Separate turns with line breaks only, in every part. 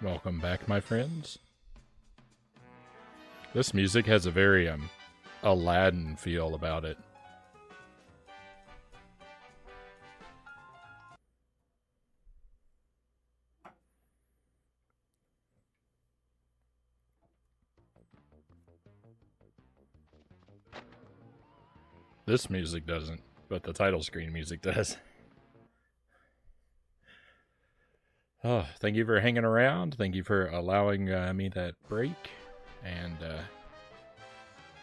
Welcome back, my friends. This music has a very Aladdin feel about it. This music doesn't, but the title screen music does. Oh, thank you for hanging around. Thank you for allowing me that break. And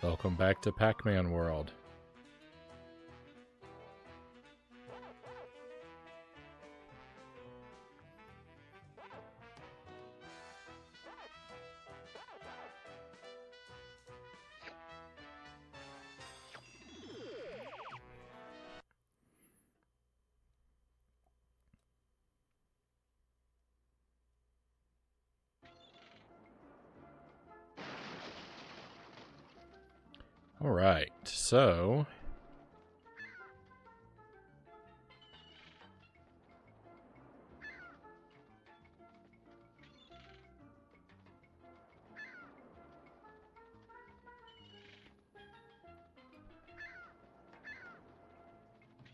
welcome back to Pac-Man World. All right, so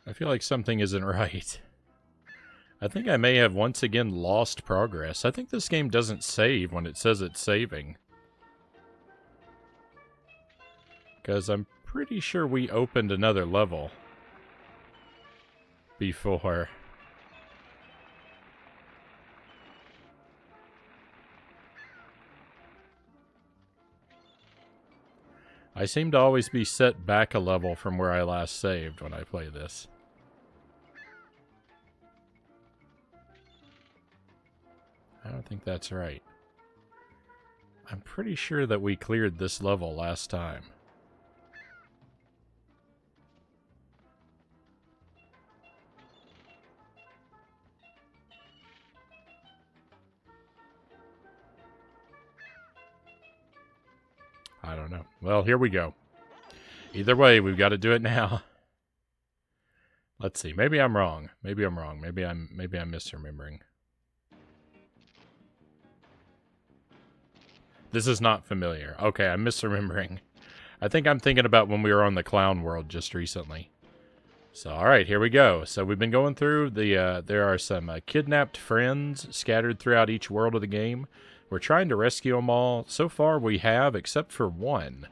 I feel like something isn't right. I think I may have once again lost progress. I think this game doesn't save when it says it's saving. Because I'm pretty sure we opened another level before. I seem to always be set back a level from where I last saved when I play this. I don't think that's right. I'm pretty sure that we cleared this level last time. I don't know. Well, here we go. Either way, we've got to do it now. Let's see. Maybe I'm wrong. Maybe I'm wrong. Maybe I'm misremembering. This is not familiar. Okay, I'm misremembering. I think I'm thinking about when we were on the clown world just recently. So, all right, here we go. So we've been going through the. There are some kidnapped friends scattered throughout each world of the game. We're trying to rescue them all. So far, we have, except for one.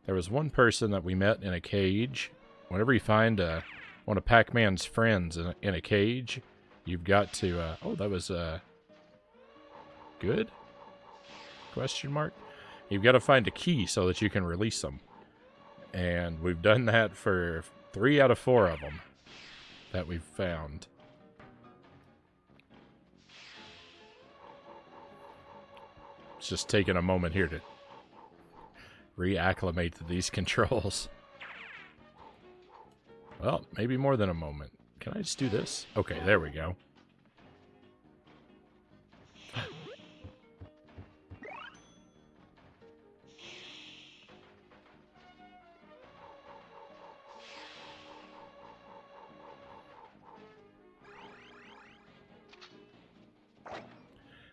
There was one person that we met in a cage. Whenever you find one of Pac-Man's friends in a cage, you've got to... oh, that was good? Question mark? You've got to find a key so that you can release them. And we've done that for 3 out of 4 of them that we've found. It's just taking a moment here to reacclimate to these controls. Well, maybe more than a moment. Can I just do this? Okay, there we go.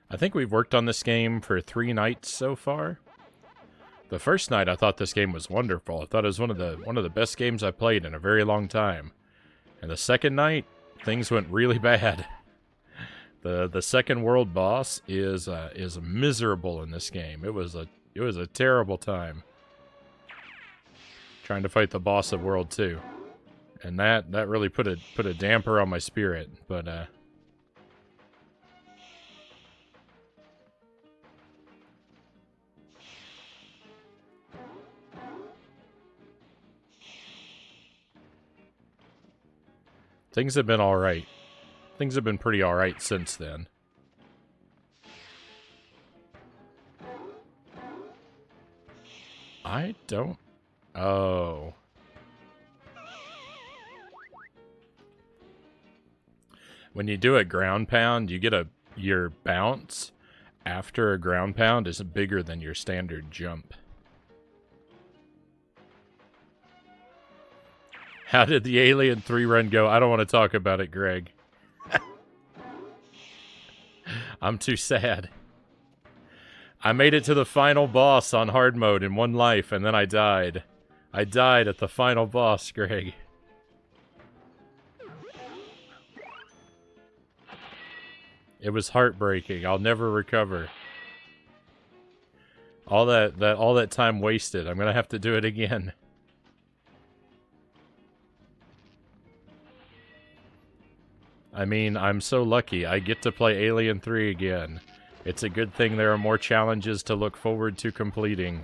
I think we've worked on this game for 3 nights so far. The first night I thought this game was wonderful. I thought it was one of the best games I played in a very long time. And the second night, things went really bad. The second world boss is miserable in this game. It was a terrible time trying to fight the boss of World 2. And that really put a damper on my spirit, but things have been alright. Things have been pretty alright since then. I don't... Oh. When you do a ground pound, you get your bounce after a ground pound is bigger than your standard jump. How did the Alien 3 run go? I don't want to talk about it, Greg. I'm too sad. I made it to the final boss on hard mode in one life, and then I died. I died at the final boss, Greg. It was heartbreaking. I'll never recover. All that time wasted. I'm gonna have to do it again. I mean, I'm so lucky. I get to play Alien 3 again. It's a good thing there are more challenges to look forward to completing.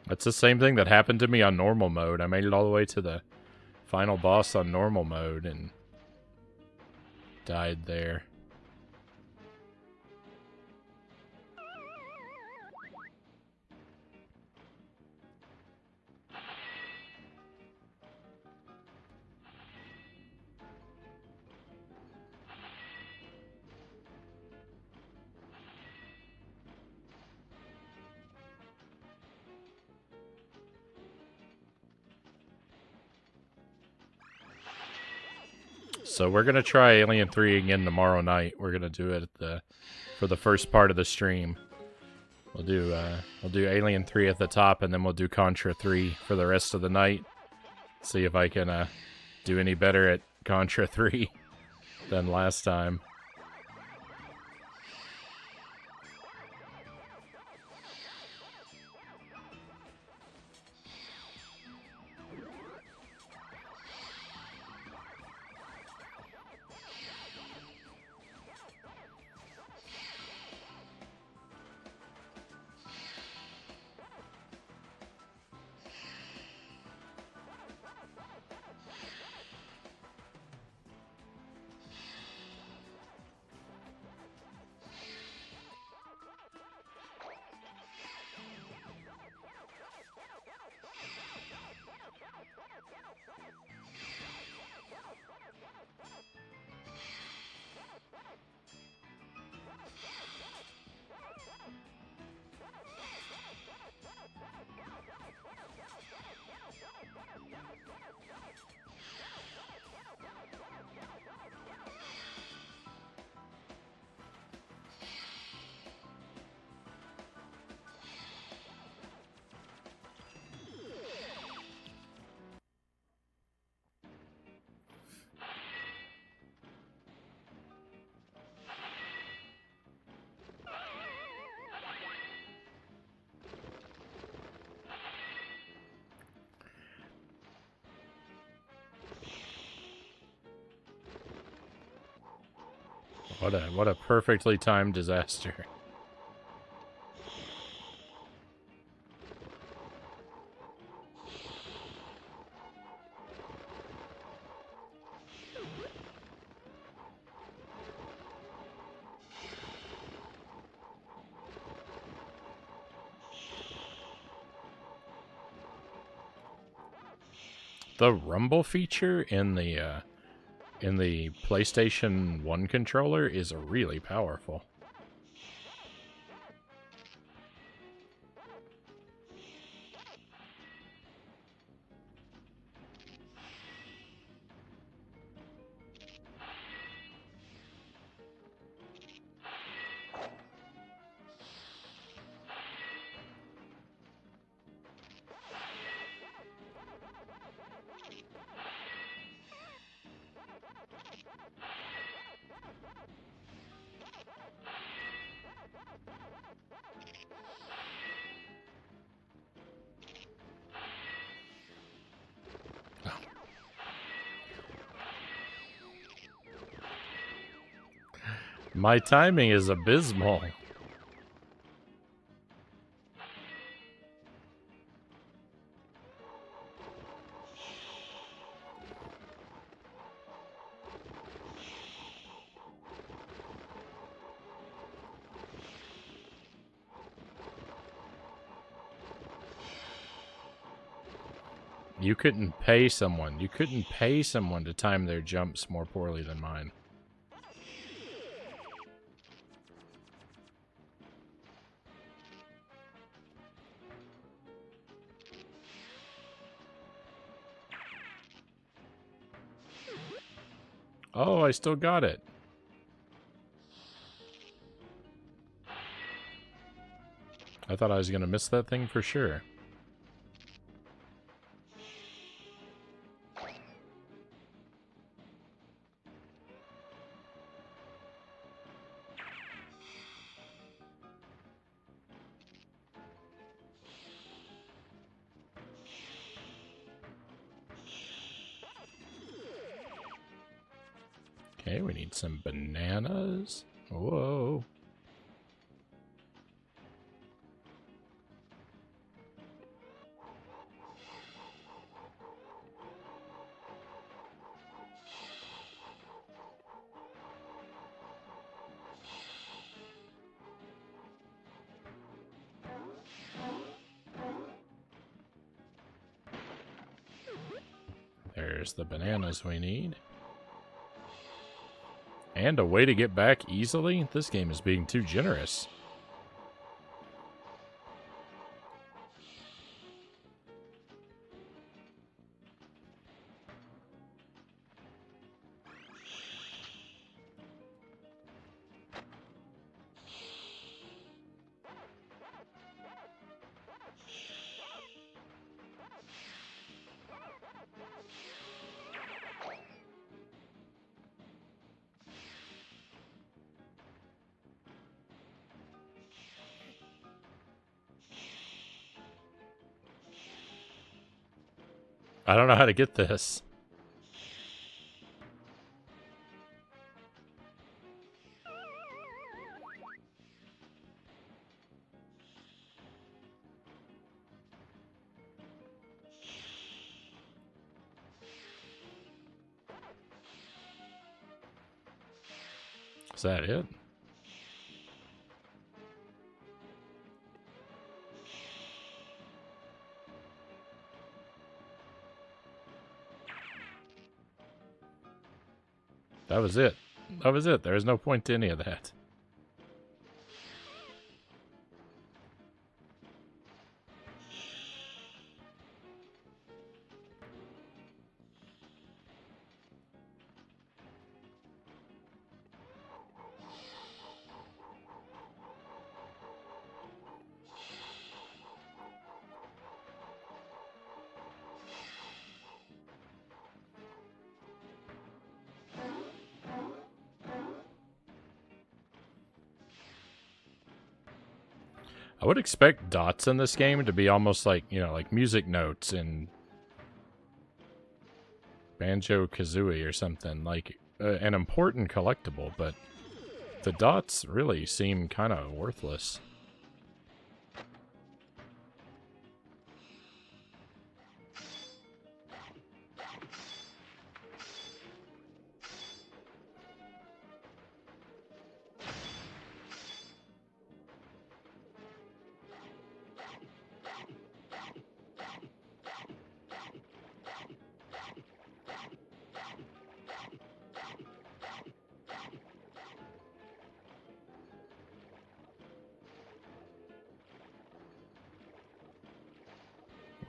That's the same thing that happened to me on normal mode. I made it all the way to the final boss on normal mode and died there. So we're gonna try Alien 3 again tomorrow night. We're gonna do it for the first part of the stream. We'll do Alien 3 at the top, and then we'll do Contra 3 for the rest of the night. See if I can do any better at Contra 3 than last time. What a perfectly timed disaster. The rumble feature in the PlayStation 1 controller is really powerful. My timing is abysmal. You couldn't pay someone. You couldn't pay someone to time their jumps more poorly than mine. Oh, I still got it. I thought I was going to miss that thing for sure. Okay, we need some bananas. Whoa. There's the bananas we need. And a way to get back easily? This game is being too generous. I don't know how to get this. Is that it? That was it. That was it. There was no point to any of that. I would expect dots in this game to be almost like, you know, like music notes in Banjo-Kazooie or something. Like an important collectible, but the dots really seem kind of worthless.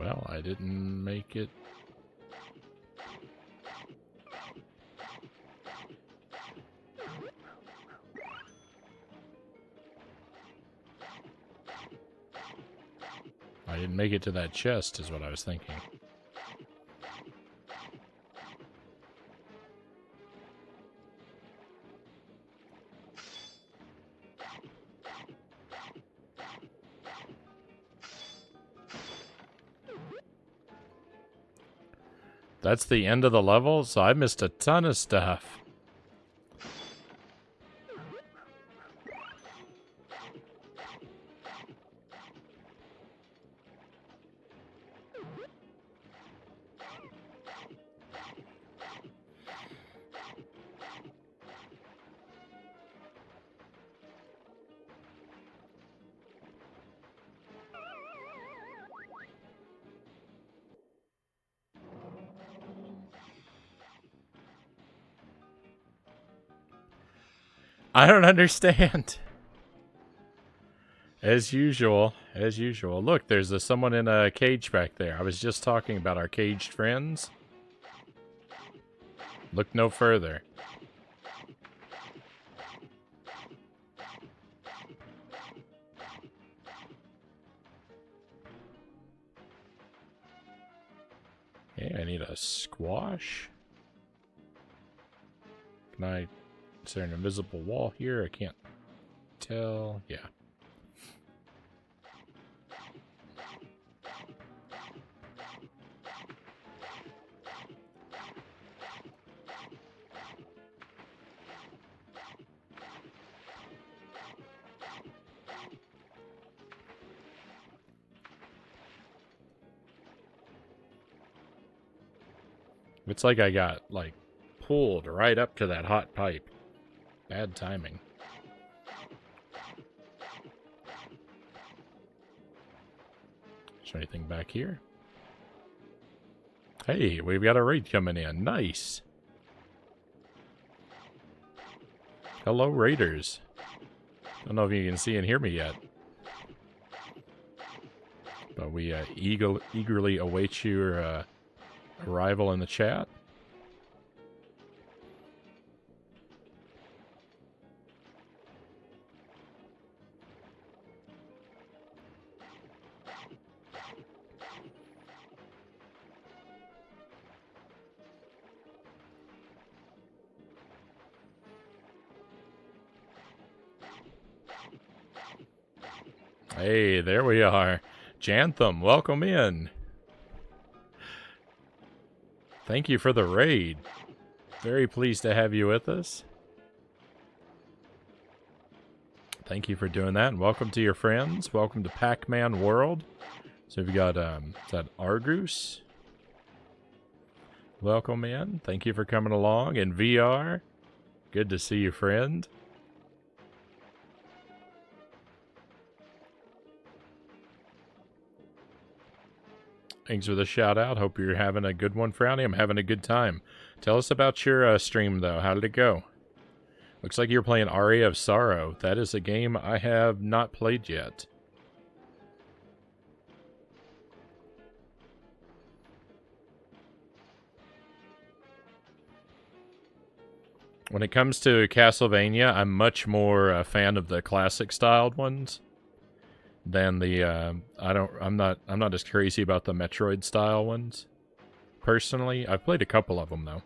Well, I didn't make it. I didn't make it to that chest, is what I was thinking. That's the end of the level, so I missed a ton of stuff. I don't understand. As usual. As usual. Look, there's someone in a cage back there. I was just talking about our caged friends. Look no further. Okay, I need a squash. Is there an invisible wall here? I can't tell. Yeah. It's like I got, like, pulled right up to that hot pipe. Bad timing. Is there anything back here? Hey, we've got a raid coming in. Nice. Hello, raiders. Don't know if you can see and hear me yet. But we eagerly await your arrival in the chat. Hey, there we are. Jantham, welcome in. Thank you for the raid. Very pleased to have you with us. Thank you for doing that, and welcome to your friends. Welcome to Pac-Man World. So we've got, is that Argus? Welcome in. Thank you for coming along. In VR, good to see you, friend. Thanks for the shout out. Hope you're having a good one, Frownie. I'm having a good time. Tell us about your stream, though. How did it go? Looks like you're playing Aria of Sorrow. That is a game I have not played yet. When it comes to Castlevania, I'm much more a fan of the classic styled ones than the I'm not as crazy about the Metroid style ones. Personally, I've played a couple of them though.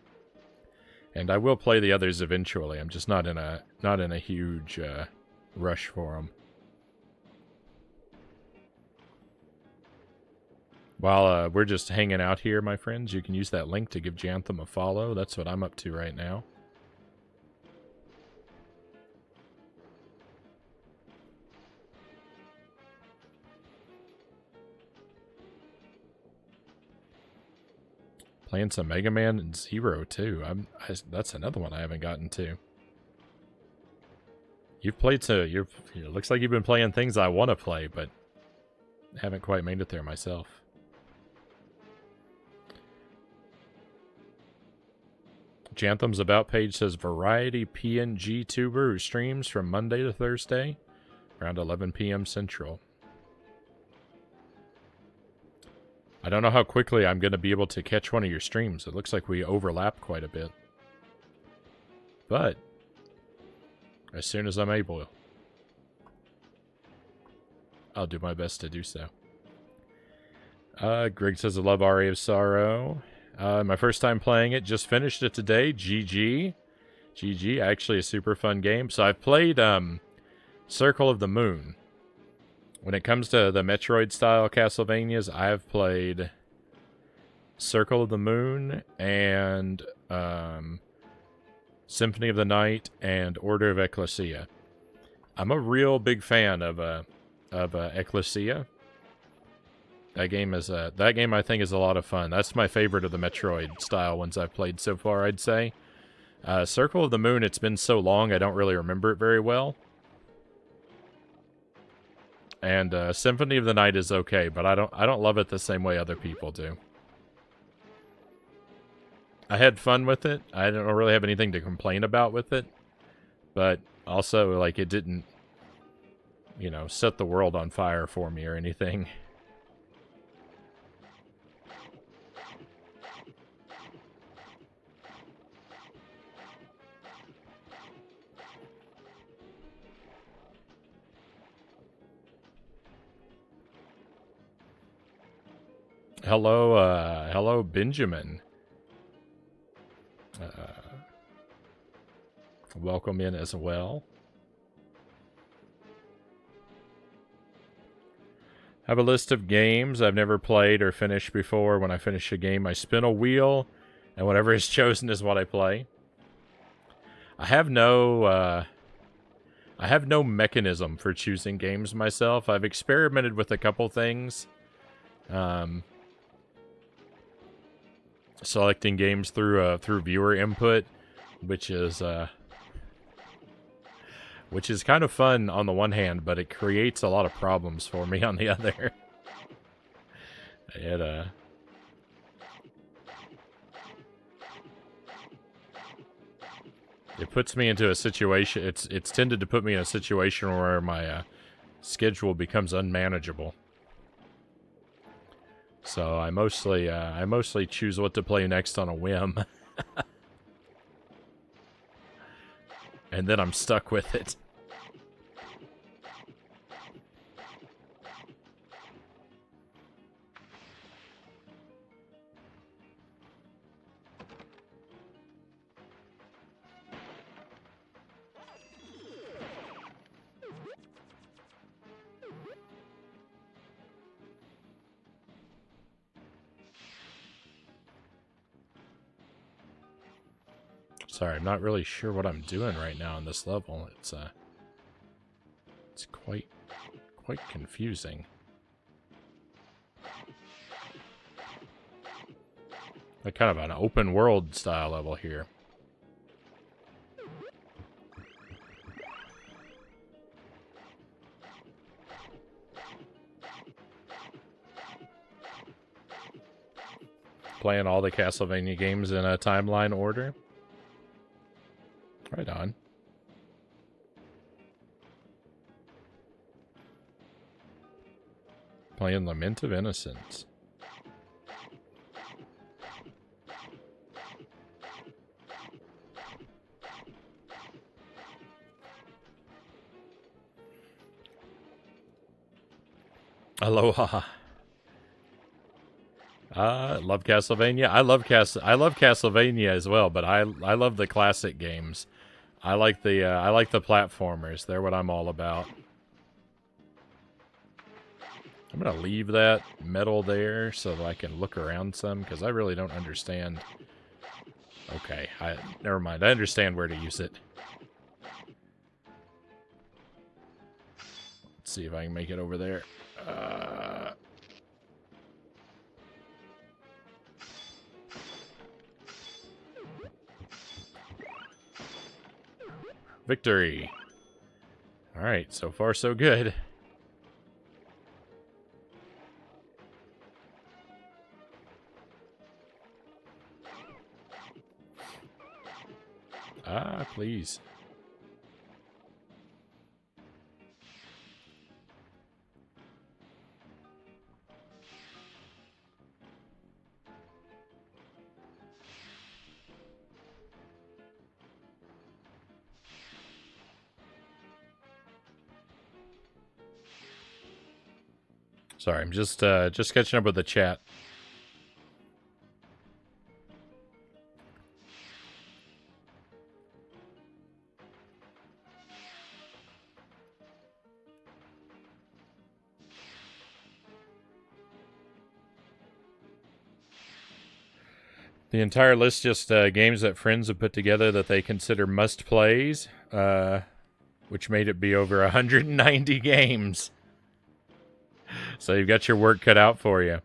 And I will play the others eventually. I'm just not in a huge rush for them. While we're just hanging out here, my friends, you can use that link to give Jantham a follow. That's what I'm up to right now. Playing some Mega Man and Zero too. That's another one I haven't gotten to. You've played it looks like you've been playing things I want to play, but haven't quite made it there myself. Jantham's About page says Variety PNG tuber who streams from Monday to Thursday around 11 p.m. Central. I don't know how quickly I'm going to be able to catch one of your streams. It looks like we overlap quite a bit. But as soon as I'm able, I'll do my best to do so. Greg says, I love Aria of Sorrow. My first time playing it. Just finished it today. GG. GG. Actually a super fun game. So I've played Circle of the Moon. When it comes to the Metroid-style Castlevanias, I've played Circle of the Moon and Symphony of the Night and Order of Ecclesia. I'm a real big fan of Ecclesia. That game I think is a lot of fun. That's my favorite of the Metroid-style ones I've played so far, I'd say. Circle of the Moon, it's been so long, I don't really remember it very well. And Symphony of the Night is okay, but I don't love it the same way other people do. I had fun with it. I don't really have anything to complain about with it. But Also, like, it didn't, set the world on fire for me or anything. Hello, Benjamin. Welcome in as well. I have a list of games I've never played or finished before. When I finish a game, I spin a wheel, and whatever is chosen is what I play. I have no mechanism for choosing games myself. I've experimented with a couple things. Selecting games through viewer input, which is kind of fun on the one hand, but it creates a lot of problems for me on the other. It puts me into a situation. It's tended to put me in a situation where my schedule becomes unmanageable. So I mostly choose what to play next on a whim. And then I'm stuck with it. Sorry, I'm not really sure what I'm doing right now on this level. It's quite confusing. Like kind of an open world style level here. Playing all the Castlevania games in a timeline order. Right on. Playing Lament of Innocence. Aloha. Love Castlevania. I love Castlevania as well, but I love the classic games. I like the platformers. They're what I'm all about. I'm gonna leave that metal there so that I can look around some, because I really don't understand. Okay, never mind. I understand where to use it. Let's see if I can make it over there. Victory. Alright, so far so good. Please. Sorry, I'm just catching up with the chat. The entire list just games that friends have put together that they consider must-plays, which made it be over 190 games. So you've got your work cut out for you.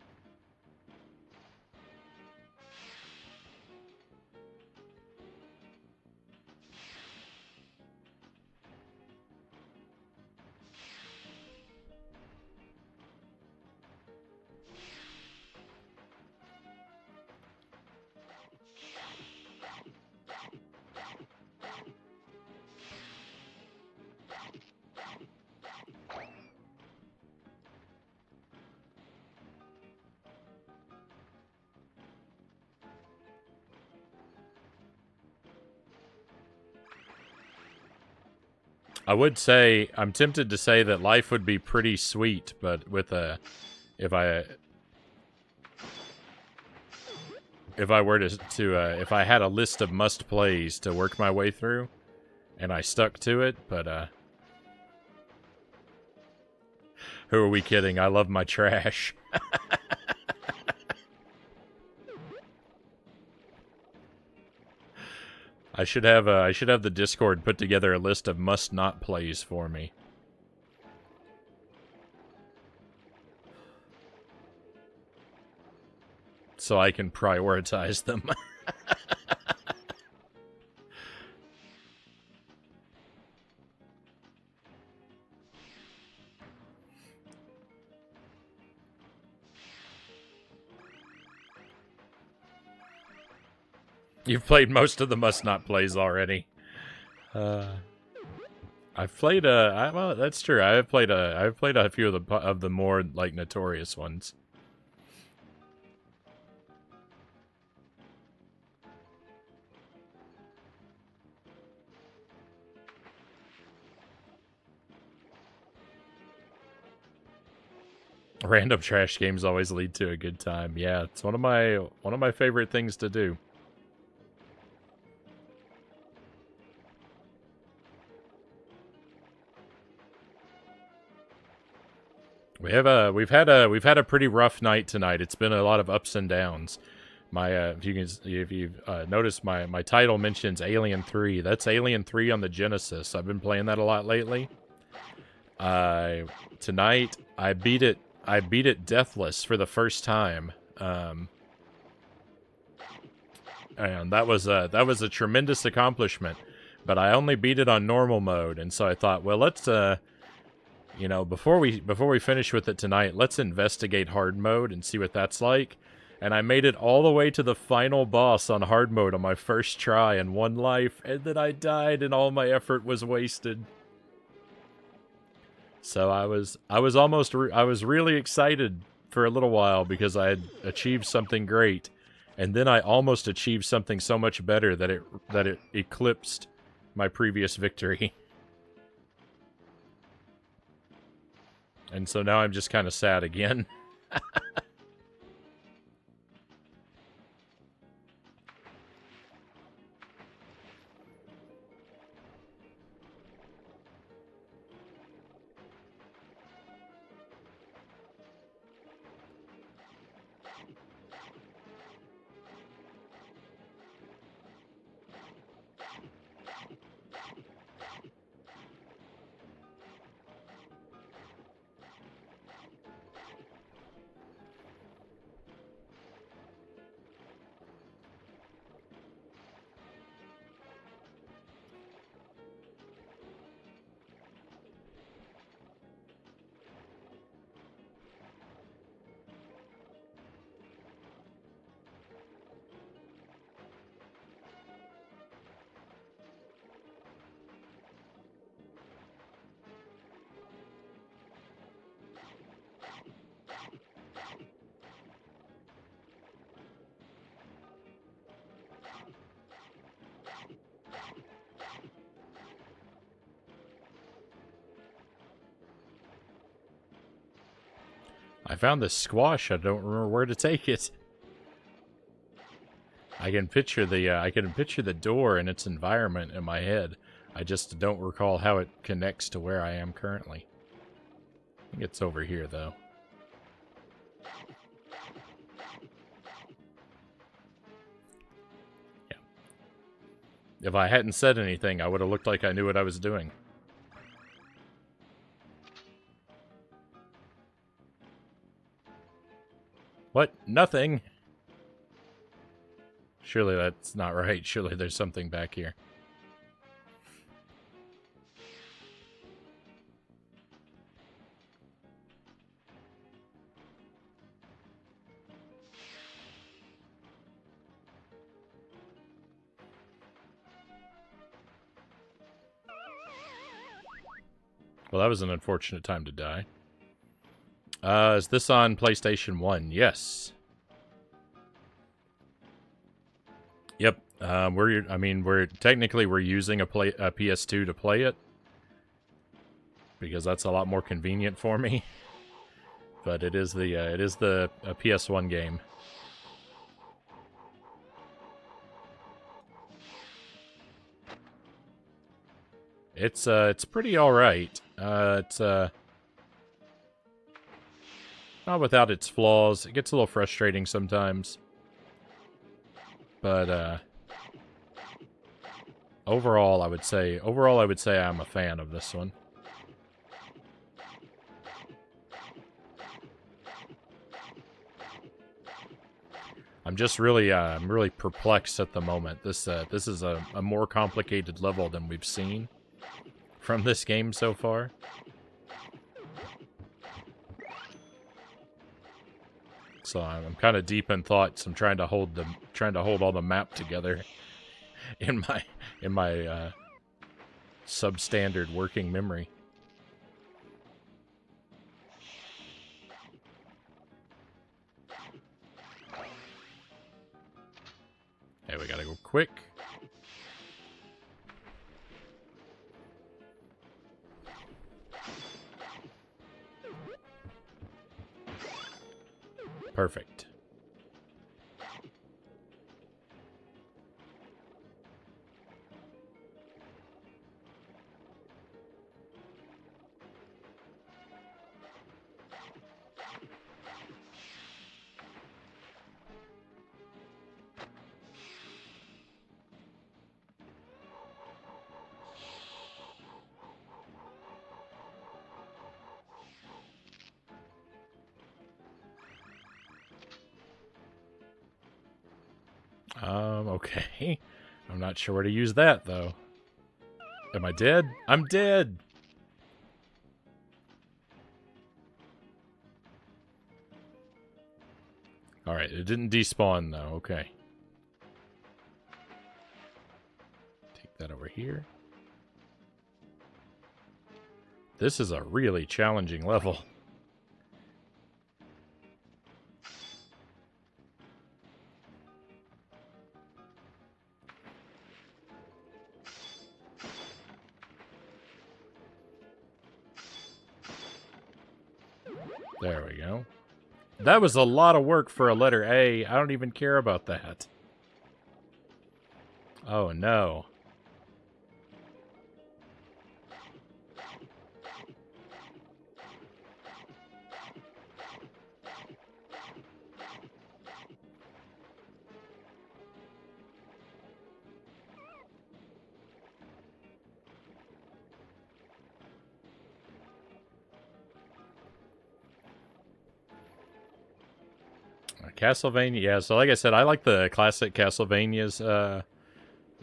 I would say I'm tempted to say that life would be pretty sweet, but with a if I were if I had a list of must plays to work my way through, and I stuck to it, but who are we kidding? I love my trash. I should have the Discord put together a list of must not plays for me. So I can prioritize them. You've played most of the must not plays already. I've played well, that's true. I've played a few of the more like notorious ones. Random trash games always lead to a good time. Yeah, it's one of my favorite things to do. We've had a pretty rough night tonight. It's been a lot of ups and downs. My if you've noticed, my title mentions Alien 3. That's Alien 3 on the Genesis. I've been playing that a lot lately. Tonight I beat it deathless for the first time. And that was a tremendous accomplishment. But I only beat it on normal mode, and so I thought, well, let's you know, before we finish with it tonight, let's investigate hard mode and see what that's like. And I made it all the way to the final boss on hard mode on my first try in one life, and then I died and all my effort was wasted. So I was really excited for a little while because I had achieved something great, and then I almost achieved something so much better that it eclipsed my previous victory. And so now I'm just kind of sad again. I found this squash. I don't remember where to take it. I can picture the door and its environment in my head. I just don't recall how it connects to where I am currently. I think it's over here, though. Yeah. If I hadn't said anything, I would have looked like I knew what I was doing. What? Nothing. Surely that's not right. Surely there's something back here. Well, that was an unfortunate time to die. Is this on PlayStation 1? Yes. Yep. We're technically we're using a PS2 to play it. because that's a lot more convenient for me. But it is the PS1 game. It's pretty all right. It's not without its flaws. It gets a little frustrating sometimes. But overall I would say I'm a fan of this one. I'm just really I'm really perplexed at the moment. This is a more complicated level than we've seen from this game so far. So I'm kind of deep in thoughts. I'm trying to hold all the map together in my substandard working memory. Okay, we gotta go quick. Perfect. Okay. I'm not sure where to use that, though. Am I dead? I'm dead! Alright, it didn't despawn, though. Okay. Take that over here. This is a really challenging level. There we go. That was a lot of work for a letter A. I don't even care about that. Oh, no. Castlevania, yeah, so like I said, I like the classic Castlevanias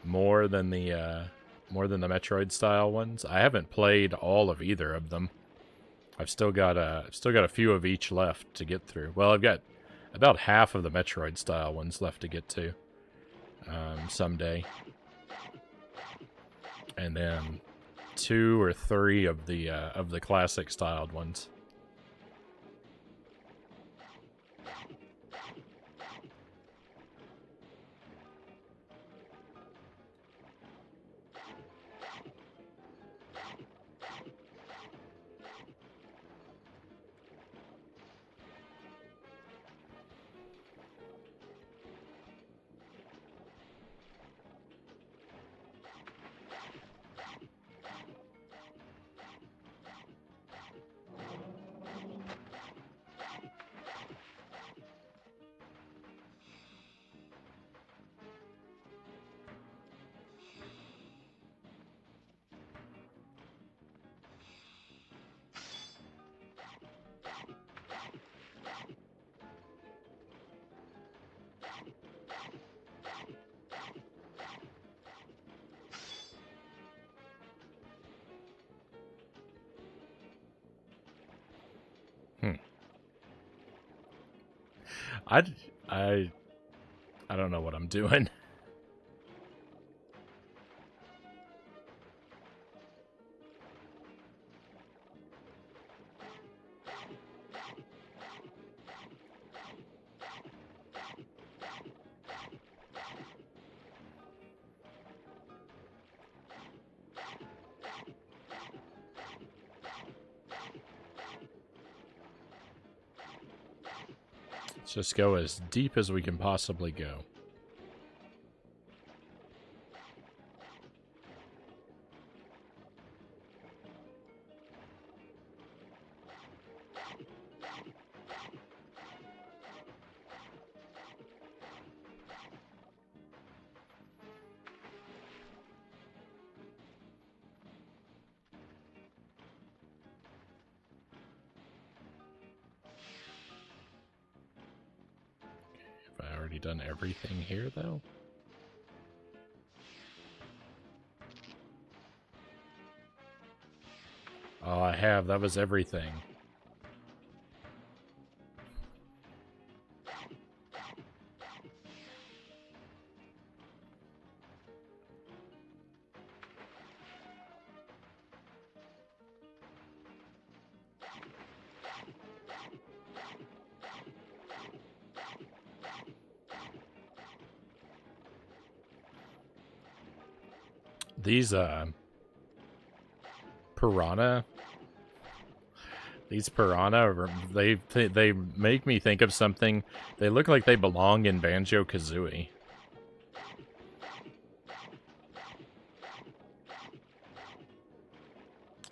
more than the Metroid style ones. I haven't played all of either of them. I've still got a few of each left to get through. Well, I've got about half of the Metroid style ones left to get to someday, and then 2 or 3 of the classic styled ones. I don't know what I'm doing. Let's just go as deep as we can possibly go. Have I already done everything here, though? Oh, I have. That was everything. These, piranha... These piranha, they make me think of something. They look like they belong in Banjo-Kazooie.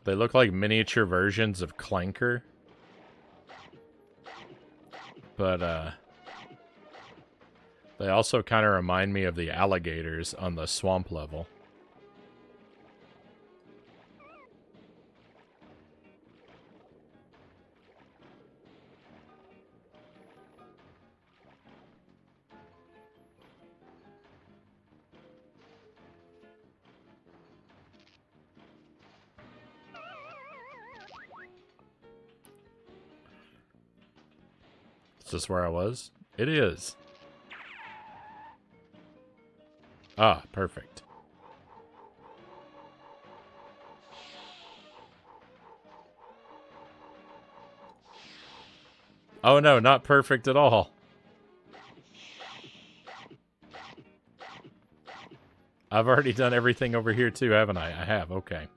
They look like miniature versions of Clanker. But, they also kind of remind me of the alligators on the swamp level. Is this where I was? It is. Ah, perfect. Oh no, not perfect at all. I've already done everything over here too, haven't I? I have, okay.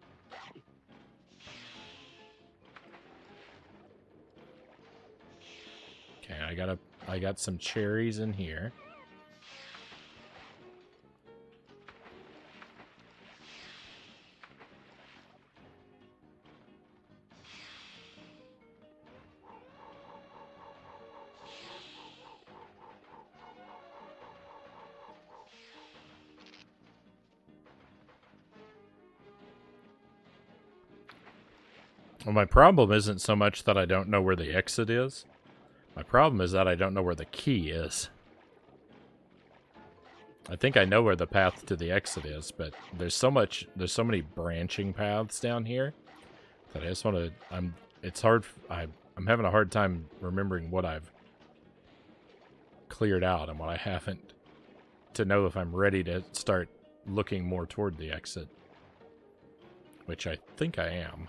Okay, I got some cherries in here. Well, my problem isn't so much that I don't know where the exit is. My problem is that I don't know where the key is. I think I know where the path to the exit is, but there's so many branching paths down here that I just want to, it's hard, I'm having a hard time remembering what I've cleared out and what I haven't, to know if I'm ready to start looking more toward the exit, which I think I am.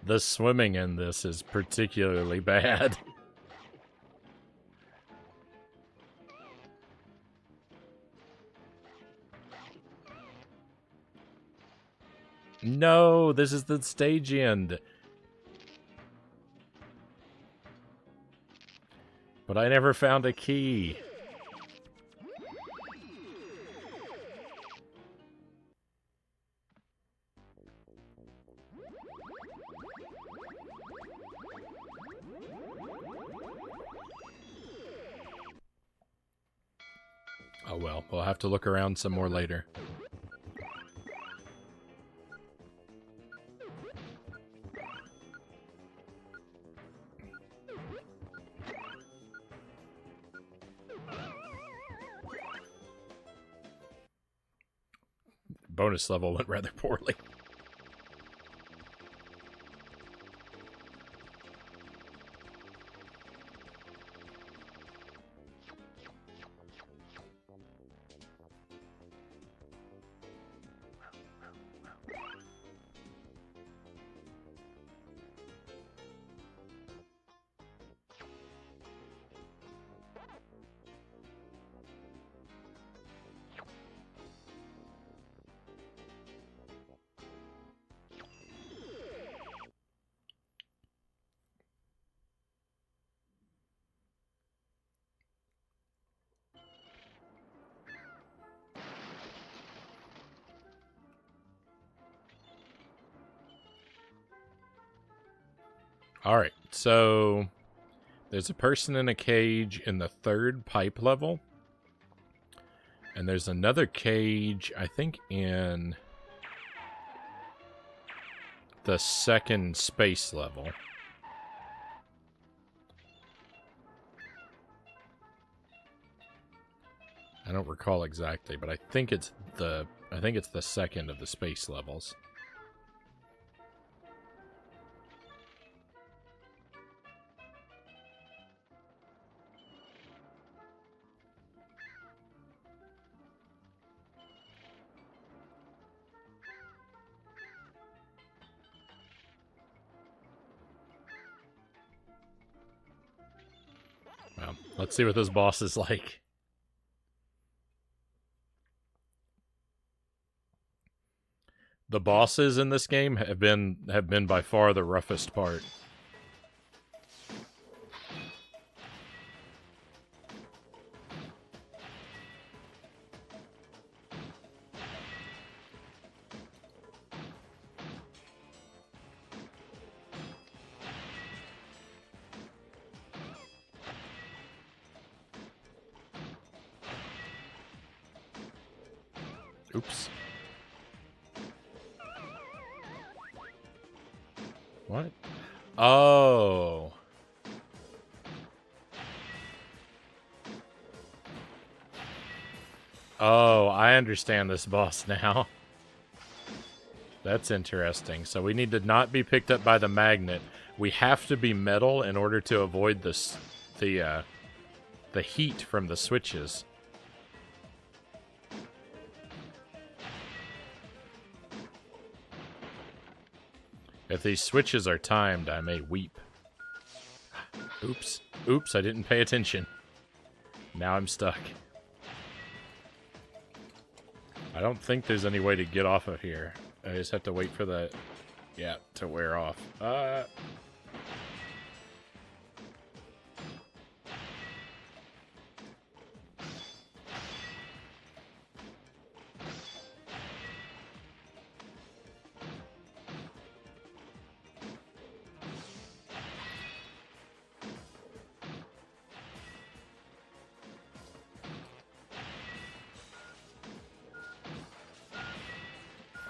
The swimming in this is particularly bad. No, this is the stage end. But I never found a key. Oh well, we'll have to look around some more later. bonus level went rather poorly. Alright, so there's a person in a cage in the 3rd pipe level. And there's another cage, I think, in the 2nd space level. I don't recall exactly, but I think it's the 2nd of the space levels. Well, let's see what this boss is like. The bosses in this game have been by far the roughest part. Oops. What? Oh. Oh, I understand this boss now. That's interesting. So we need to not be picked up by the magnet. We have to be metal in order to avoid the heat from the switches. If these switches are timed, I may weep. Oops. Oops, I didn't pay attention. Now I'm stuck. I don't think there's any way to get off of here. I just have to wait for the... yeah, to wear off.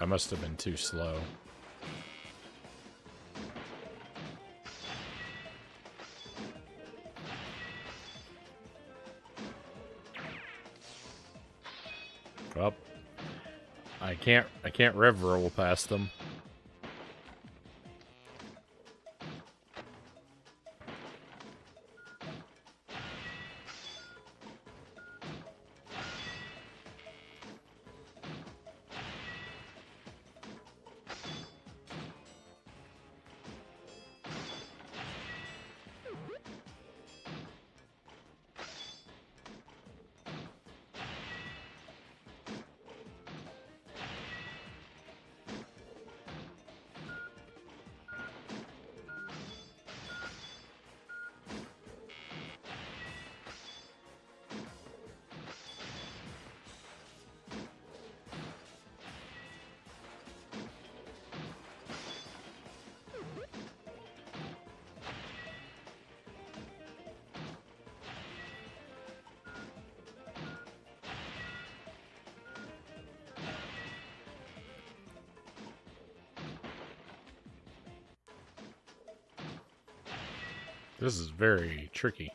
I must have been too slow. Well, I can't rev roll past them. This is very tricky.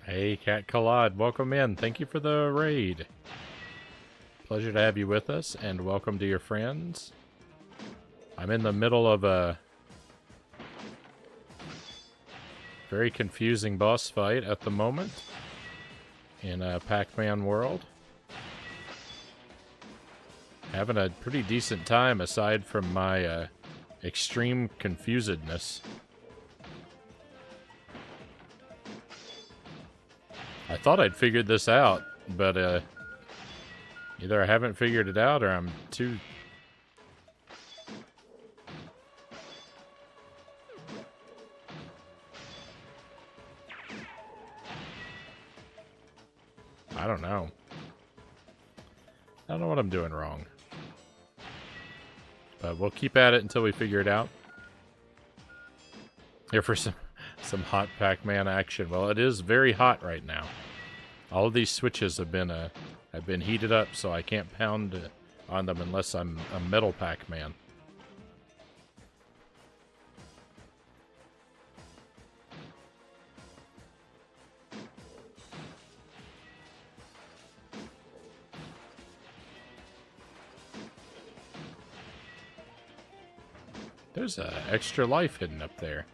Hey, Cat Collide, welcome in. Thank you for the raid. Pleasure to have you with us, and welcome to your friends. I'm in the middle of a very confusing boss fight at the moment in a Pac-Man world. Having a pretty decent time aside from my extreme confusedness. I thought I'd figured this out, but either I haven't figured it out or I'm too... I don't know. I don't know what I'm doing wrong. But we'll keep at it until we figure it out. Here for some hot Pac-Man action. Well, it is very hot right now. All of these switches have been heated up, so I can't pound on them unless I'm a metal Pac-Man. There's an extra life hidden up there.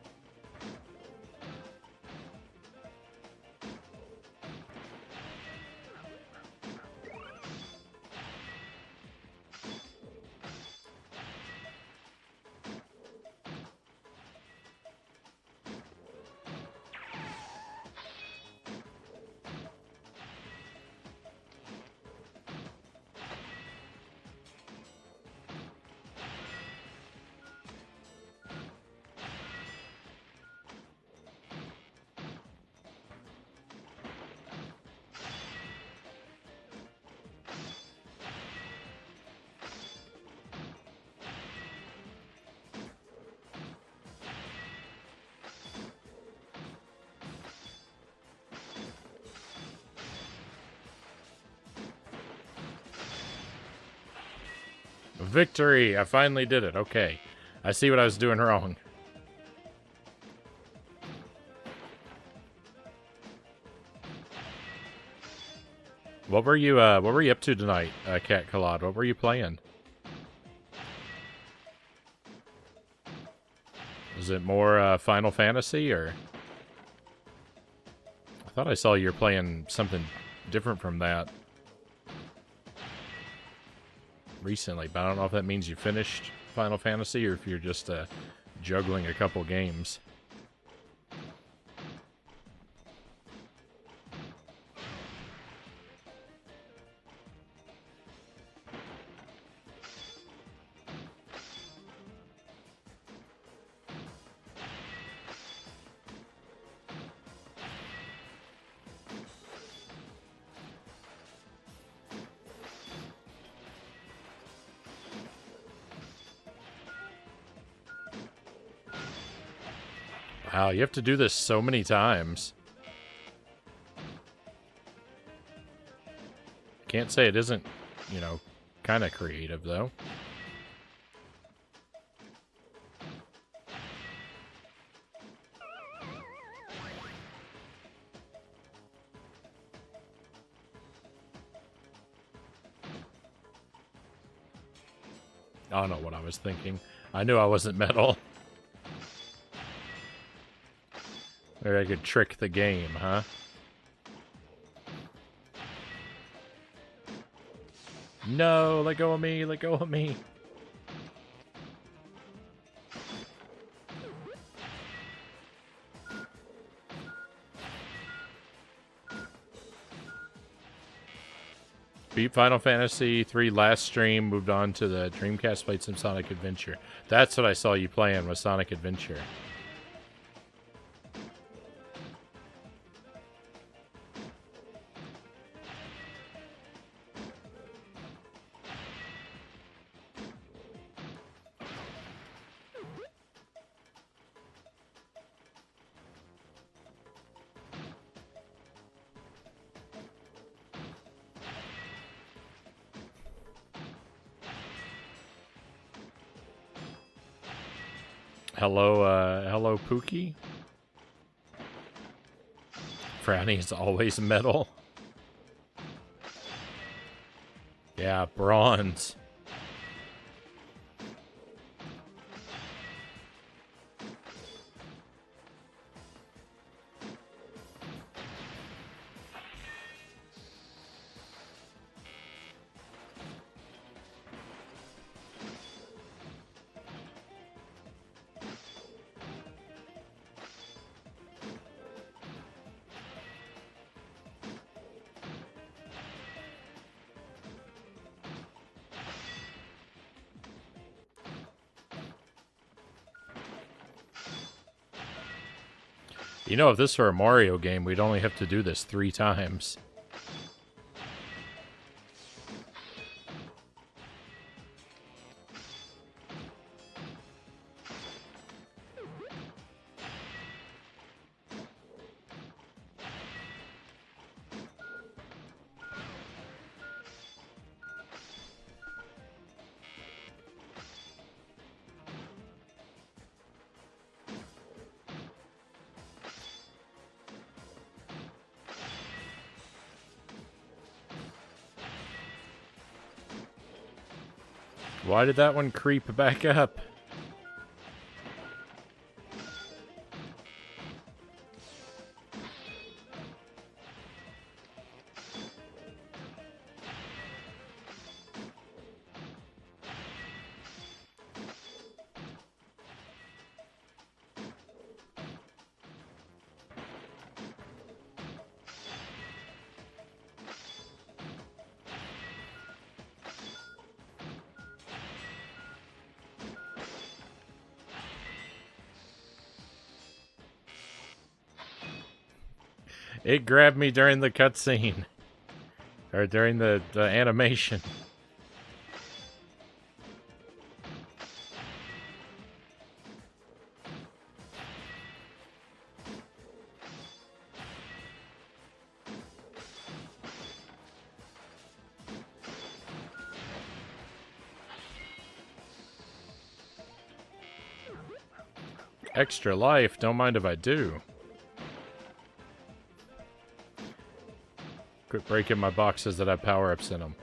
Victory! I finally did it. Okay. I see what I was doing wrong. What were you up to tonight, Cat Collide? What were you playing? Is it more Final Fantasy, or... I thought I saw you were playing something different from that recently, but I don't know if that means you finished Final Fantasy or if you're just juggling a couple games. Wow, you have to do this so many times. Can't say it isn't, you know, kind of creative, though. I don't know what I was thinking. I knew I wasn't metal. Or I could trick the game, huh? No, let go of me, let go of me. Beat Final Fantasy 3 last stream, moved on to the Dreamcast, played some Sonic Adventure. That's what I saw you playing, was Sonic Adventure. Hello, hello, Pookie. Frownie is always metal. Yeah, bronze. You know, if this were a Mario game, we'd only have to do this 3 times. Why did that one creep back up? It grabbed me during the cutscene. Or during the animation. Extra life, don't mind if I do. Quit breaking my boxes that have power-ups in them.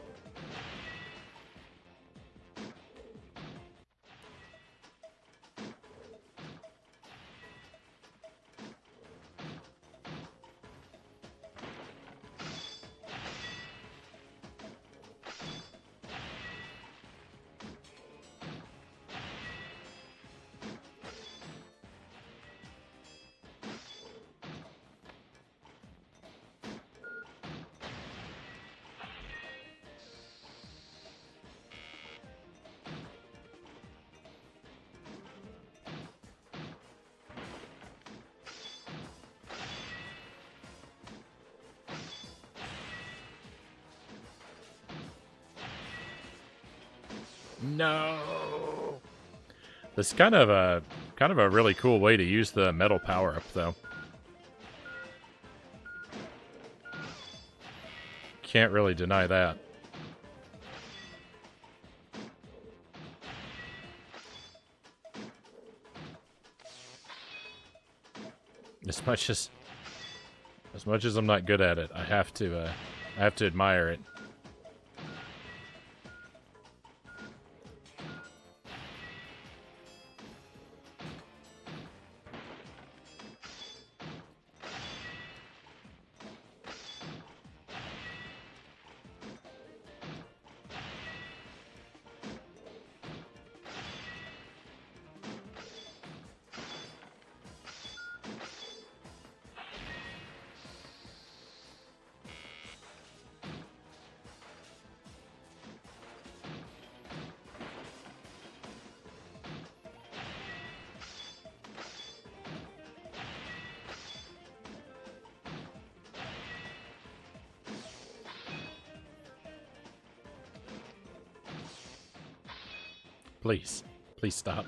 No. This is kind of a really cool way to use the metal power-up, though. Can't really deny that. As much as I'm not good at it, I have to admire it. Please. Please stop.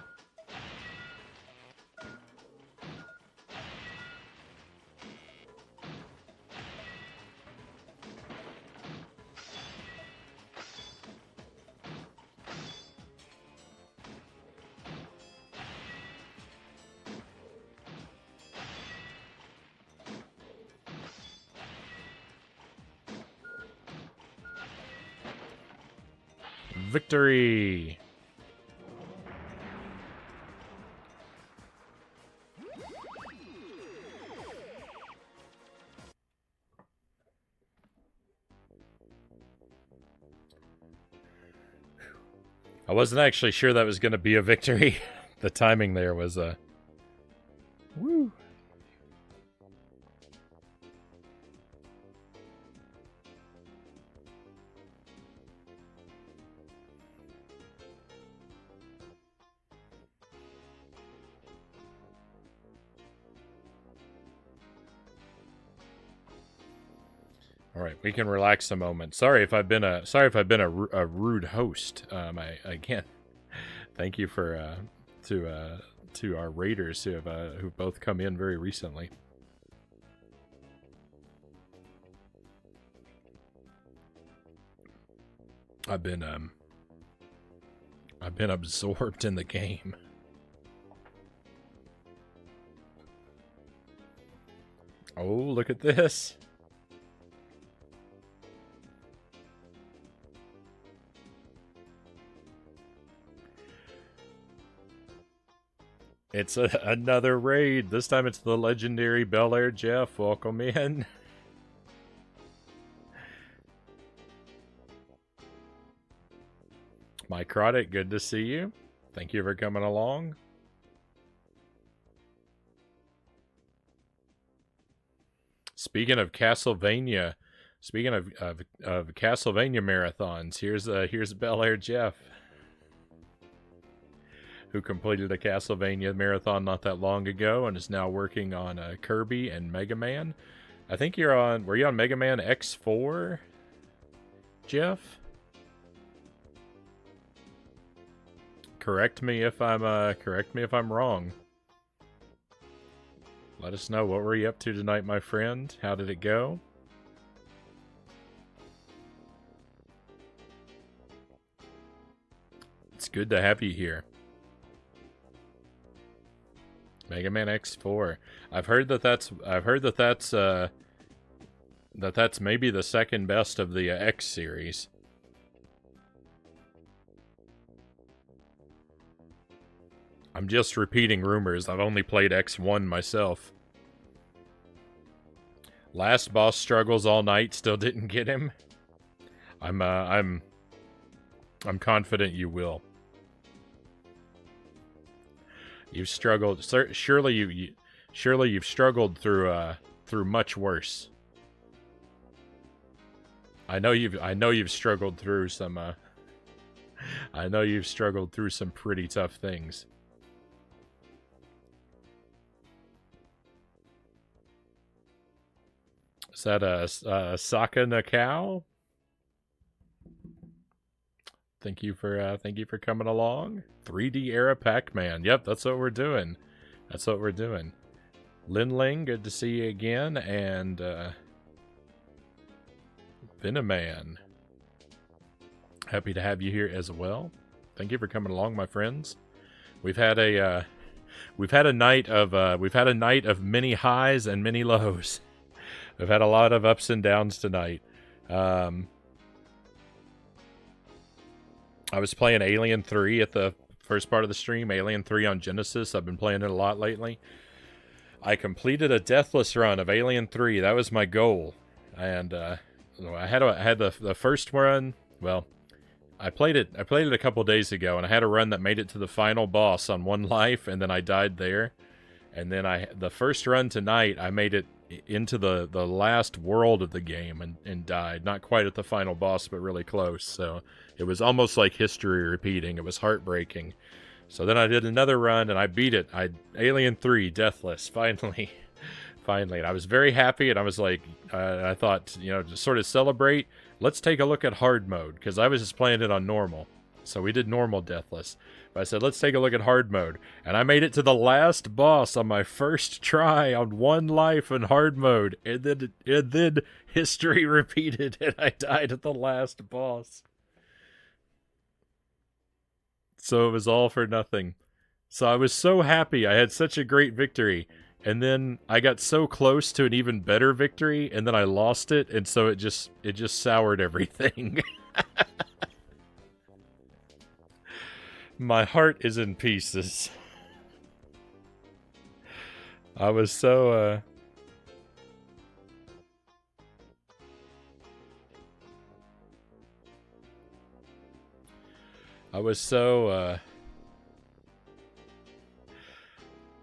Victory! I wasn't actually sure that was going to be a victory. The timing there was woo. All right, we can relax a moment. Sorry if I've been a rude host. I again, thank you for to our raiders who've both come in very recently. I've been absorbed in the game. Oh, look at this. It's another raid. This time it's the legendary Bel Air Jeff. Welcome in. Mike Roddick, good to see you. Thank you for coming along. Speaking of Castlevania marathons, here's Bel Air Jeff, who completed a Castlevania marathon not that long ago and is now working on Kirby and Mega Man. I think were you on Mega Man X4, Jeff? Correct me if I'm wrong. Let us know, what were you up to tonight, my friend? How did it go? It's good to have you here. Mega Man X4. I've heard that's maybe the second best of the X series. I'm just repeating rumors. I've only played X1 myself. Last boss struggles all night, still didn't get him. I'm confident you will. You've struggled. Surely you've struggled through much worse. I know you've struggled through some. I know you've struggled through some pretty tough things. Is that a Saka Nakao? Thank you for coming along. 3D era Pac-Man. Yep, that's what we're doing. That's what we're doing. Lin Ling, good to see you again, and Venoman. Happy to have you here as well. Thank you for coming along, my friends. We've had a night of many highs and many lows. We've had a lot of ups and downs tonight. I was playing Alien 3 at the first part of the stream. Alien 3 on Genesis. I've been playing it a lot lately. I completed a deathless run of Alien 3. That was my goal. And I had the first run. Well, I played it a couple days ago, and I had a run that made it to the final boss on 1 life, and then I died there. And then the first run tonight, I made it into the last world of the game and died. Not quite at the final boss, but really close. So it was almost like history repeating. It was heartbreaking. So then I did another run and I beat it. Alien 3 Deathless, finally. And I was very happy, and I was like, I thought, to sort of celebrate, let's take a look at hard mode, because I was just playing it on normal. So we did normal Deathless. But I said, let's take a look at hard mode. And I made it to the last boss on my first try on 1 life in hard mode. And then history repeated, and I died at the last boss. So it was all for nothing. So I was so happy. I had such a great victory. And then I got so close to an even better victory, and then I lost it, and so it just soured everything. My heart is in pieces. I was so, I was so,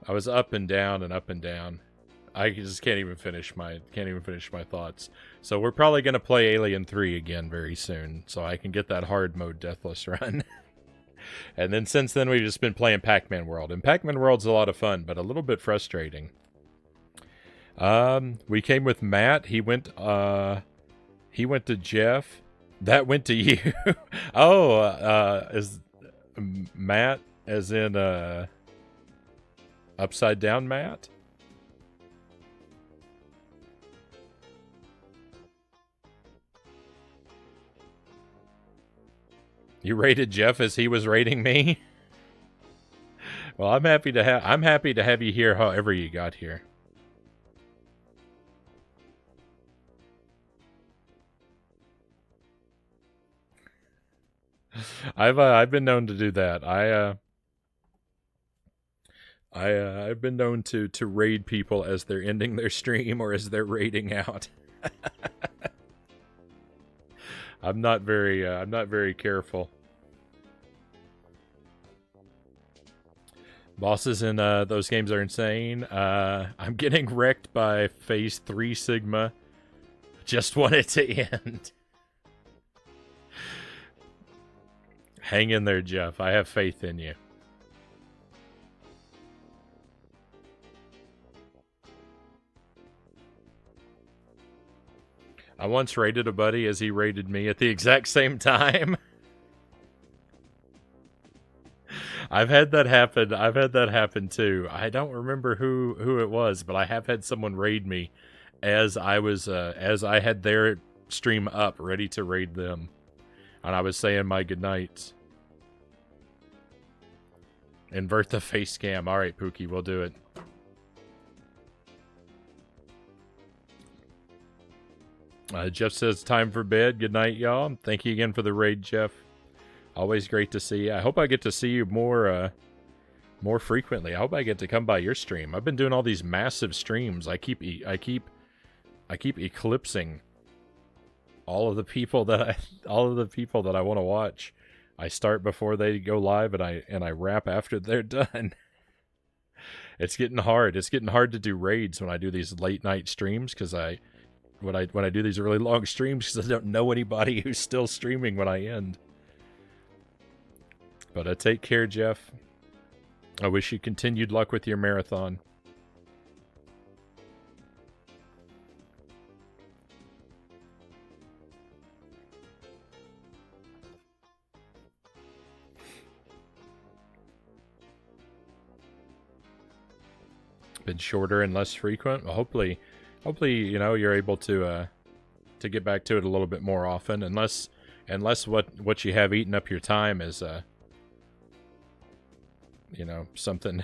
I was up and down and up and down. I just can't even finish my thoughts. So we're probably gonna play Alien 3 again very soon, so I can get that hard mode deathless run. And then since then we've just been playing Pac-Man World, and Pac-Man World's a lot of fun, but a little bit frustrating. We came with Matt. He went to Jeff. That went to you. Oh, is Matt as in upside down Matt? You rated Jeff as he was rating me? Well, I'm happy to have you here however you got here. I've been known to do that. I've been known to raid people as they're ending their stream or as they're raiding out. I'm not very careful. Bosses in those games are insane. I'm getting wrecked by Phase 3 Sigma. Just want it to end. Hang in there, Jeff. I have faith in you. I once raided a buddy as he raided me at the exact same time. I've had that happen too. I don't remember who it was, but I have had someone raid me as I had their stream up ready to raid them. And I was saying my goodnights. Invert the face cam. All right, Pookie, we'll do it. Jeff says, time for bed. Good night, y'all. Thank you again for the raid, Jeff. Always great to see you. I hope I get to see you more frequently. I hope I get to come by your stream. I've been doing all these massive streams. I keep eclipsing all of the people that I want to watch. I start before they go live, and I wrap after they're done. It's getting hard. It's getting hard to do raids when I do these late night streams because when I do these really long streams because I don't know anybody who's still streaming when I end. But take care, Jeff. I wish you continued luck with your marathon. Been shorter and less frequent. Well, hopefully, you're able to get back to it a little bit more often. Unless what you have eaten up your time is something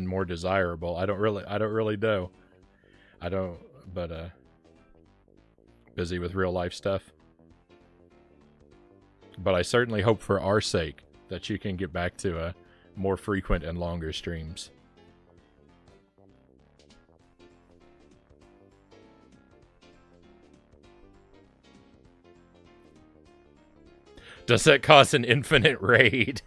more desirable. I don't really know. But busy with real life stuff. But I certainly hope for our sake that you can get back to more frequent and longer streams. Does that cause an infinite raid?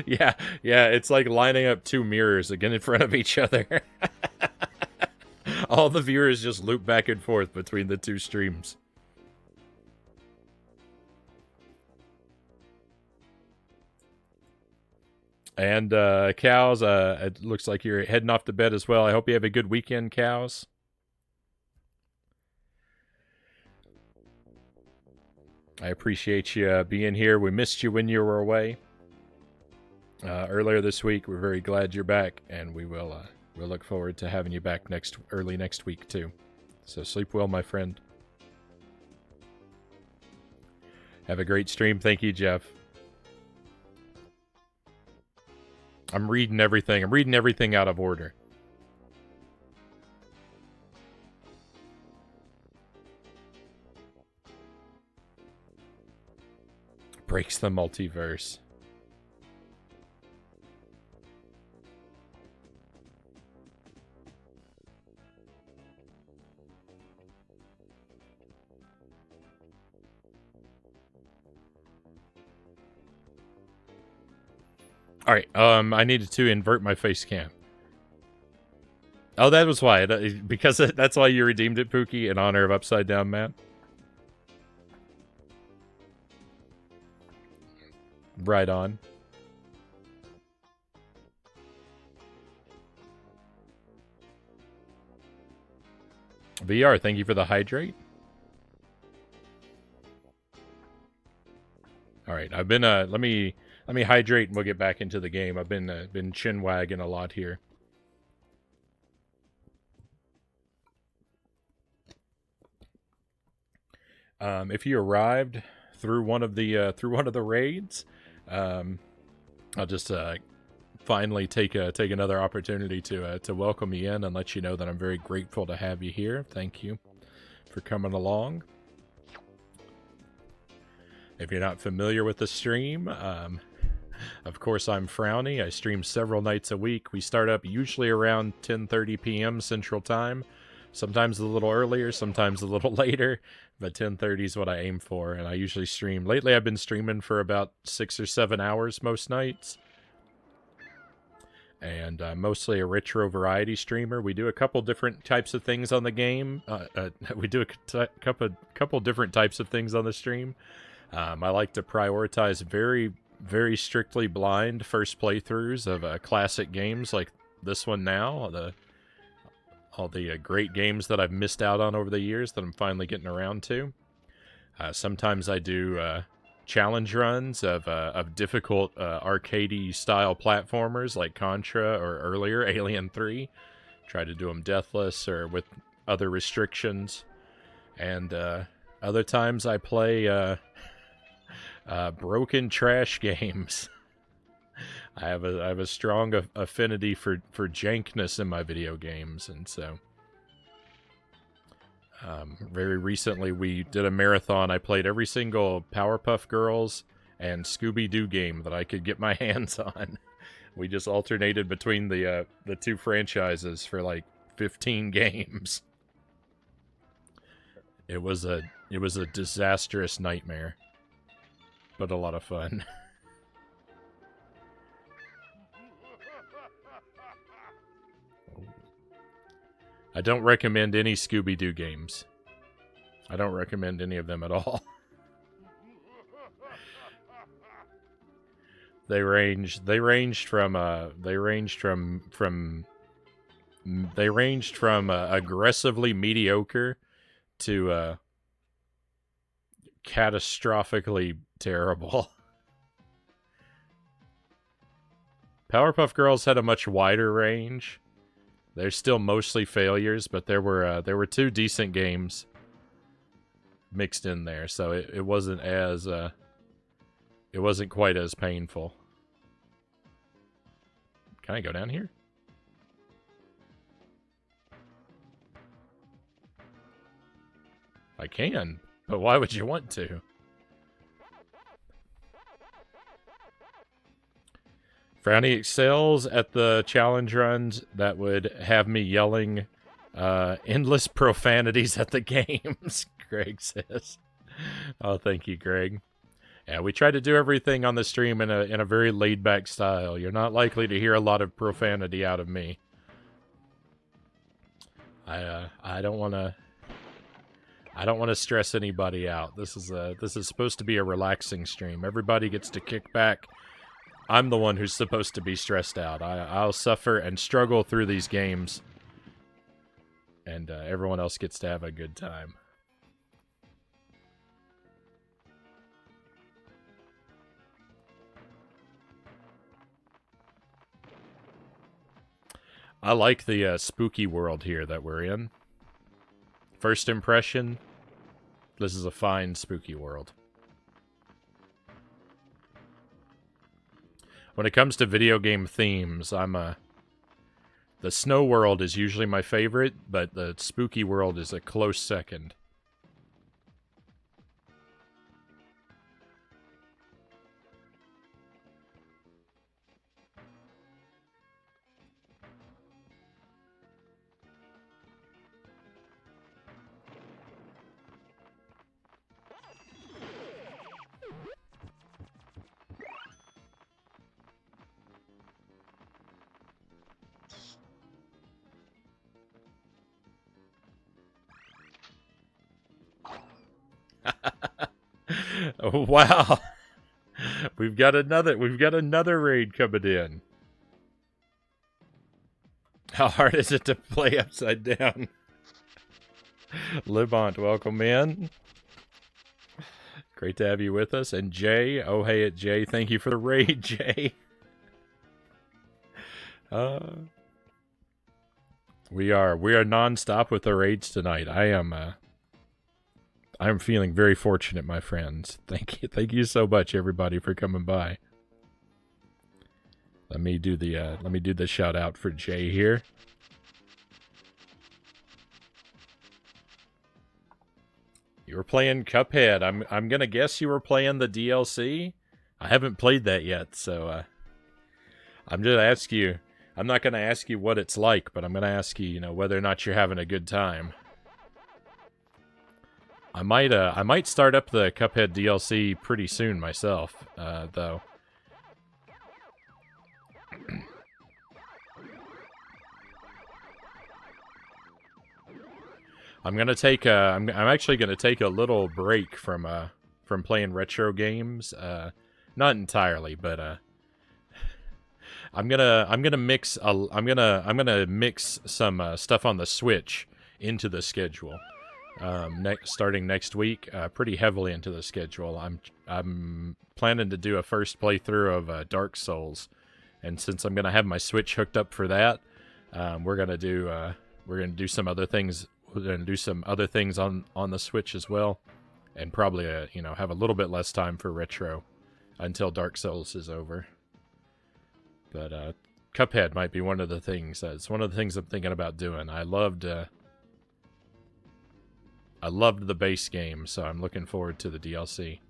Yeah, it's like lining up two mirrors again in front of each other. All the viewers just loop back and forth between the two streams. And Cows, it looks like you're heading off to bed as well. I hope you have a good weekend, Cows. I appreciate you being here. We missed you when you were away earlier this week. We're very glad you're back, and we'll look forward to having you back early next week too. So sleep well, my friend. Have a great stream. Thank you, Jeff. I'm reading everything. I'm reading everything out of order. Breaks the multiverse. Alright, I needed to invert my face cam. Oh, that was why. Because that's why you redeemed it, Pookie, in honor of Upside Down Man? Right on. VR, thank you for the hydrate. Alright, I've been, let me hydrate and we'll get back into the game. I've been chin wagging a lot here. If you arrived through one of the raids, I'll just finally take another opportunity to welcome you in and let you know that I'm very grateful to have you here. Thank you for coming along. If you're not familiar with the stream, of course I'm Frownie. I stream several nights a week. We start up usually around 10:30 p.m. Central Time. Sometimes a little earlier, sometimes a little later, but 10:30 is what I aim for, and I usually stream. Lately I've been streaming for about 6 or 7 hours most nights. And mostly a retro variety streamer. We do a couple different types of things on the game. We do a couple different types of things on the stream. I like to prioritize very, very strictly blind first playthroughs of classic games like this one now. All the great games that I've missed out on over the years that I'm finally getting around to. Sometimes I do challenge runs of difficult arcadey style platformers like Contra or earlier Alien 3. Try to do them deathless or with other restrictions. And other times I play broken trash games. I have a strong affinity for jankness in my video games, and so very recently we did a marathon. I played every single Powerpuff Girls and Scooby-Doo game that I could get my hands on. We just alternated between the two franchises for like 15 games. It was a disastrous nightmare, but a lot of fun. I don't recommend any Scooby-Doo games. I don't recommend any of them at all. They ranged from aggressively mediocre to catastrophically terrible. Powerpuff Girls had a much wider range. They're still mostly failures, but there were two decent games mixed in there, so it wasn't as it wasn't quite as painful. Can I go down here? I can, but why would you want to? Frownie excels at the challenge runs that would have me yelling endless profanities at the games, Greg says. Oh, thank you, Greg. Yeah, we try to do everything on the stream in a very laid-back style. You're not likely to hear a lot of profanity out of me. I don't want to stress anybody out. This is supposed to be a relaxing stream. Everybody gets to kick back. I'm the one who's supposed to be stressed out. I'll suffer and struggle through these games, and everyone else gets to have a good time. I like the spooky world here that we're in. First impression, this is a fine spooky world. When it comes to video game themes, the snow world is usually my favorite, but the spooky world is a close second. Oh, wow. We've got another raid coming in. How hard is it to play upside down? Libont, welcome in. Great to have you with us. And Jay, oh hey it Jay, thank you for the raid, Jay. We are non-stop with the raids tonight. I'm feeling very fortunate, my friends. Thank you so much, everybody, for coming by. Let me do the shout out for Jay here. You were playing Cuphead. I'm gonna guess you were playing the DLC. I haven't played that yet, so I'm just ask you. I'm not gonna ask you what it's like, but I'm gonna ask you, whether or not you're having a good time. I might start up the Cuphead DLC pretty soon myself, though. I'm actually gonna take a little break from playing retro games. Not entirely, but I'm gonna mix some stuff on the Switch into the schedule. Starting next week, pretty heavily into the schedule. I'm planning to do a first playthrough of Dark Souls, and since I'm gonna have my Switch hooked up for that, we're gonna do some other things. We're gonna do some other things on the Switch as well, and probably have a little bit less time for retro until Dark Souls is over. But Cuphead might be one of the things. It's one of the things I'm thinking about doing. I loved the base game, so I'm looking forward to the DLC.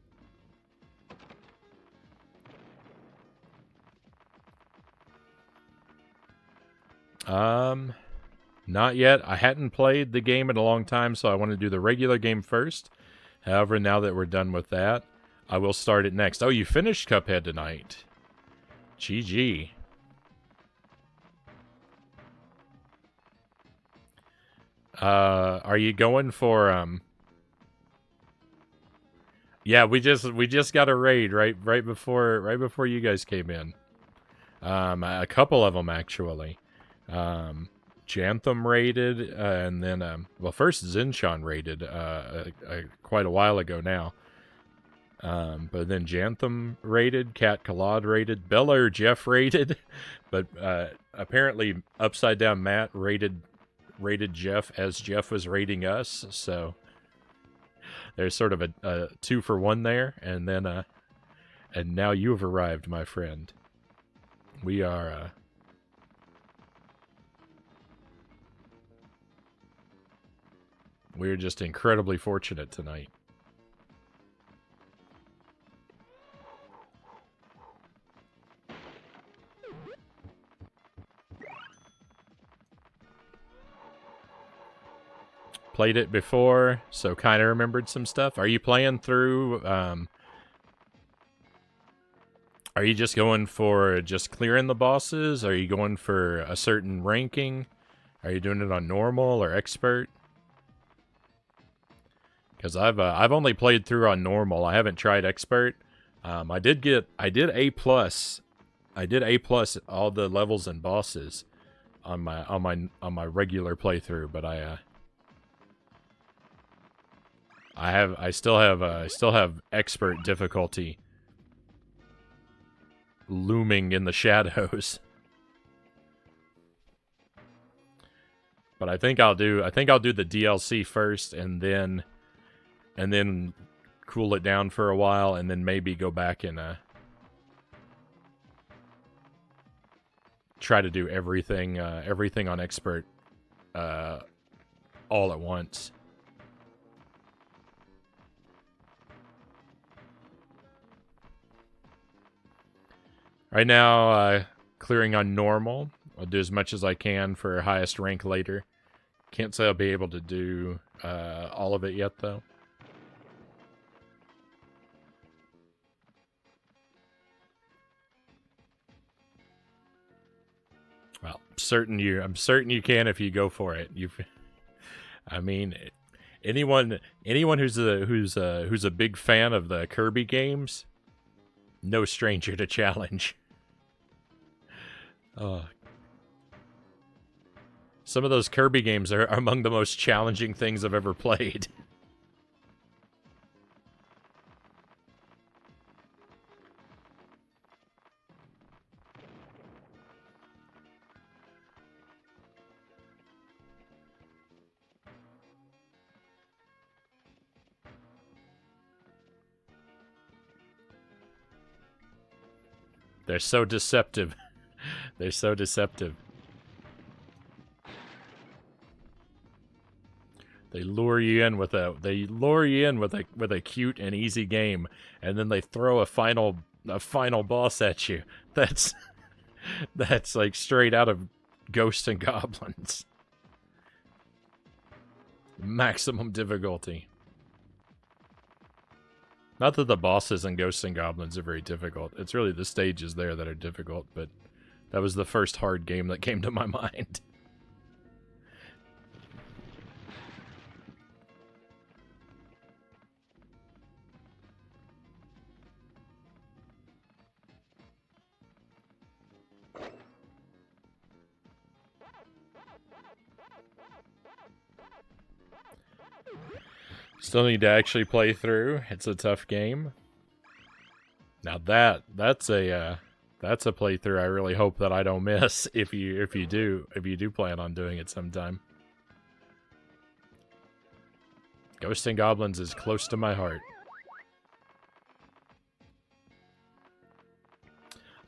Not yet. I hadn't played the game in a long time, so I want to do the regular game first. However, now that we're done with that, I will start it next. Oh, you finished Cuphead tonight. GG. Are you going for Yeah, we just got a raid right before you guys came in. A couple of them actually. Jantham raided, and then first Zinshan raided quite a while ago now. But then Jantham raided, Cat Kalad raided, Belair Jeff raided, but apparently Upside Down Matt raided Jeff as Jeff was raiding us, so there's sort of a 2-for-1 there, and then and now you have arrived, my friend. We are we're just incredibly fortunate tonight. Played it before, so kind of remembered some stuff. Are you playing through, are you just going for just clearing the bosses? Are you going for a certain ranking? Are you doing it on normal or expert? Because I've only played through on normal. I haven't tried expert. I did A+. I did A+ all the levels and bosses on my regular playthrough, but I still have expert difficulty looming in the shadows. But I think I'll do the DLC first, and then cool it down for a while, and then maybe go back and try to do everything on expert all at once. Right now, clearing on normal. I'll do as much as I can for highest rank later. Can't say I'll be able to do all of it yet, though. Well, I'm certain you can if you go for it. I mean, anyone who's a big fan of the Kirby games, no stranger to challenge. Some of those Kirby games are among the most challenging things I've ever played. They're so deceptive. They're so deceptive. They lure you in with a cute and easy game, and then they throw a final boss at you. That's like straight out of Ghosts and Goblins. Maximum difficulty. Not that the bosses in Ghosts and Goblins are very difficult. It's really the stages there that are difficult, but that was the first hard game that came to my mind. Still need to actually play through. It's a tough game. Now that's a playthrough I really hope that I don't miss if you do plan on doing it sometime. Ghosts and Goblins is close to my heart.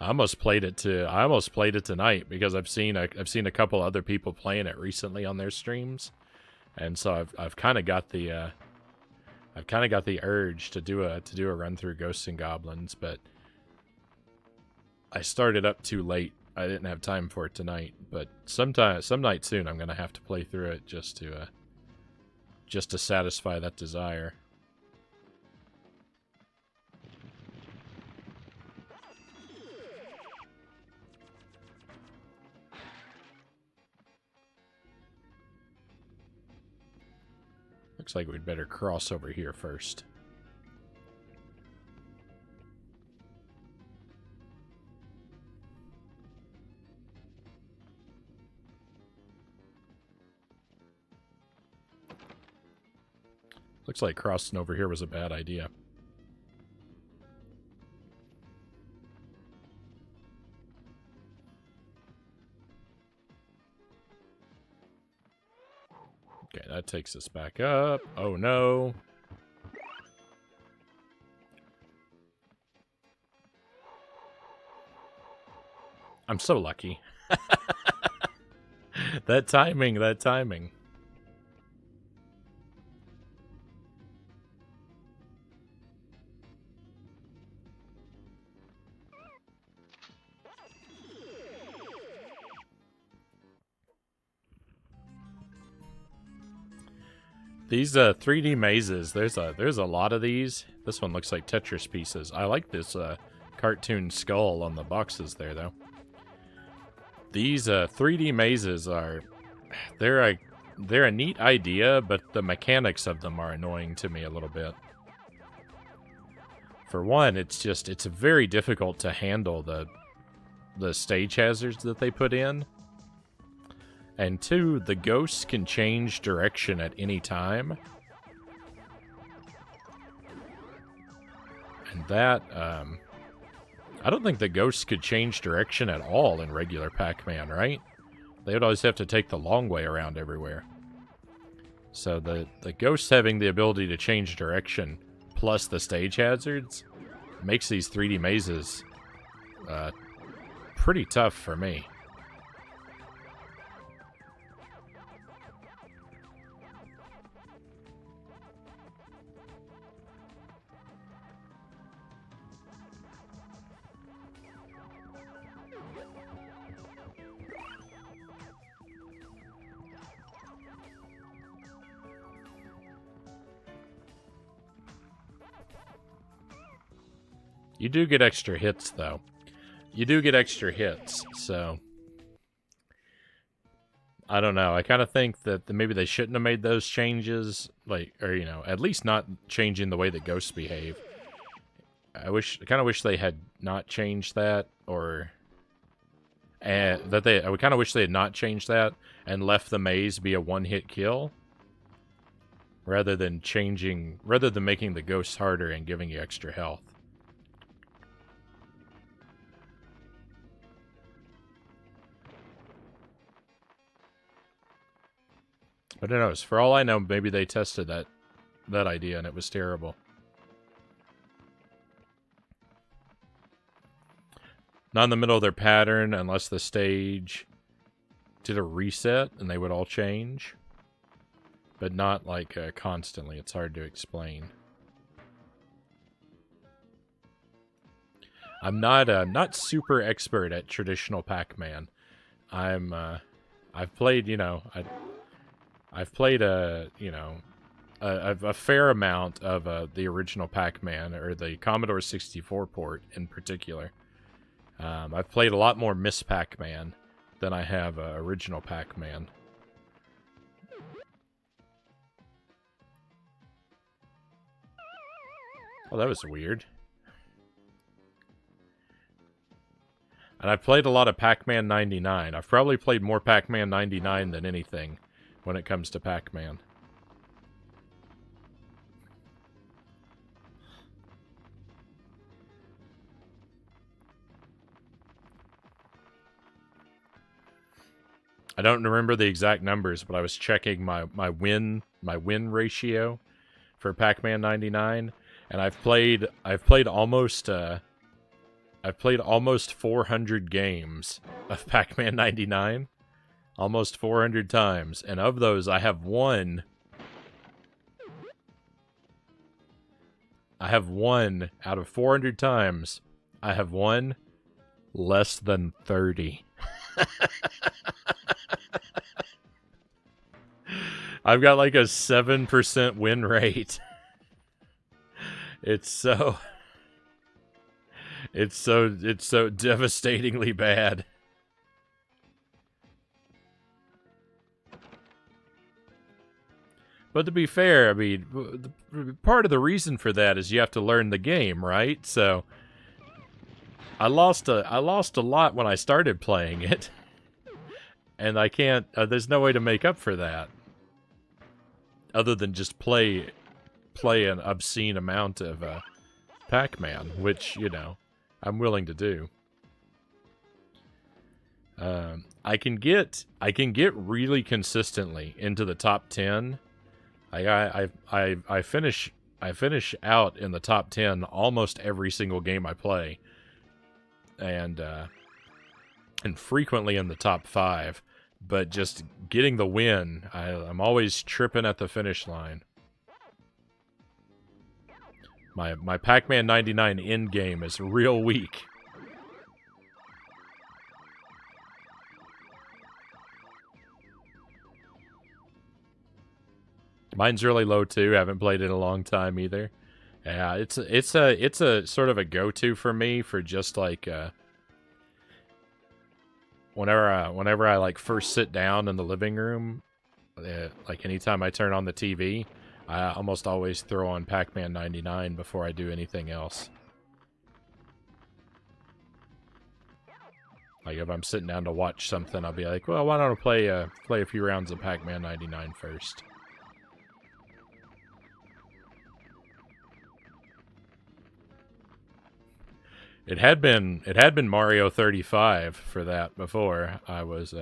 I almost played it tonight because I've seen a couple other people playing it recently on their streams, and so I've kind of got the urge to do a run through Ghosts and Goblins, but I started up too late. I didn't have time for it tonight, but some night soon I'm gonna have to play through it just to satisfy that desire. Looks like we'd better cross over here first. Looks like crossing over here was a bad idea. Okay, that takes us back up. Oh no. I'm so lucky. That timing. These 3D mazes, there's a lot of these. This one looks like Tetris pieces. I like this cartoon skull on the boxes there, though. These 3D mazes they're a neat idea, but the mechanics of them are annoying to me a little bit. For one, it's very difficult to handle the stage hazards that they put in. And two, the ghosts can change direction at any time. And that, I don't think the ghosts could change direction at all in regular Pac-Man, right? They would always have to take the long way around everywhere. So the ghosts having the ability to change direction, plus the stage hazards, makes these 3D mazes pretty tough for me. You do get extra hits, though. You do get extra hits, so... I don't know. I kind of think that maybe they shouldn't have made those changes, like, or you know, at least not changing the way that ghosts behave. I kind of wish they had not changed that, or I would kind of wish they had not changed that and left the maze be a one-hit kill, rather than making the ghosts harder and giving you extra health. But who knows? For all I know, maybe they tested that idea and it was terrible. Not in the middle of their pattern unless the stage did a reset and they would all change. But not like constantly. It's hard to explain. I'm not super expert at traditional Pac-Man. I've played, you know, I've played a fair amount of the original Pac-Man, or the Commodore 64 port in particular. I've played a lot more Miss Pac-Man than I have original Pac-Man. Oh, that was weird. And I've played a lot of Pac-Man 99. I've probably played more Pac-Man 99 than anything when it comes to Pac-Man. I don't remember the exact numbers, but I was checking my win ratio for Pac-Man 99, and I've played almost 400 games of Pac-Man 99, almost 400 times, and of those I have won out of 400 times. I have won less than 30. I've got like a 7% win rate. It's so devastatingly bad. But to be fair, I mean, part of the reason for that is you have to learn the game, right? So I lost a lot when I started playing it, and I can't. There's no way to make up for that, other than just play an obscene amount of Pac-Man, which, you know, I'm willing to do. I can get really consistently into the top 10. I finish out in the top 10 almost every single game I play, and frequently in the top 5. But just getting the win, I'm always tripping at the finish line. My Pac-Man 99 end game is real weak. Mine's really low too. Haven't played it in a long time either. Yeah, it's a sort of a go-to for me for just like whenever I like first sit down in the living room, like anytime I turn on the TV, I almost always throw on Pac-Man 99 before I do anything else. Like if I'm sitting down to watch something, I'll be like, well, why don't I play a few rounds of Pac-Man 99 first? It had been Mario 35 for that before I was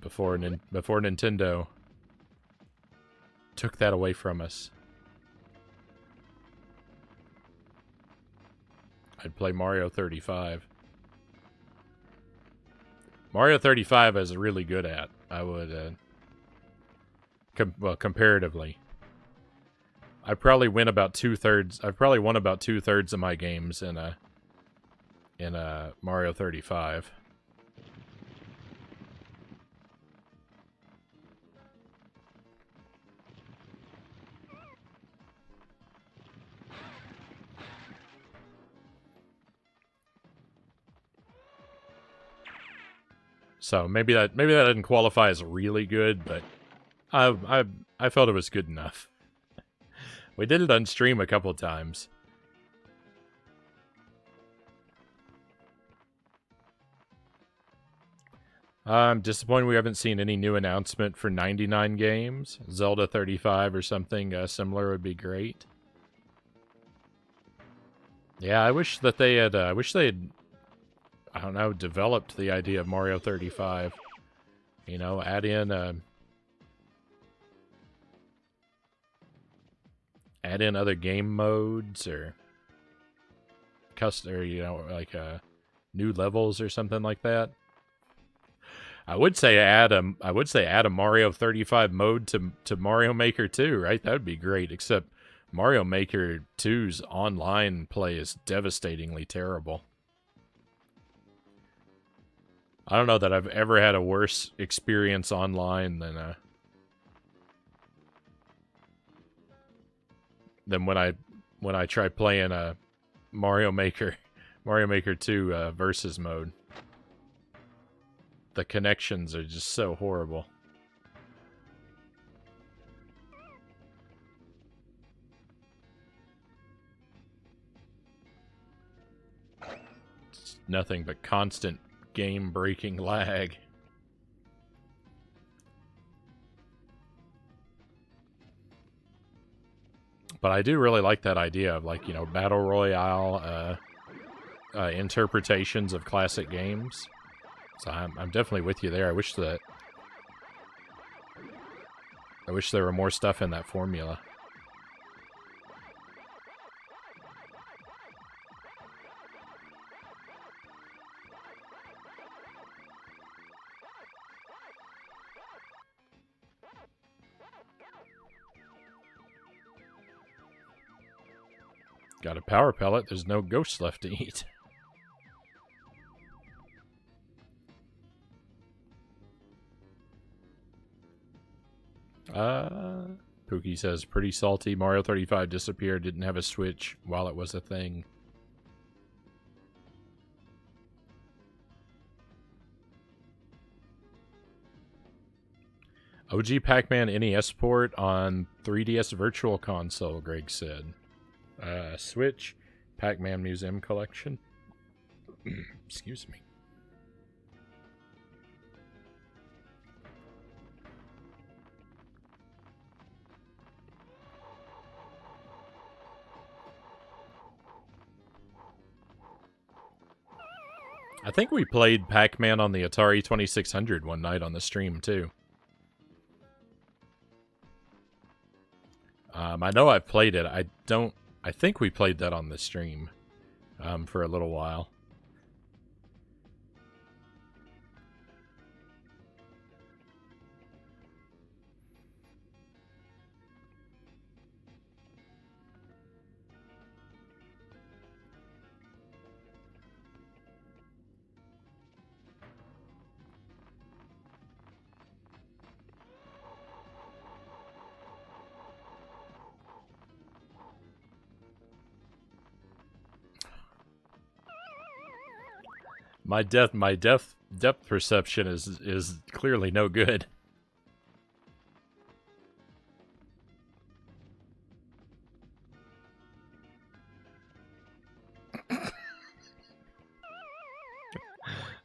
before Nintendo took that away from us. I'd play Mario 35. Mario 35 I was really good at. I would comparatively. I probably win about 2/3. I've probably won about 2/3 of my games in Mario 35. So maybe that didn't qualify as really good, but I felt it was good enough. We did it on stream a couple times. I'm disappointed we haven't seen any new announcement for 99 games. Zelda 35 or something similar would be great. Yeah, I wish that they had. I wish they had. I don't know, developed the idea of Mario 35. You know, add in other game modes or custom, or, you know, like new levels or something like that. I would say add a Mario 35 mode to Mario Maker 2, right? That would be great, except Mario Maker 2's online play is devastatingly terrible. I don't know that I've ever had a worse experience online than when I tried playing a Mario Maker 2 versus mode. The connections are just so horrible. It's nothing but constant game-breaking lag. But I do really like that idea of, like, you know, Battle Royale interpretations of classic games. So I'm definitely with you there. I wish there were more stuff in that formula. Got a power pellet. There's no ghosts left to eat. Pookie says, pretty salty. Mario 35 disappeared. Didn't have a Switch while it was a thing. OG Pac-Man NES port on 3DS Virtual Console, Greg said. Switch, Pac-Man Museum Collection. Excuse me. I think we played Pac-Man on the Atari 2600 one night on the stream, too. I know I've played it. I think we played that on the stream for a little while. My depth perception is clearly no good.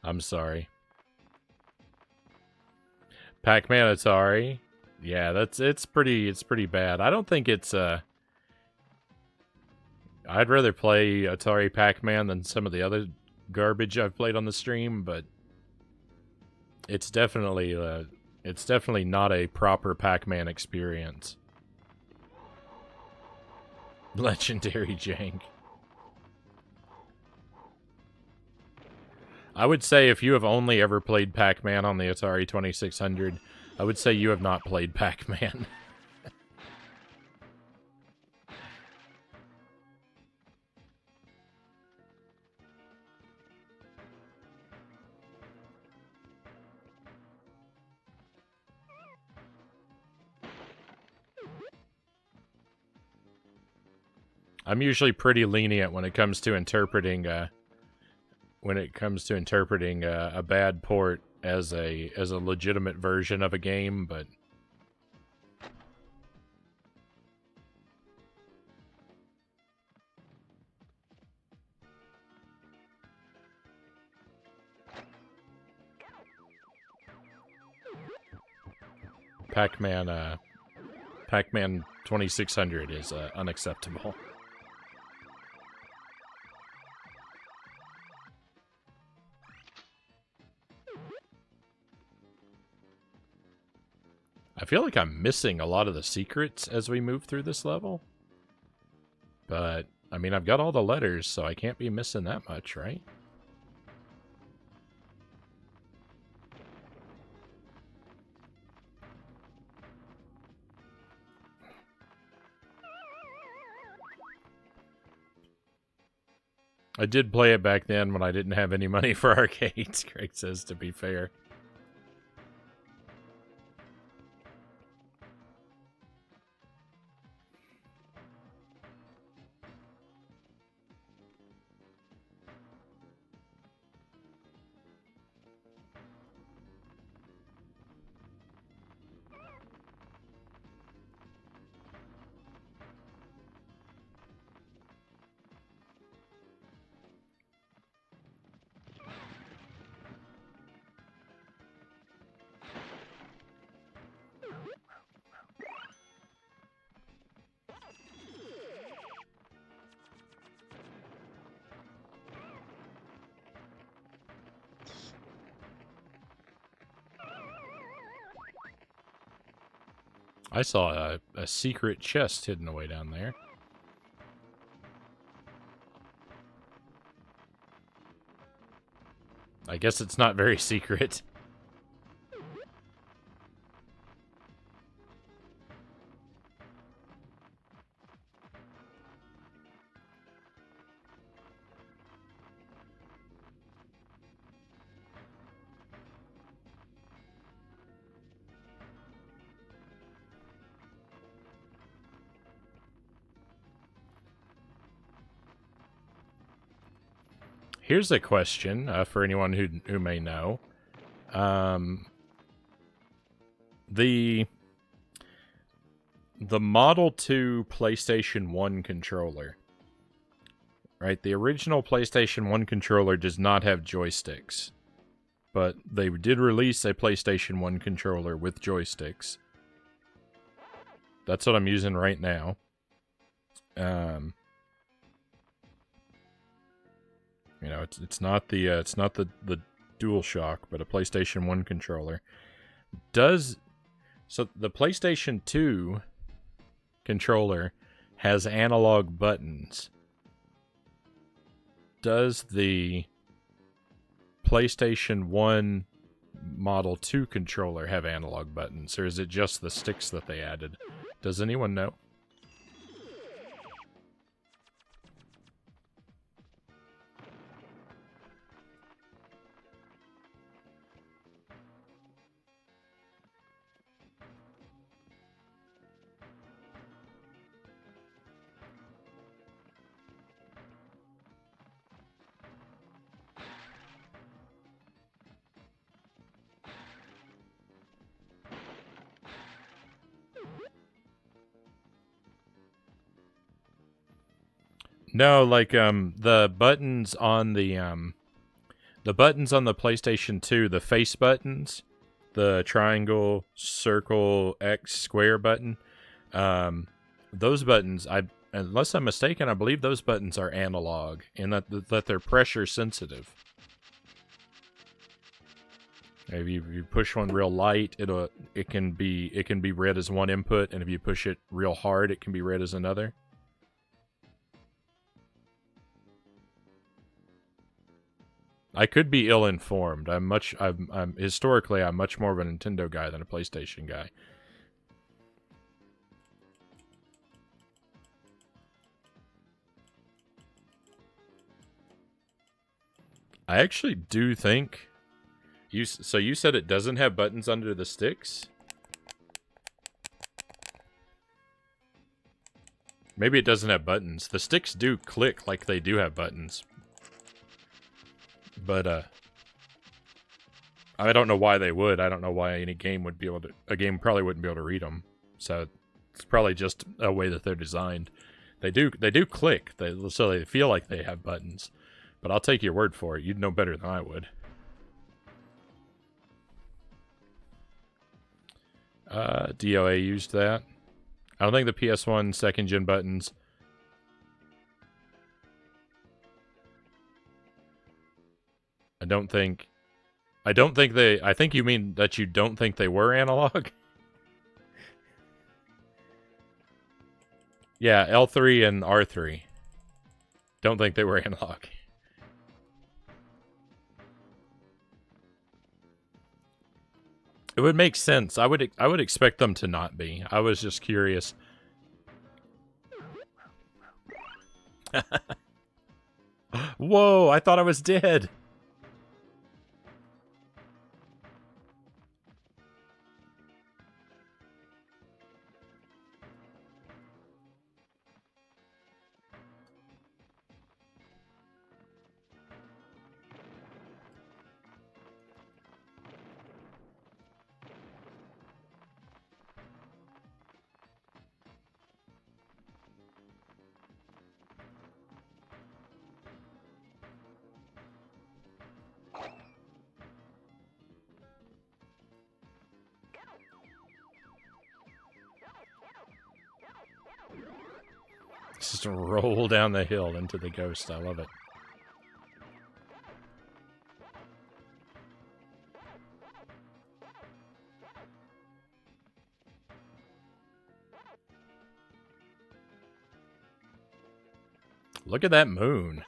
I'm sorry. Pac-Man Atari. Yeah, it's pretty bad. I don't think it's I'd rather play Atari Pac-Man than some of the other garbage I've played on the stream, but it's definitely not a proper Pac-Man experience. Legendary jank. I would say if you have only ever played Pac-Man on the Atari 2600, I would say you have not played Pac-Man. I'm usually pretty lenient when it comes to interpreting a bad port as a legitimate version of a game, but Pac-Man 2600 is unacceptable. I feel like I'm missing a lot of the secrets as we move through this level. But, I mean, I've got all the letters, so I can't be missing that much, right? I did play it back then when I didn't have any money for arcades, Craig says, to be fair. I saw a secret chest hidden away down there. I guess it's not very secret. Here's a question for anyone who may know. The Model 2 PlayStation 1 controller, right? The original PlayStation 1 controller does not have joysticks, but they did release a PlayStation 1 controller with joysticks. That's what I'm using right now. You know, it's not the DualShock, but a PlayStation 1 controller. So the PlayStation 2 controller has analog buttons. Does the PlayStation 1 Model 2 controller have analog buttons, or is it just the sticks that they added? Does anyone know? No, like the buttons on the PlayStation 2, the face buttons, the triangle, circle, X, square button, those buttons, unless I'm mistaken, I believe those buttons are analog and that they're pressure sensitive. If you push one real light, it can be read as one input, and if you push it real hard, it can be read as another. I could be ill-informed. I'm historically much more of a Nintendo guy than a PlayStation guy. I actually do think so you said it doesn't have buttons under the sticks? Maybe it doesn't have buttons. The sticks do click like they do have buttons. But, I don't know why they would. I don't know why any game would be able to. A game probably wouldn't be able to read them. So it's probably just a way that they're designed. They do click. So they feel like they have buttons. But I'll take your word for it. You'd know better than I would. DOA used that. I don't think the PS1 second gen buttons. I don't think they. I think you mean that you don't think they were analog. Yeah, L3 and R3. Don't think they were analog. It would make sense. I would expect them to not be. I was just curious. Whoa, I thought I was dead. Just roll down the hill into the ghost. I love it. Look at that moon.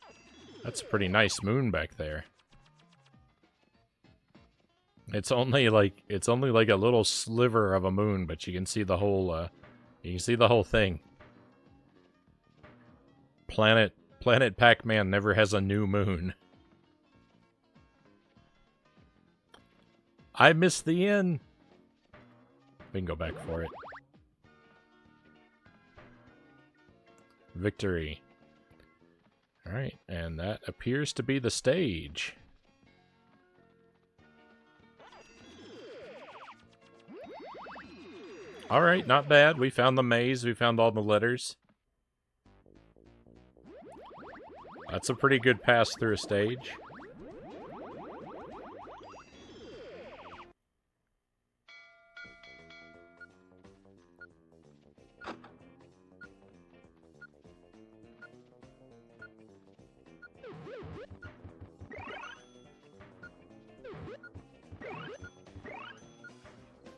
That's a pretty nice moon back there. It's only like a little sliver of a moon, but you can see the whole thing. Planet Pac-Man never has a new moon. I missed the inn. We can go back for it. Victory. Alright, and that appears to be the stage. Alright, not bad. We found the maze. We found all the letters. That's a pretty good pass through a stage.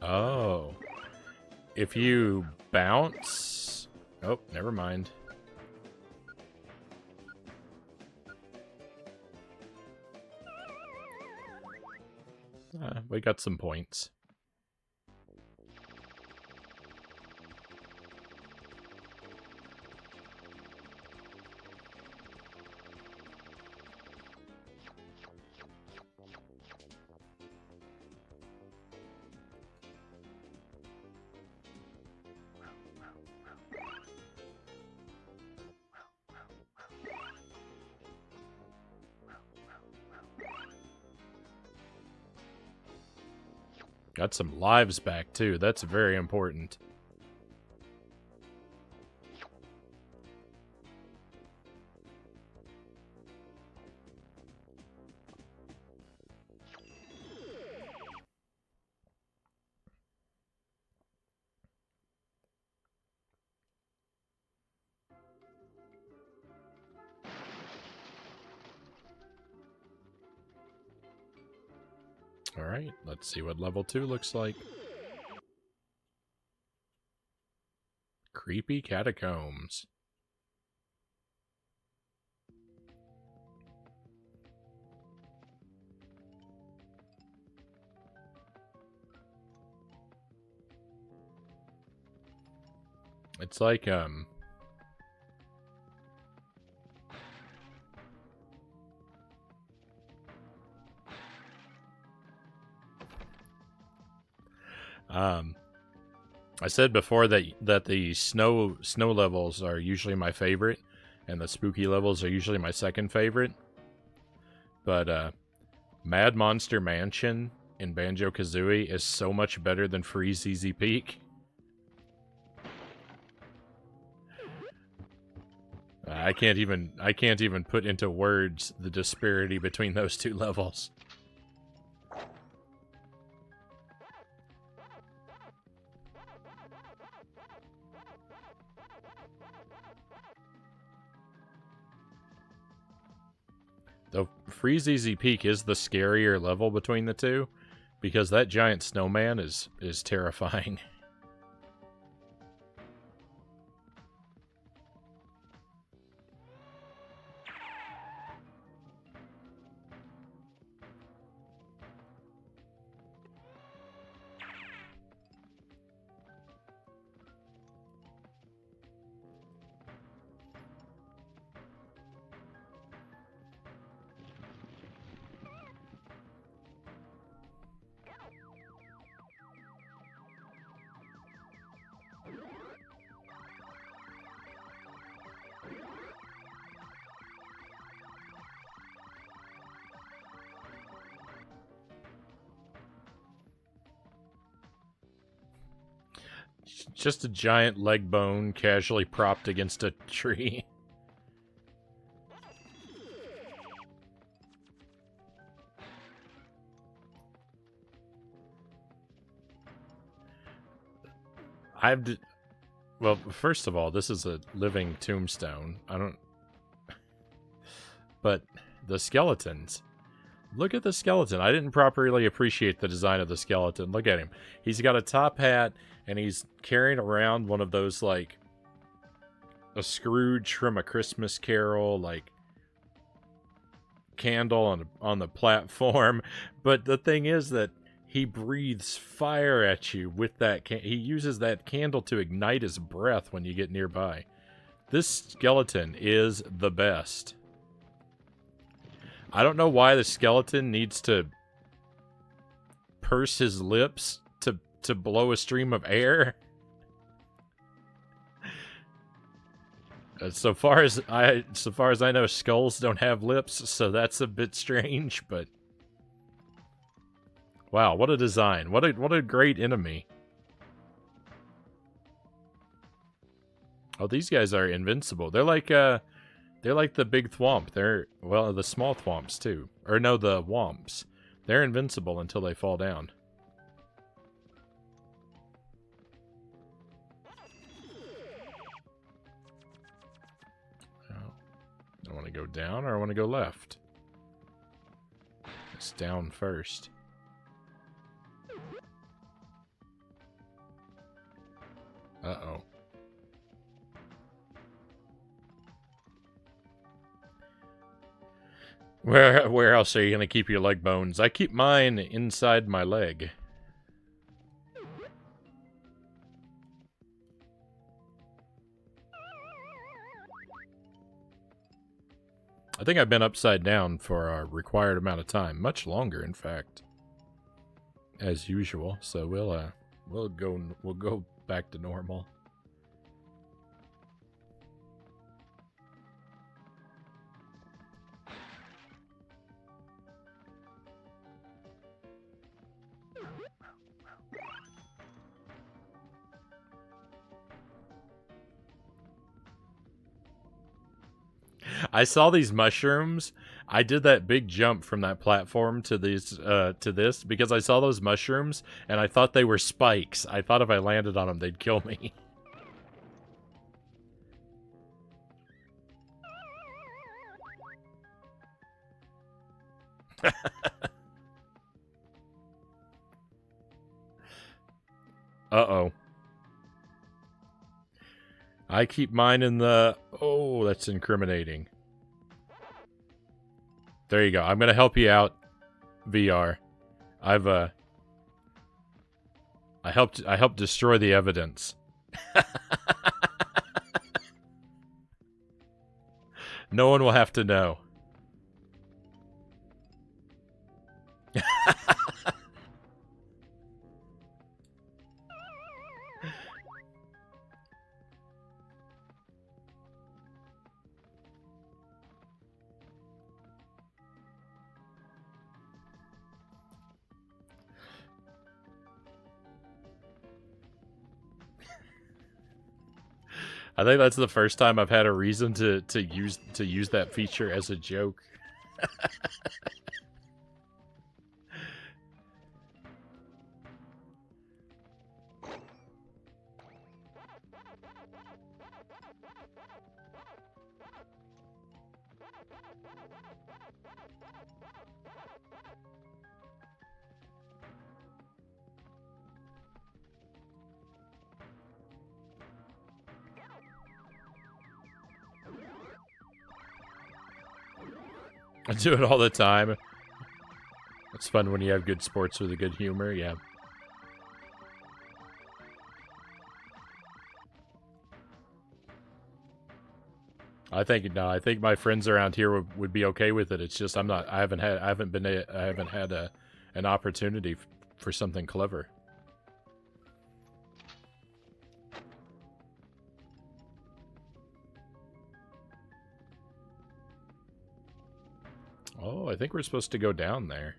Oh. If you bounce... Oh, never mind. We got some points. Got some lives back, too. That's very important. Alright, let's see what level 2 looks like. Creepy catacombs. It's like, I said before that the snow levels are usually my favorite, and the spooky levels are usually my second favorite. But Mad Monster Mansion in Banjo-Kazooie is so much better than Freeze Easy Peak. I can't even put into words the disparity between those two levels. Though Freeze Easy Peak is the scarier level between the two, because that giant snowman is terrifying. Just a giant leg bone casually propped against a tree. Well, first of all, this is a living tombstone. But the skeletons. Look at the skeleton. I didn't properly appreciate the design of the skeleton. Look at him. He's got a top hat, and he's carrying around one of those, like, a Scrooge from A Christmas Carol, like, candle on the platform. But the thing is that he breathes fire at you with that he uses that candle to ignite his breath when you get nearby. This skeleton is the best. I don't know why the skeleton needs to purse his lips to blow a stream of air. So far as I know, skulls don't have lips, so that's a bit strange, but wow, what a design. What a great enemy. Oh, these guys are invincible. They're like the big thwomp. Well, the small thwomps too. Or no, the womps. They're invincible until they fall down. Oh. I want to go down or I want to go left? It's down first. Uh-oh. Where else are you going to keep your leg bones? I keep mine inside my leg. I think I've been upside down for a required amount of time. Much longer, in fact. As usual. So we'll go back to normal. I saw these mushrooms. I did that big jump from that platform to these to this because I saw those mushrooms and I thought they were spikes. I thought if I landed on them, they'd kill me. Uh-oh. I keep mine in the... Oh, that's incriminating. There you go. I'm gonna help you out, VR. I helped destroy the evidence. No one will have to know. I think that's the first time I've had a reason to use that feature as a joke. I do it all the time. It's fun when you have good sports with a good humor, yeah. I think my friends around here would be okay with it. It's just I haven't had an opportunity for something clever. Oh, I think we're supposed to go down there.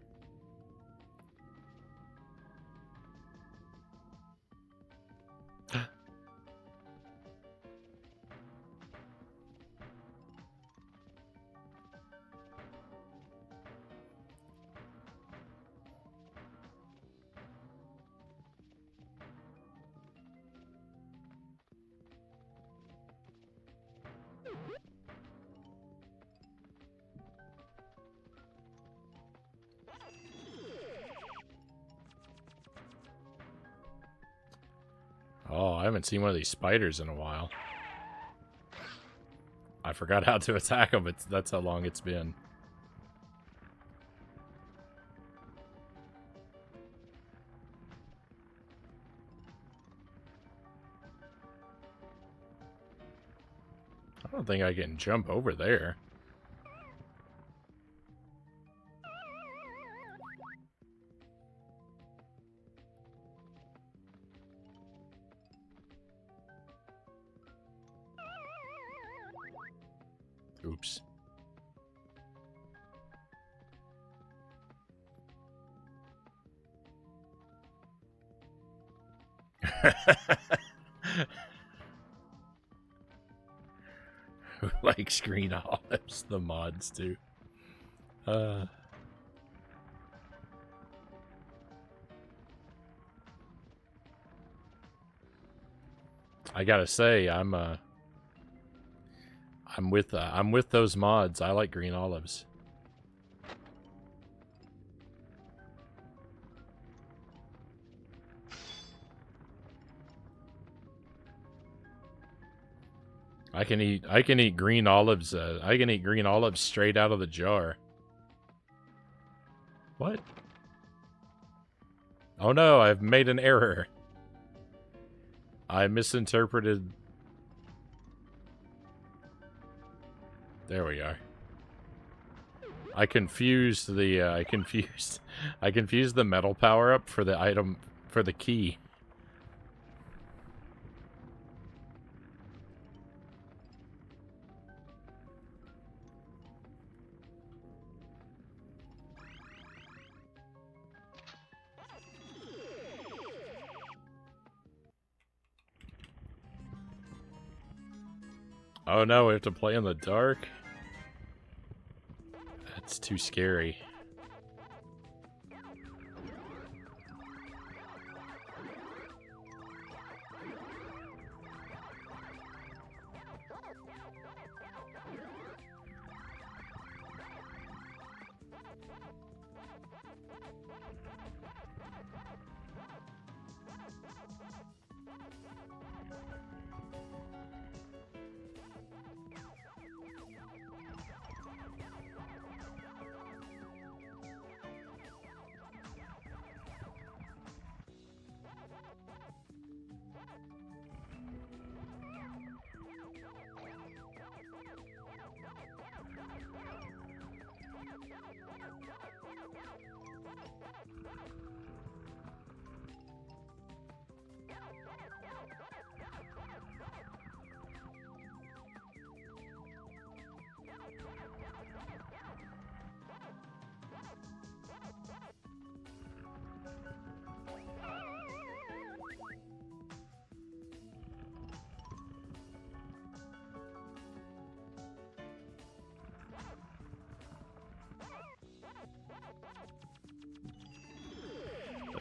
Oh, I haven't seen one of these spiders in a while. I forgot how to attack them. That's how long it's been. I don't think I can jump over there. Oops. Who likes green olives? The mods do. I gotta say, I'm with those mods. I like green olives. I can eat green olives. I can eat green olives straight out of the jar. What? Oh no, I've made an error. I misinterpreted. There we are. I confused the I confused the metal power up for the item for the key. Oh no, we have to play in the dark? That's too scary.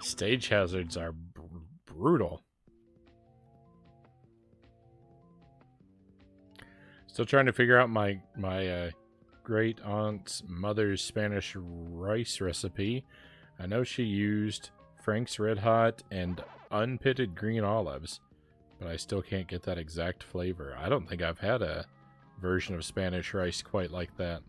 Stage hazards are brutal. Still trying to figure out my great aunt's mother's Spanish rice recipe. I know she used Frank's Red Hot and unpitted green olives, but I still can't get that exact flavor. I don't think I've had a version of Spanish rice quite like that.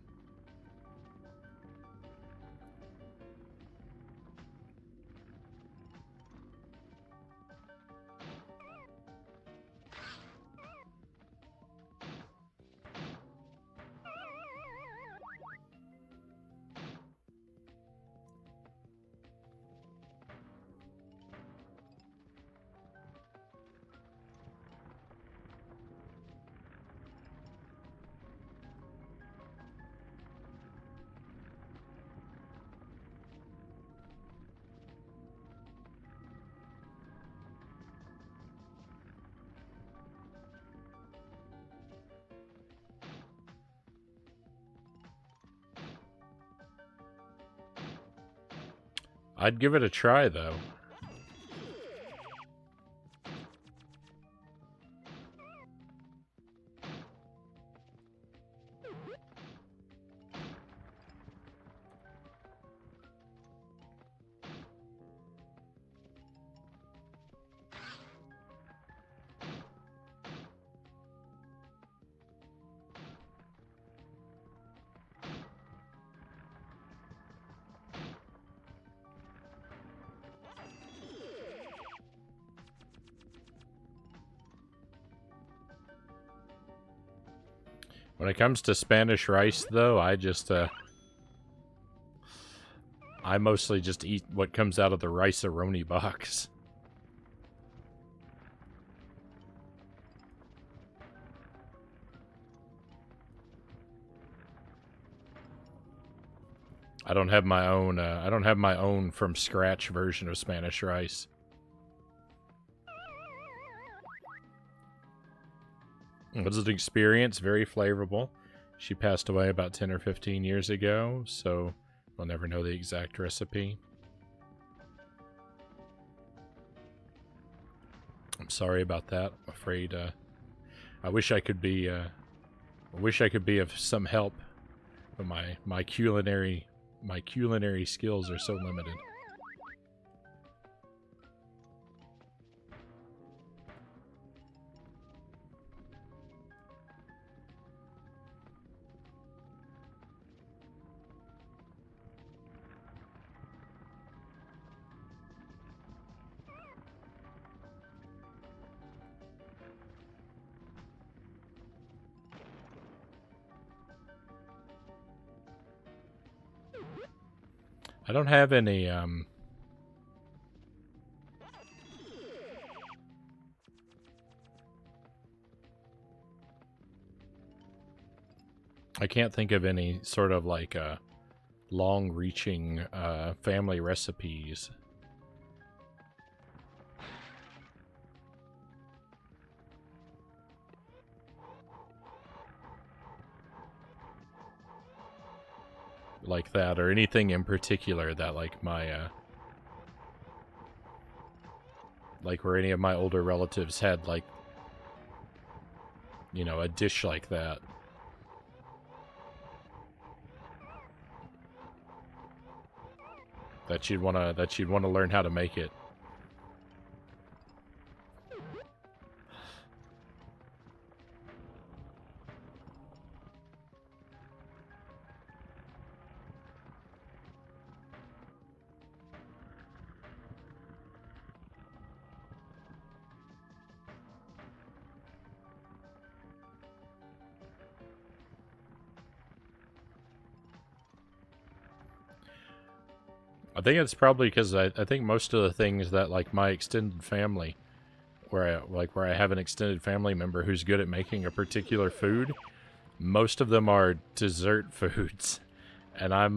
I'd give it a try, though. When it comes to Spanish rice, though, I mostly just eat what comes out of the rice-a-roni box. I don't have my own. I don't have my own from scratch version of Spanish rice. It was an experience, very flavorful. She passed away about 10 or 15 years ago, so we'll never know the exact recipe. I'm sorry about that. I'm afraid I wish I could be of some help, but my culinary skills are so limited. I don't have any, I can't think of any sort of like long-reaching family recipes. Like that, or anything in particular that like my like where any of my older relatives had like, you know, a dish like that. That you'd wanna learn how to make it. I think it's probably because I think most of the things that like my extended family, where I have an extended family member who's good at making a particular food, most of them are dessert foods, and I'd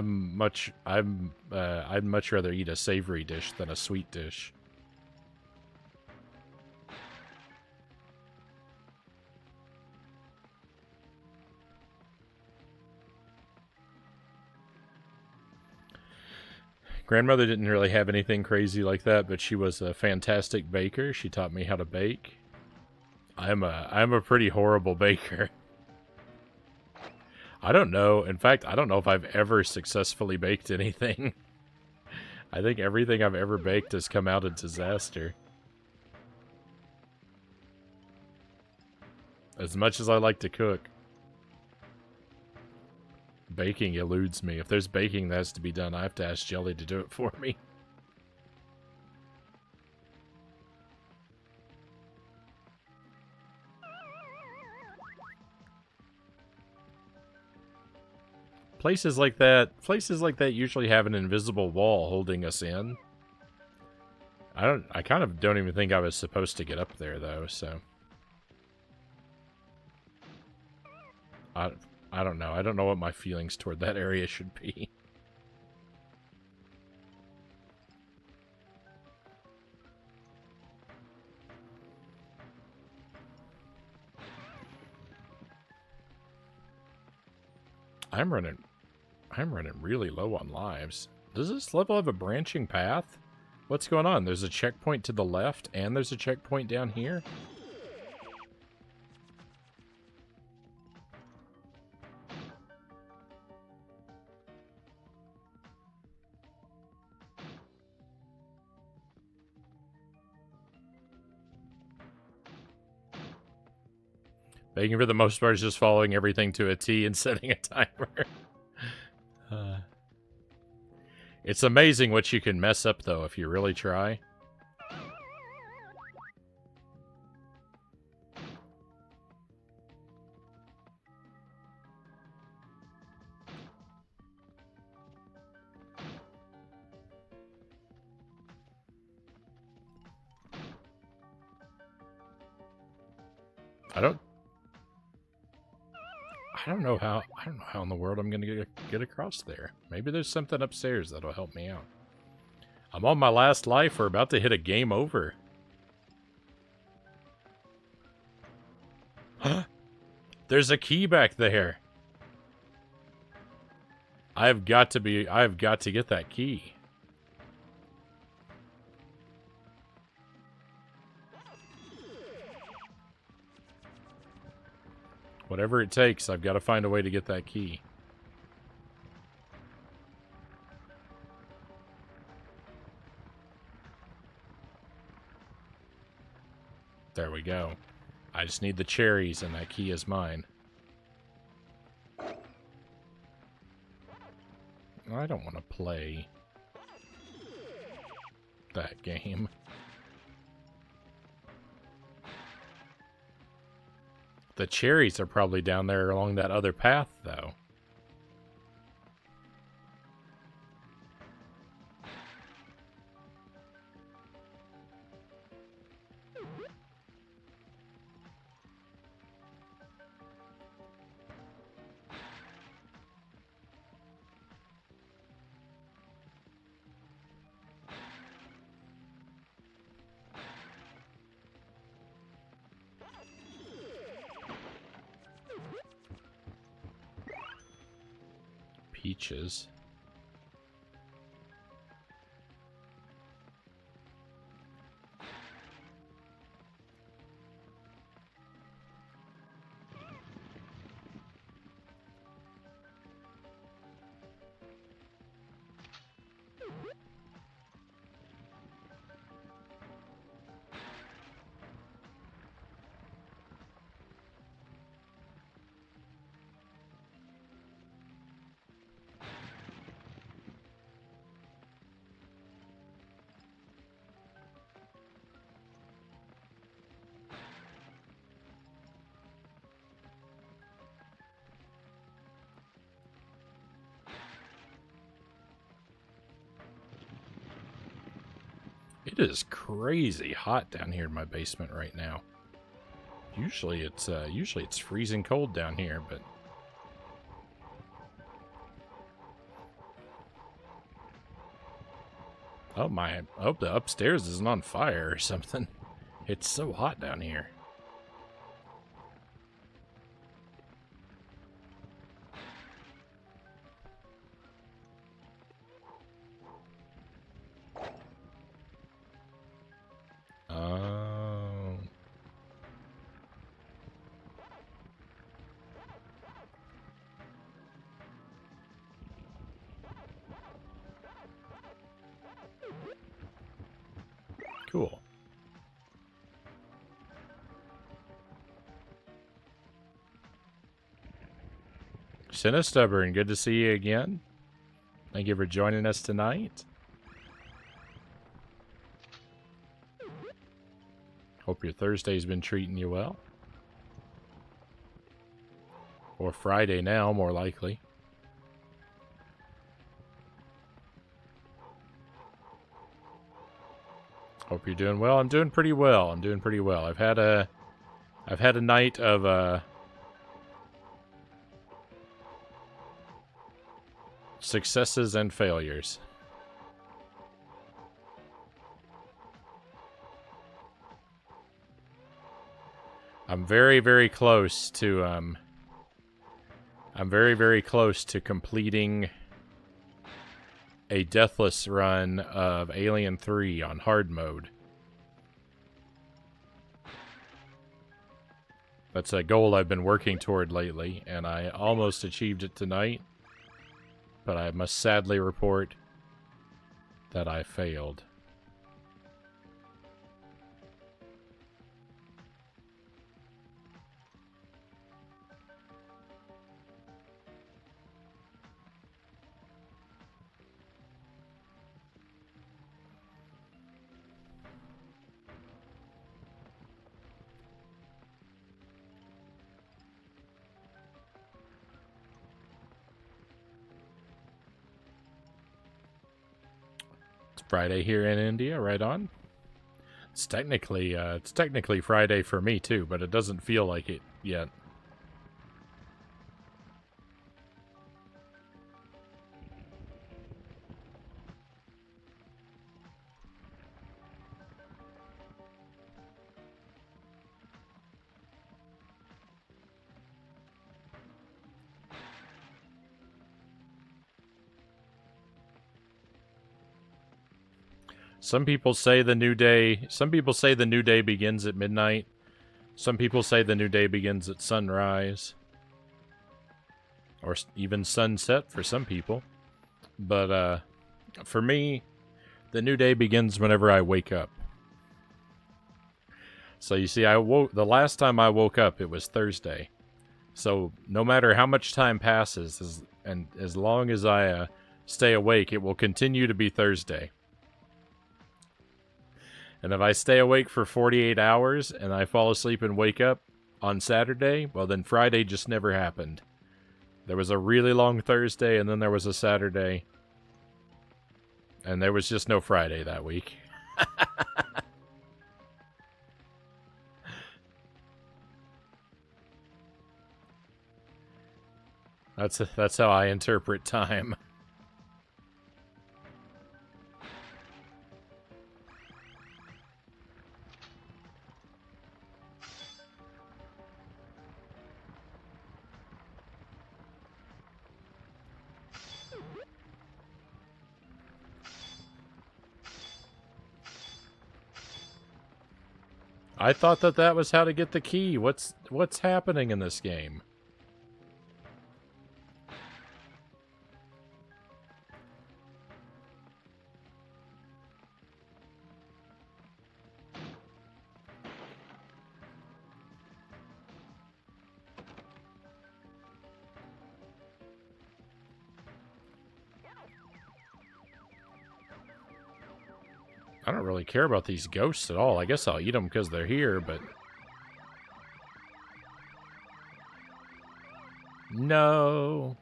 much rather eat a savory dish than a sweet dish. Grandmother didn't really have anything crazy like that, but she was a fantastic baker. She taught me how to bake. I'm a pretty horrible baker. I don't know. In fact, I don't know if I've ever successfully baked anything. I think everything I've ever baked has come out a disaster. As much as I like to cook, baking eludes me. If there's baking that has to be done, I have to ask Jelly to do it for me. Places like that usually have an invisible wall holding us in. I kind of don't even think I was supposed to get up there though, so I don't know. I don't know what my feelings toward that area should be. I'm running really low on lives. Does this level have a branching path? What's going on? There's a checkpoint to the left, and there's a checkpoint down here? Baking for the most part is just following everything to a T and setting a timer. It's amazing what you can mess up, though, if you really try. I don't know how in the world I'm gonna get across there. Maybe there's something upstairs that'll help me out. I'm on my last life. We're about to hit a game over. Huh? There's a key back there. I've got to get that key. Whatever it takes, I've got to find a way to get that key. There we go. I just need the cherries, and that key is mine. I don't want to play that game. The cherries are probably down there along that other path, though. Peaches. It is crazy hot down here in my basement right now. Usually it's freezing cold down here, but oh, the upstairs isn't on fire or something. It's so hot down here. Cool. Stubborn, good to see you again. Thank you for joining us tonight. Hope your Thursday's been treating you well. Or Friday now, more likely. Hope you're doing well. I'm doing pretty well. I've had a night of successes and failures. I'm very, very close to completing a deathless run of Alien 3 on hard mode. That's a goal I've been working toward lately, and I almost achieved it tonight, but I must sadly report that I failed. Friday here in India, right on. It's technically Friday for me too, but it doesn't feel like it yet. Some people say the new day begins at midnight. Some people say the new day begins at sunrise. Or even sunset for some people. But for me, the new day begins whenever I wake up. So you see, the last time I woke up, it was Thursday. So no matter how much time passes, as long as I stay awake, it will continue to be Thursday. And if I stay awake for 48 hours and I fall asleep and wake up on Saturday, well, then Friday just never happened. There was a really long Thursday, and then there was a Saturday. And there was just no Friday that week. That's how I interpret time. I thought that was how to get the key. What's happening in this game? I don't really care about these ghosts at all. I guess I'll eat them because they're here, but... No.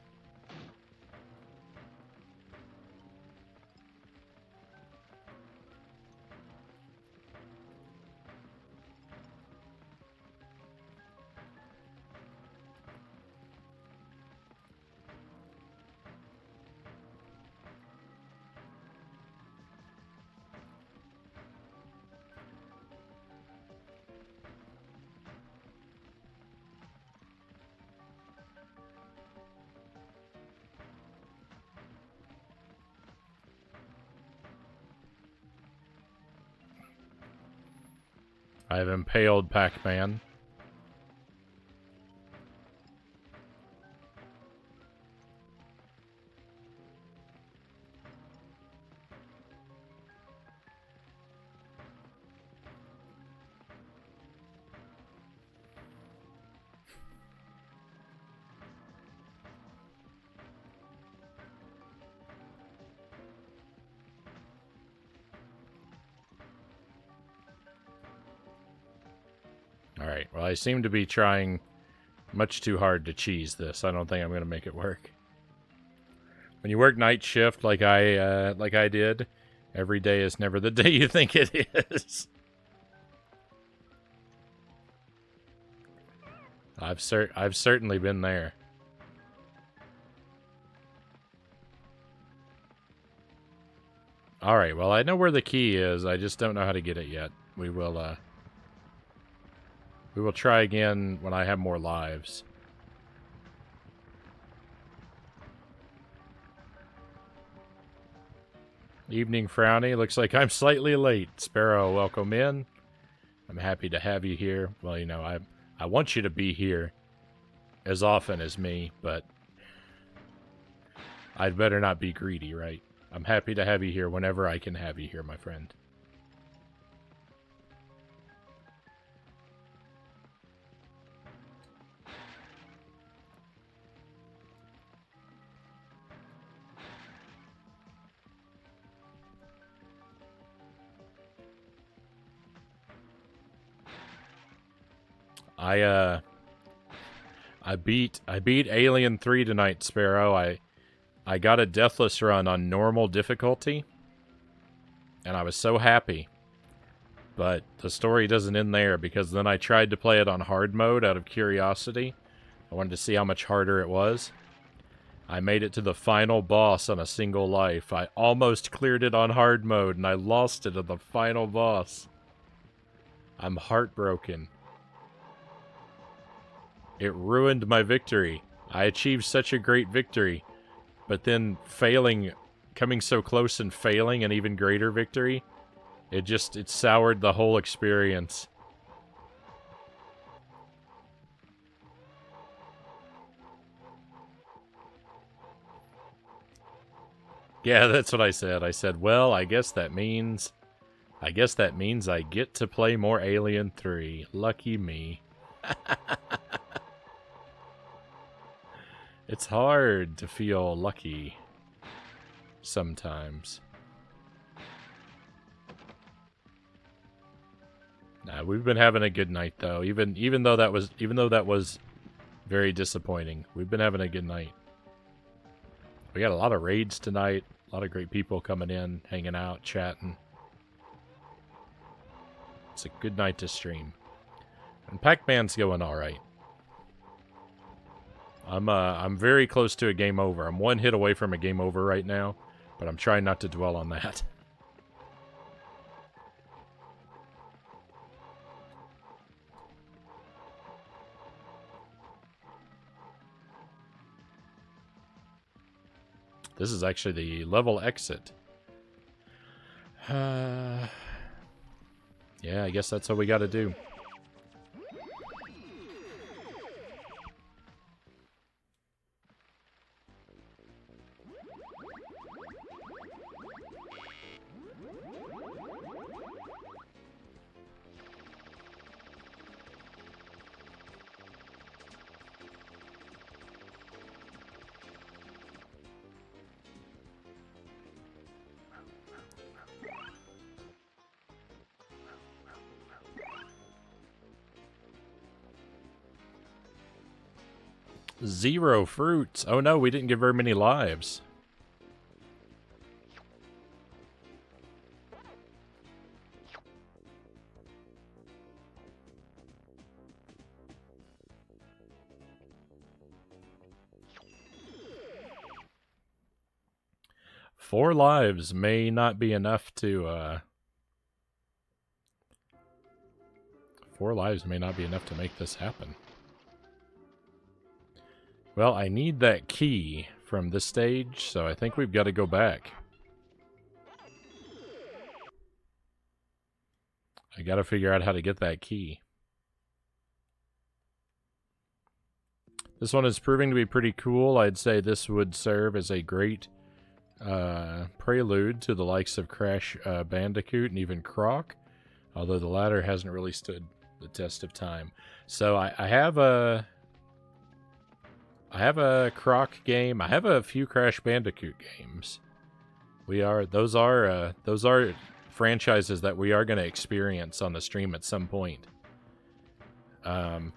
I've impaled Pac-Man. Well, I seem to be trying much too hard to cheese this. I don't think I'm going to make it work. When you work night shift like I did, every day is never the day you think it is. I've certainly been there. All right, well, I know where the key is. I just don't know how to get it yet. We will try again when I have more lives. Evening, Frownie. Looks like I'm slightly late. Sparrow, welcome in. I'm happy to have you here. Well, you know, I want you to be here as often as me, but I'd better not be greedy, right? I'm happy to have you here whenever I can have you here, my friend. I beat Alien 3 tonight, Sparrow. I got a deathless run on normal difficulty, and I was so happy. But the story doesn't end there, because then I tried to play it on hard mode out of curiosity. I wanted to see how much harder it was. I made it to the final boss on a single life. I almost cleared it on hard mode, and I lost it at the final boss. I'm heartbroken. It ruined my victory. I achieved such a great victory. But then failing, coming so close and failing an even greater victory, it soured the whole experience. Yeah, that's what I said. I said, well, I guess that means I get to play more Alien 3. Lucky me. It's hard to feel lucky sometimes. Nah, we've been having a good night though. Even though that was very disappointing. We've been having a good night. We got a lot of raids tonight. A lot of great people coming in, hanging out, chatting. It's a good night to stream. And Pac-Man's going all right. I'm very close to a game over. I'm one hit away from a game over right now, but I'm trying not to dwell on that. This is actually the level exit. Yeah, I guess that's what we got to do. Zero fruits. Oh no, we didn't get very many lives. Four lives may not be enough to, 4 lives may not be enough to make this happen. Well, I need that key from this stage, so I think we've got to go back. I got to figure out how to get that key. This one is proving to be pretty cool. I'd say this would serve as a great prelude to the likes of Crash Bandicoot and even Croc, although the latter hasn't really stood the test of time. So I have a Croc game. I have a few Crash Bandicoot games. Those are franchises that we are going to experience on the stream at some point. Um,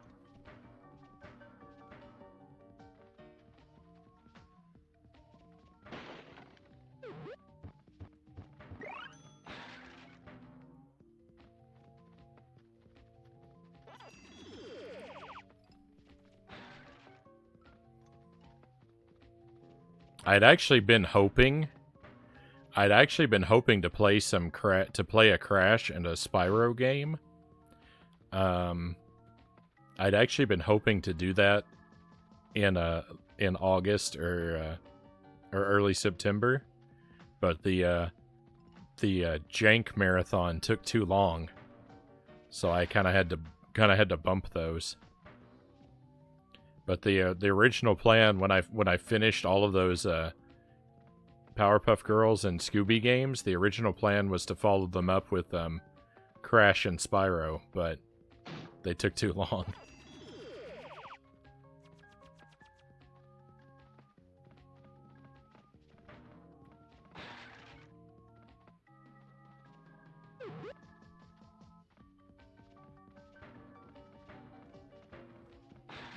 I'd actually been hoping to play a Crash and a Spyro game. I'd actually been hoping to do that in August or early September, but the Jank marathon took too long, so I kind of had to bump those. But the original plan when I finished all of those Powerpuff Girls and Scooby games, the original plan was to follow them up with Crash and Spyro, but they took too long.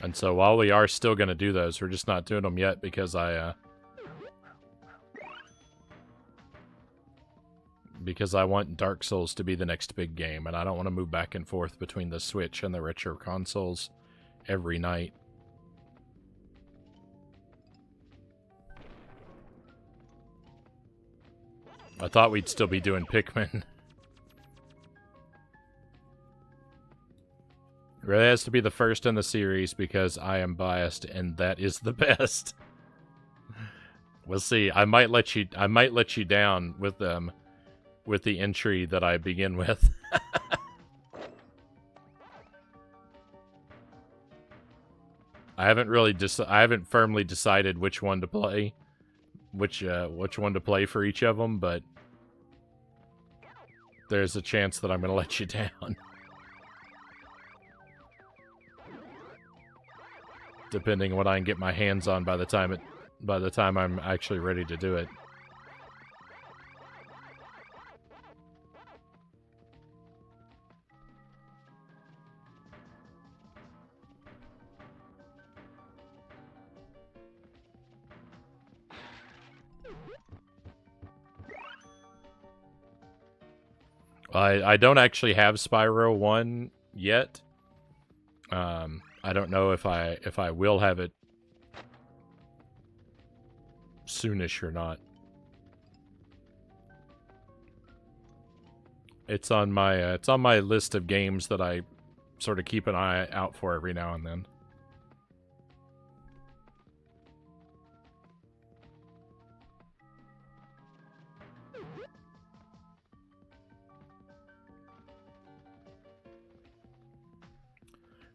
And so while we are still going to do those, we're just not doing them yet because I want Dark Souls to be the next big game, and I don't want to move back and forth between the Switch and the retro consoles every night. I thought we'd still be doing Pikmin. It really has to be the first in the series because I am biased, and that is the best. We'll see. I might let you down with the entry that I begin with. I haven't firmly decided which one to play, which one to play for each of them, but there's a chance that I'm going to let you down. Depending on what I can get my hands on by the time I'm actually ready to do it. I don't actually have Spyro 1 yet. I don't know if I will have it soonish or not. It's on my list of games that I sort of keep an eye out for every now and then.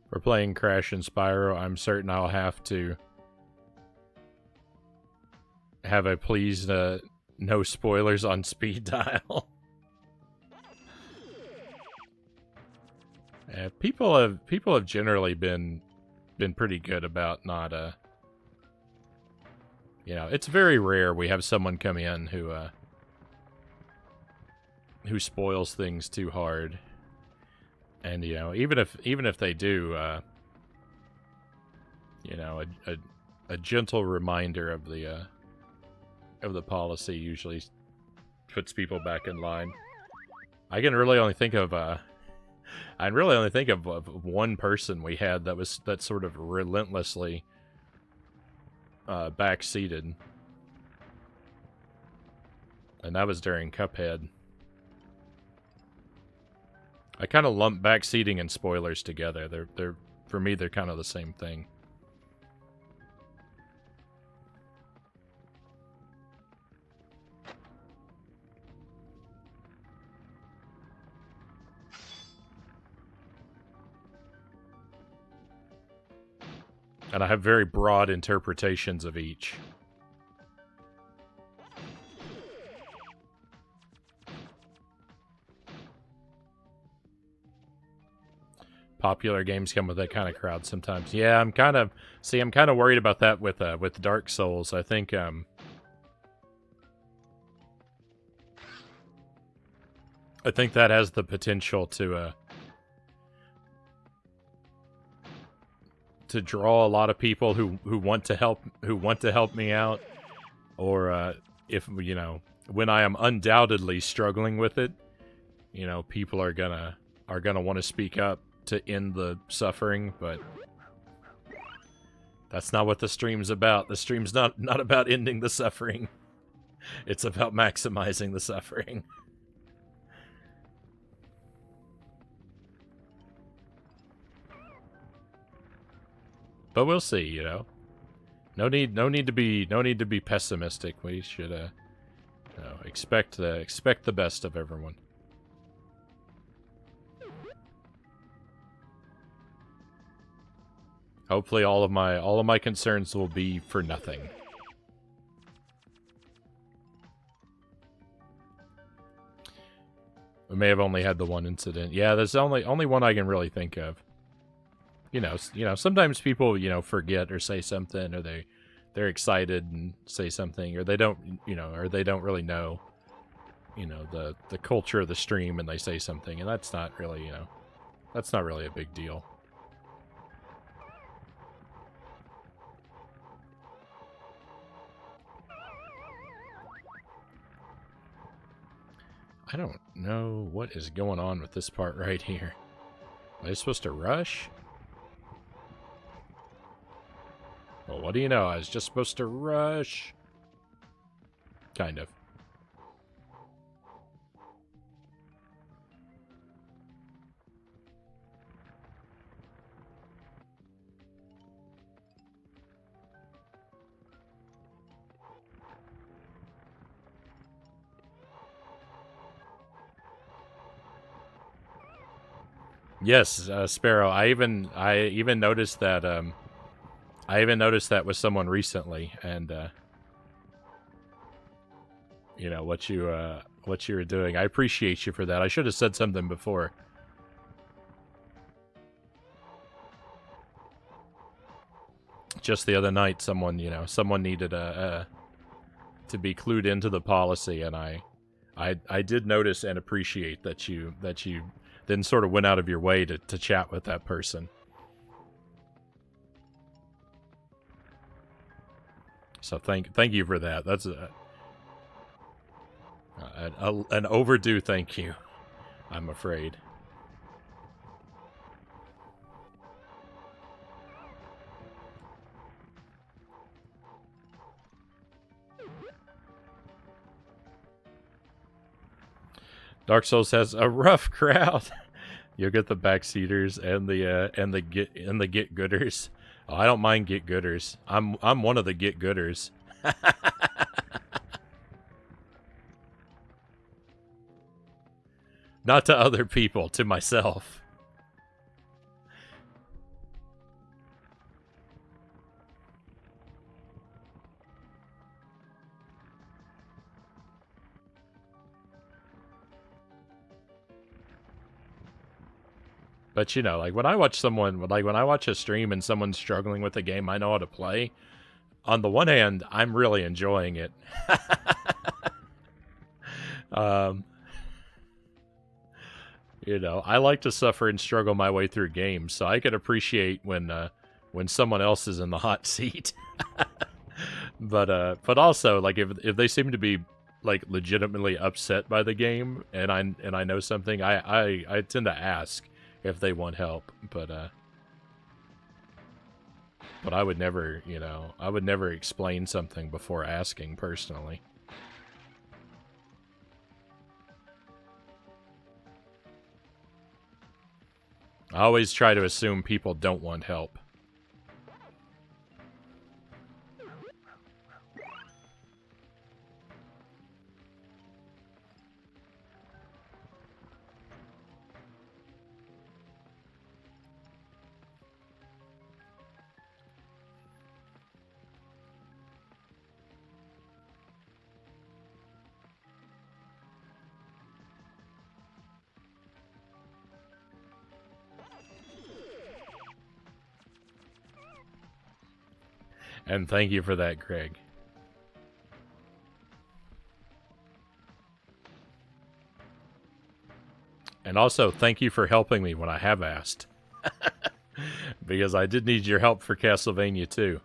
For playing Crash and Spyro, I'm certain I'll have to have a please no spoilers on speed dial. People have generally been pretty good about not it's very rare we have someone come in who spoils things too hard. And even if they do, a gentle reminder of the policy usually puts people back in line. I can really only think of one person we had that sort of relentlessly backseated, and that was during Cuphead. I kind of lump backseating and spoilers together. They're for me, they're kind of the same thing. And I have very broad interpretations of each. Popular games come with that kind of crowd sometimes. Yeah, I'm kind of worried about that with Dark Souls. I think that has the potential to to draw a lot of people who want to help me out, or if when I am undoubtedly struggling with it, people are gonna want to speak up to end the suffering, but that's not what the stream's about. The stream's not about ending the suffering. It's about maximizing the suffering. But we'll see, No need to be pessimistic. We should expect the best of everyone. Hopefully all of my concerns will be for nothing. We may have only had the one incident. Yeah, there's only one I can really think of. Sometimes people, forget or say something, or they're excited and say something, or they don't, or they don't really know, the culture of the stream, and they say something, and that's not really, that's not really a big deal. I don't know what is going on with this part right here. Am I supposed to rush? Well, what do you know? I was just supposed to rush. Kind of. Yes, Sparrow. I even noticed that. I even noticed that with someone recently, and what you were doing. I appreciate you for that. I should have said something before. Just the other night, someone needed to be clued into the policy, and I did notice and appreciate that you then sort of went out of your way to chat with that person. So thank you for that. That's an overdue thank you, I'm afraid. Dark Souls has a rough crowd. You'll get the backseaters and the get gooders. Oh, I don't mind get gooders. I'm one of the get gooders. Not to other people, to myself. But like when I watch when I watch a stream and someone's struggling with a game I know how to play, on the one hand, I'm really enjoying it. I like to suffer and struggle my way through games, so I can appreciate when someone else is in the hot seat. But also, like, if they seem to be like legitimately upset by the game, and I know something, I tend to ask if they want help, but I would never, I would never explain something before asking personally. I always try to assume people don't want help. And thank you for that, Greg. And also, thank you for helping me when I have asked. because I did need your help for Castlevania 2.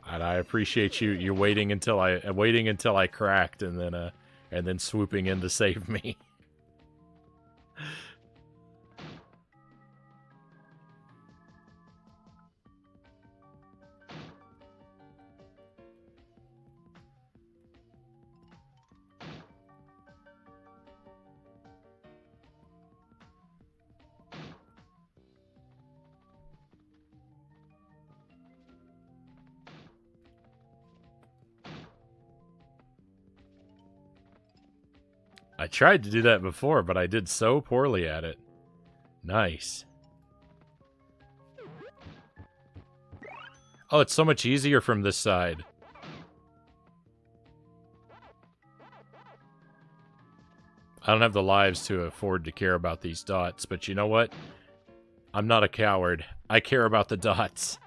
And I appreciate you waiting until I cracked and then swooping in to save me. I tried to do that before, but I did so poorly at it. Nice. Oh, it's so much easier from this side. I don't have the lives to afford to care about these dots, but you know what? I'm not a coward. I care about the dots.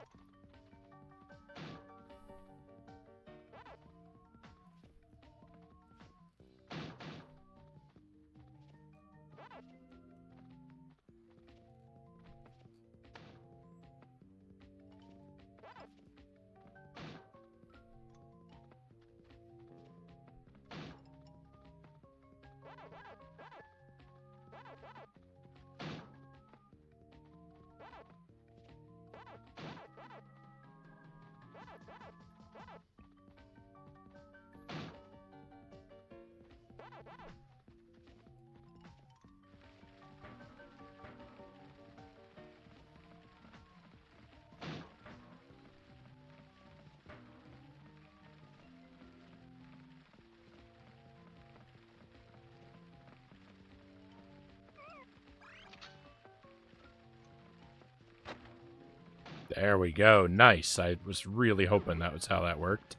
There we go. Nice. I was really hoping that was how that worked.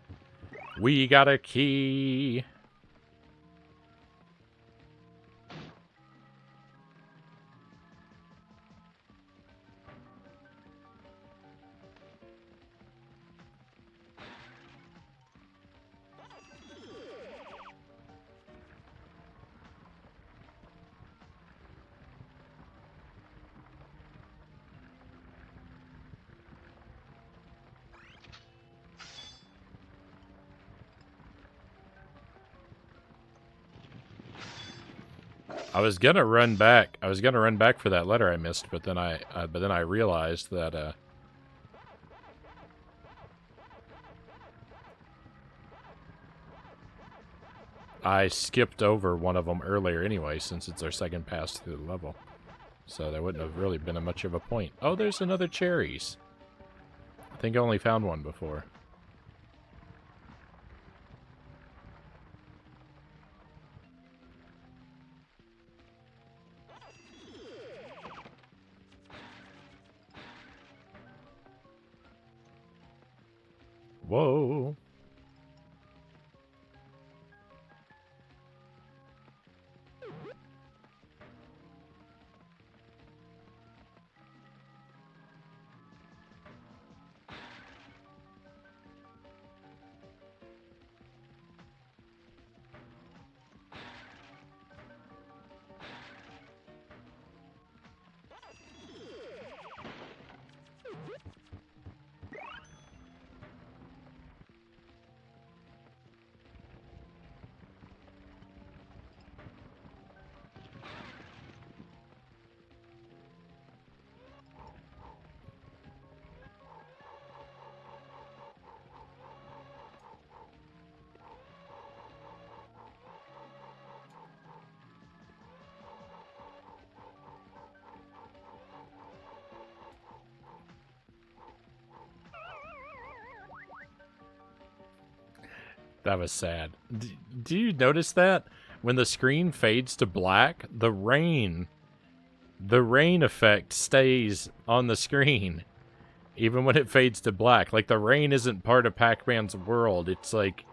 We got a key. I was gonna run back. I was gonna run back for that letter I missed, but then I realized that I skipped over one of them earlier anyway, since it's our second pass through the level. So there wouldn't have really been much of a point. Oh, there's another cherries. I think I only found one before. Whoa. That was sad. Do you notice that? When the screen fades to black, the rain effect stays on the screen. Even when it fades to black. Like, the rain isn't part of Pac-Man's world. It's like,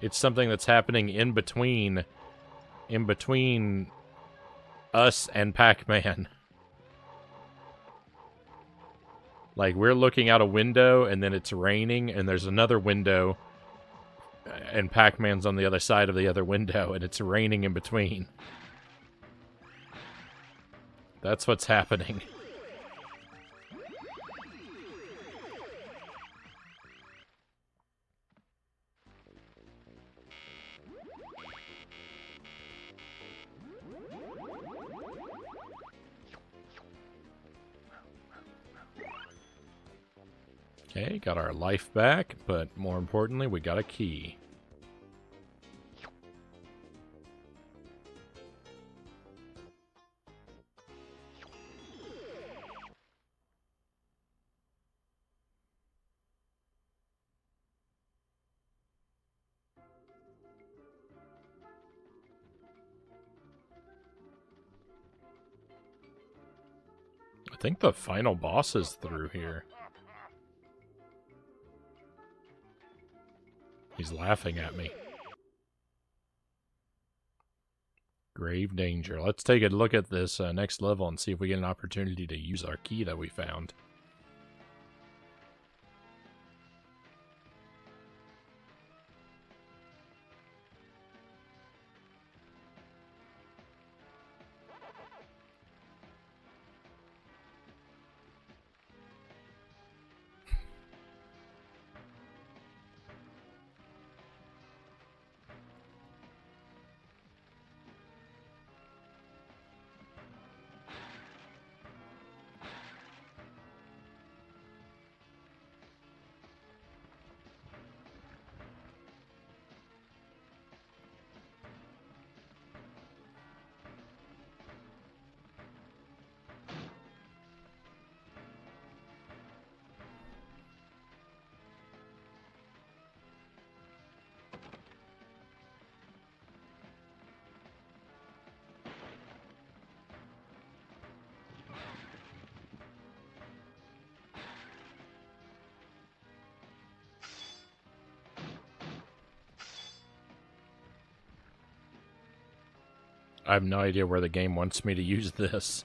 it's something that's happening in between us and Pac-Man. Like, we're looking out a window, and then it's raining, and there's another window, and Pac-Man's on the other side of the other window, and it's raining in between. That's what's happening. Okay, got our life back, but more importantly, we got a key. I think the final boss is through here. He's laughing at me. Grave danger. Let's take a look at this next level and see if we get an opportunity to use our key that we found. I have no idea where the game wants me to use this.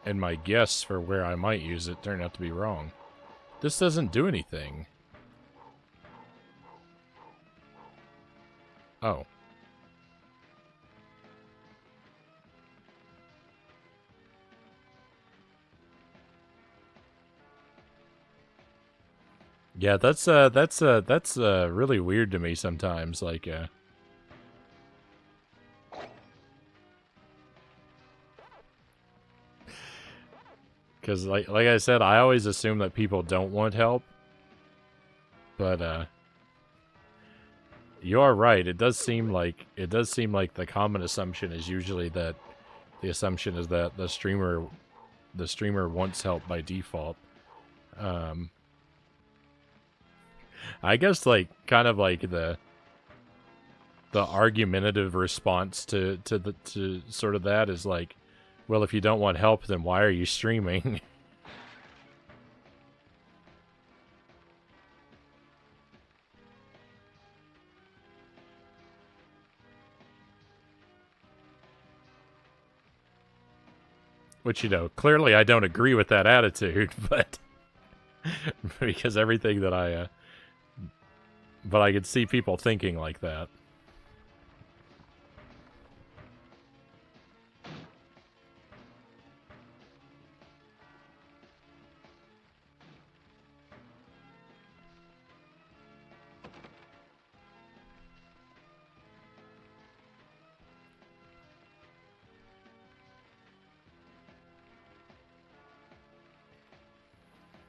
And my guess for where I might use it turned out to be wrong. This doesn't do anything. Oh. Yeah, that's really weird to me sometimes, like cuz like I said, I always assume that people don't want help. But you are right. It does seem like the common assumption is usually that the assumption is that the streamer wants help by default. I guess like kind of like the argumentative response to sort of that is like, well, if you don't want help, then why are you streaming? Which, you know, clearly I don't agree with that attitude, but because everything that but I could see people thinking like that.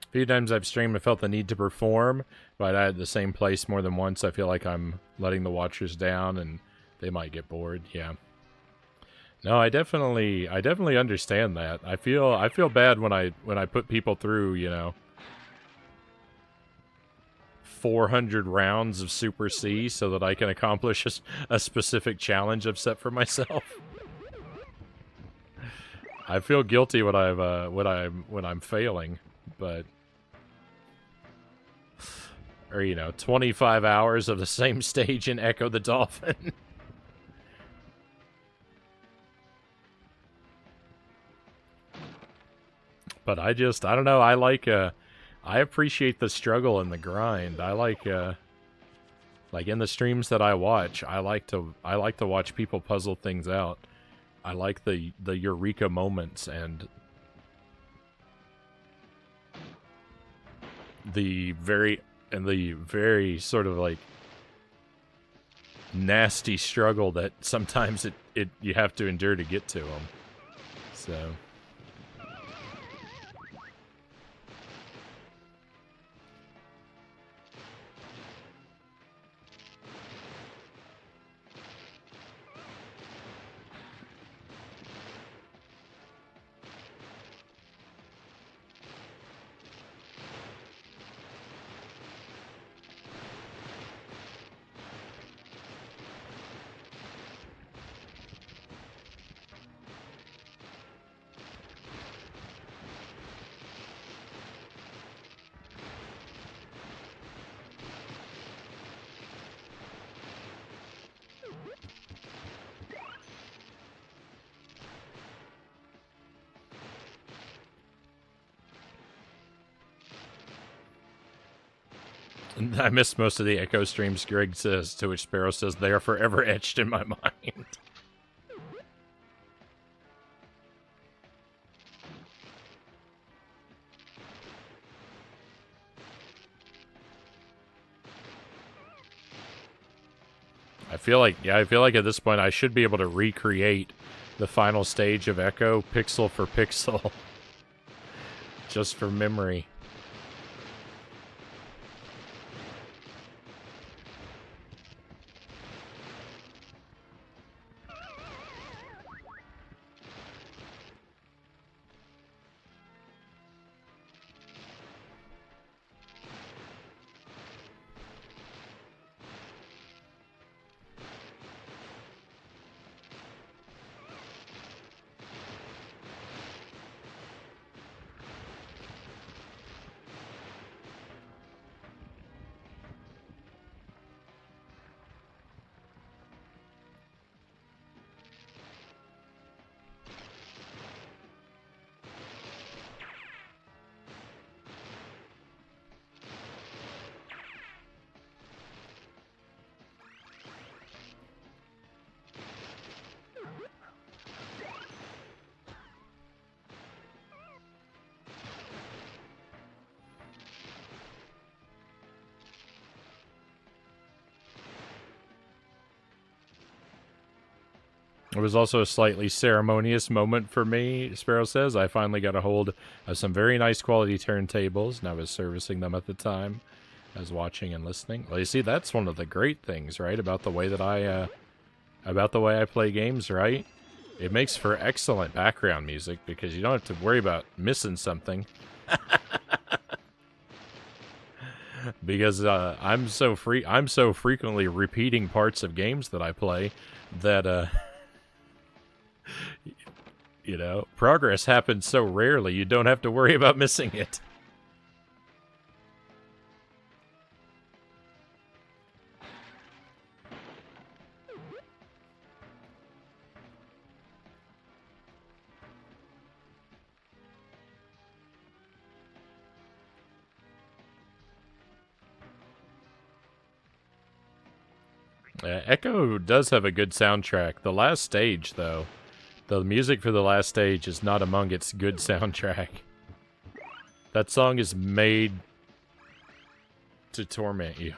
A few times I've streamed, I felt the need to perform, but I at the same place more than once. I feel like I'm letting the watchers down, and they might get bored. Yeah. No, I definitely understand that. I feel bad when I put people through, you know, 400 rounds of Super C so that I can accomplish a specific challenge I've set for myself. I feel guilty when I'm failing, but. Or, you know, 25 hours of the same stage in Echo the Dolphin. But I don't know, I appreciate the struggle and the grind. I like Like in the streams that I watch, I like to watch people puzzle things out. I like the eureka moments and the very sort of like nasty struggle that sometimes it you have to endure to get to them. So I missed most of the Echo streams, Greg says, to which Sparrow says, they are forever etched in my mind. I feel like at this point I should be able to recreate the final stage of Echo pixel for pixel. Just for memory. It was also a slightly ceremonious moment for me, Sparrow says. I finally got a hold of some very nice quality turntables, and I was servicing them at the time. I was watching and listening. Well, you see, that's one of the great things, right, about the way that I play games, right? It makes for excellent background music because you don't have to worry about missing something. Because I'm so frequently repeating parts of games that I play that you know, progress happens so rarely, you don't have to worry about missing it. Echo does have a good soundtrack. The last stage, though, the music for the last stage is not among its good soundtrack. That song is made to torment you.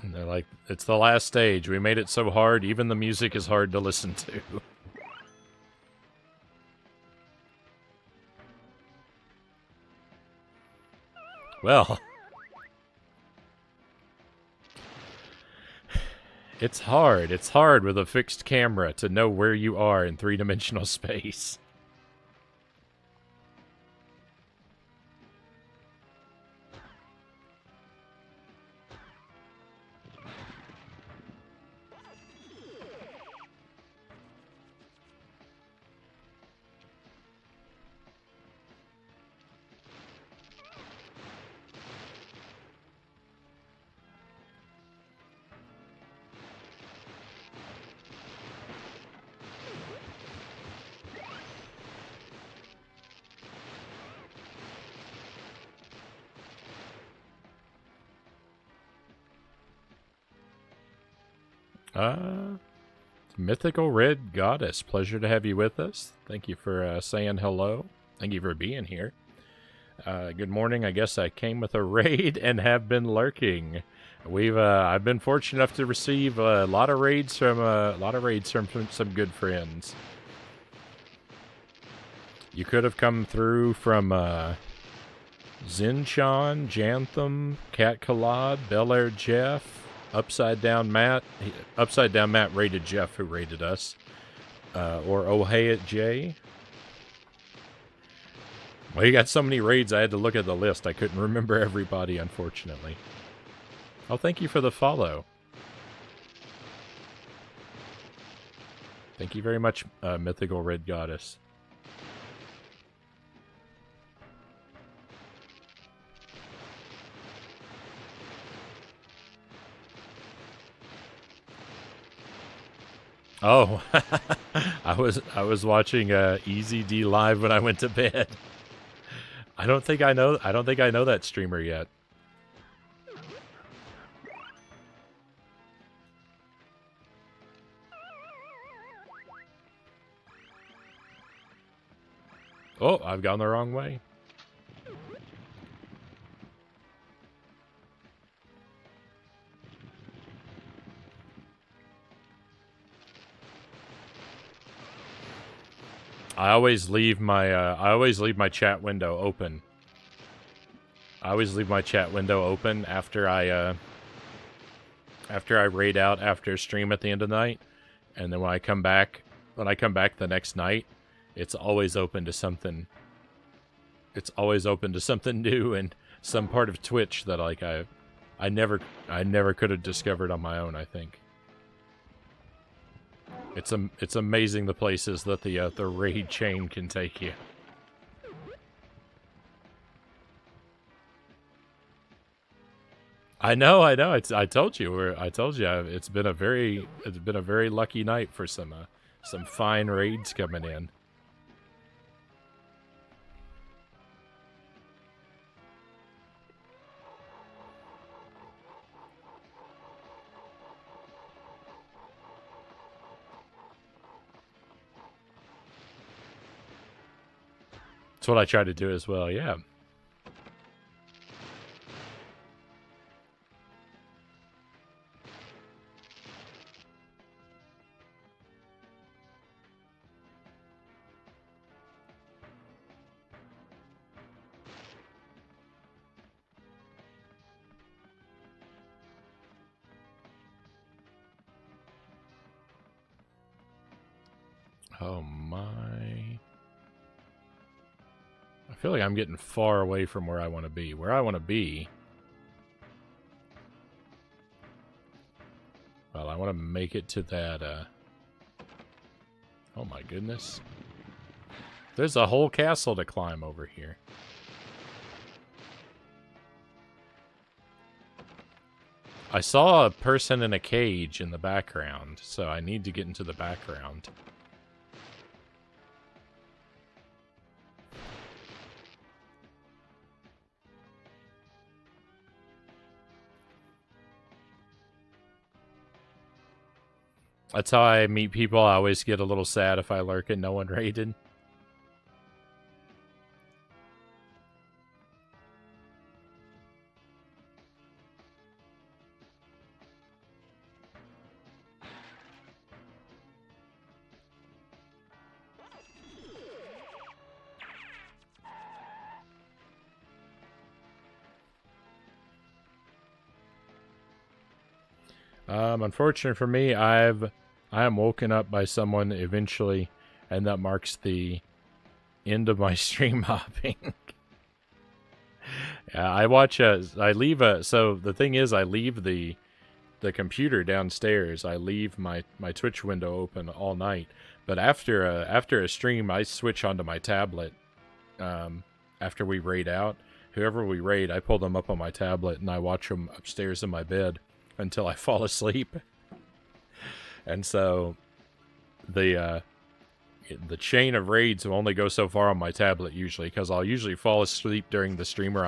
And they're like, it's the last stage. We made it so hard, even the music is hard to listen to. Well, it's hard. It's hard with a fixed camera to know where you are in three-dimensional space. Mythical Red Goddess, pleasure to have you with us. Thank you for saying hello. Thank you for being here. Good morning. I guess I came with a raid and have been lurking. I've been fortunate enough to receive a lot of raids from some good friends. You could have come through from Zinchan, Jantham, Cat Collad, Bel Air Jeff, Upside Down Matt. Upside Down Matt raided Jeff, who raided us. Or Ohayat J. Well, you got so many raids, I had to look at the list. I couldn't remember everybody, unfortunately. Oh, thank you for the follow. Thank you very much, Mythical Red Goddess. Oh, I was watching Easy D live when I went to bed. I don't think I know that streamer yet. Oh, I've gone the wrong way. I always leave my chat window open. I always leave my chat window open after I raid out after stream at the end of the night, and then when I come back the next night, it's always open to something. It's always open to something new and some part of Twitch that like I never could have discovered on my own, I think. It's amazing the places that the raid chain can take you. I know. I told you. It's been a very lucky night for some fine raids coming in. That's what I try to do as well, yeah. Oh my. I feel like I'm getting far away from where I want to be. Where I want to be... Well, I want to make it to that, Oh my goodness. There's a whole castle to climb over here. I saw a person in a cage in the background, so I need to get into the background. That's how I meet people. I always get a little sad if I lurk and no one raided. Unfortunately for me, I am woken up by someone eventually, and that marks the end of my stream hopping. I leave so the thing is, I leave the computer downstairs. I leave my Twitch window open all night. But after a stream, I switch onto my tablet. After we raid out, whoever we raid, I pull them up on my tablet and I watch them upstairs in my bed until I fall asleep. And so the chain of raids will only go so far on my tablet usually, because I'll usually fall asleep during the streamer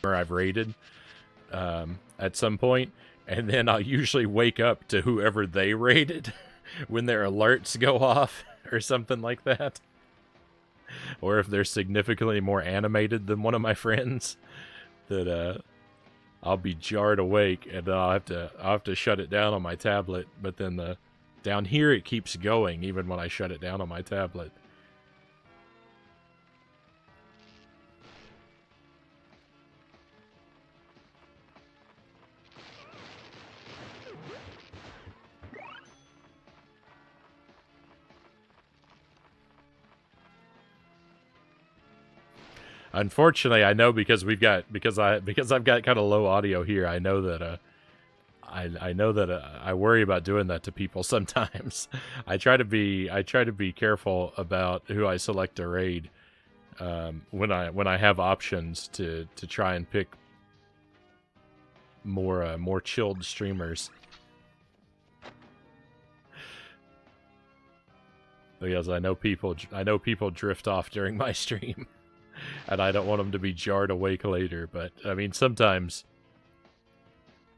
I've raided at some point, and then I'll usually wake up to whoever they raided when their alerts go off or something like that. Or if they're significantly more animated than one of my friends, that I'll be jarred awake, and I'll have to shut it down on my tablet. But then down here it keeps going even when I shut it down on my tablet. Unfortunately, I know because I've got kind of low audio here. I know that I know that I worry about doing that to people sometimes. I try to be careful about who I select to raid when I have options to try and pick more chilled streamers. Because I know people drift off during my stream. And I don't want them to be jarred awake later, but I mean sometimes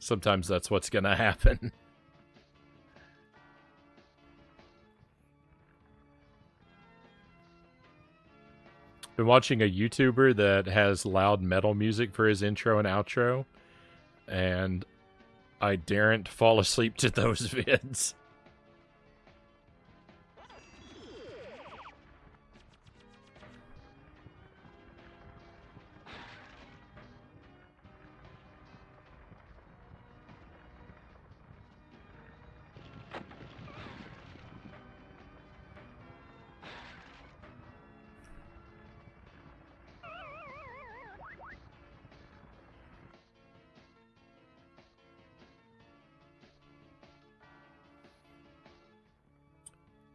that's what's gonna happen. Been watching a YouTuber that has loud metal music for his intro and outro, and I daren't fall asleep to those vids.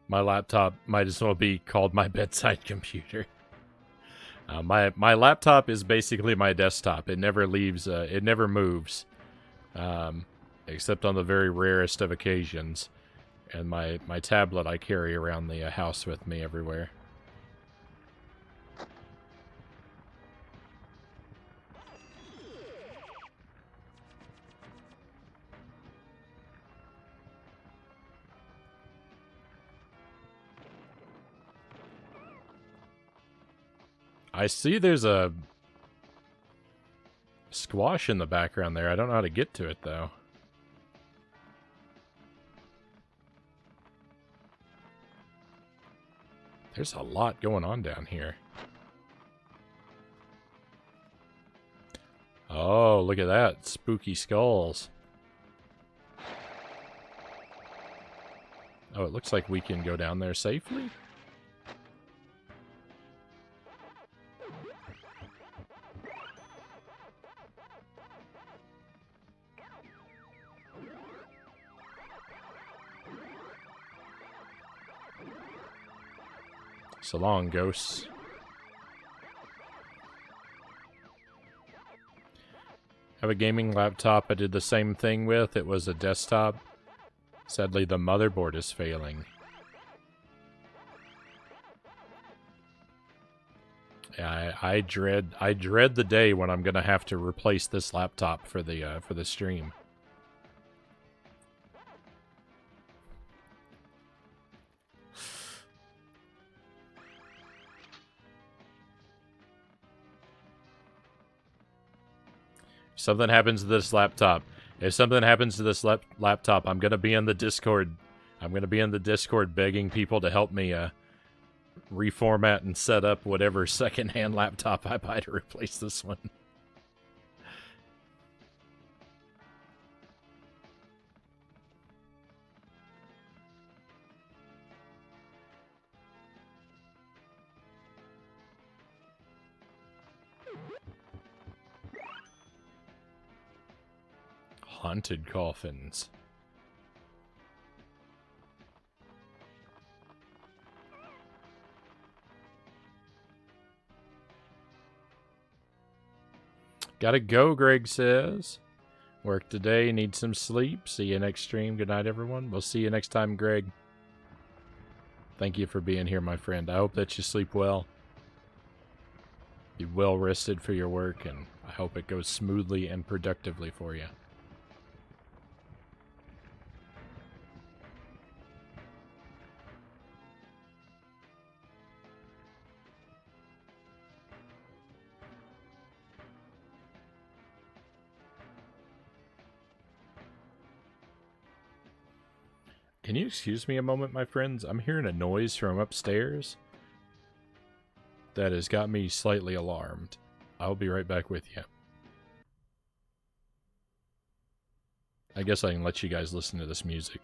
My laptop might as well be called my bedside computer. My laptop is basically my desktop. It never leaves. It never moves, except on the very rarest of occasions. And my tablet I carry around the house with me everywhere. I see there's a squash in the background there. I don't know how to get to it, though. There's a lot going on down here. Oh, look at that. Spooky skulls. Oh, it looks like we can go down there safely. So long, ghosts. Have a gaming laptop I did the same thing with. It was a desktop. Sadly, the motherboard is failing. Yeah, I dread the day when I'm gonna have to replace this laptop for the stream. Something happens to this laptop. If something happens to this laptop, I'm gonna be in the Discord. I'm gonna be in the Discord begging people to help me reformat and set up whatever secondhand laptop I buy to replace this one. Haunted coffins. Gotta go, Greg says. Work today, need some sleep. See you next stream. Good night, everyone. We'll see you next time, Greg. Thank you for being here, my friend. I hope that you sleep well. Be well rested for your work, and I hope it goes smoothly and productively for you. Can you excuse me a moment, my friends? I'm hearing a noise from upstairs that has got me slightly alarmed. I'll be right back with you. I guess I can let you guys listen to this music.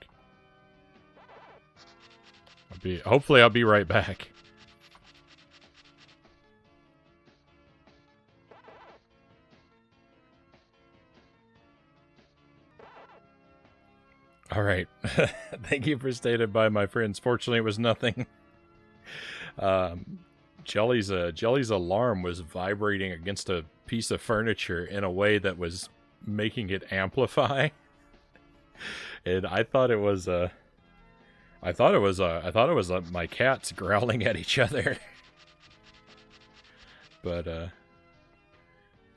Hopefully I'll be right back. All right. Thank you for staying by, my friends. Fortunately, it was nothing. Jelly's alarm was vibrating against a piece of furniture in a way that was making it amplify. And I thought it was my cats growling at each other. But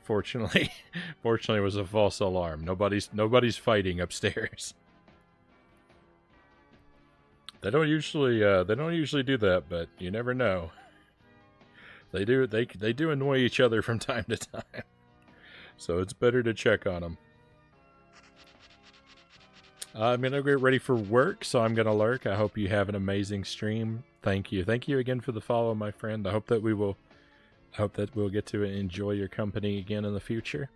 fortunately it was a false alarm. Nobody's fighting upstairs. They don't usually do that, but you never know. They do annoy each other from time to time. So it's better to check on them. I'm going to get ready for work, so I'm going to lurk. I hope you have an amazing stream. Thank you. Thank you again for the follow, my friend. I hope that we'll get to enjoy your company again in the future.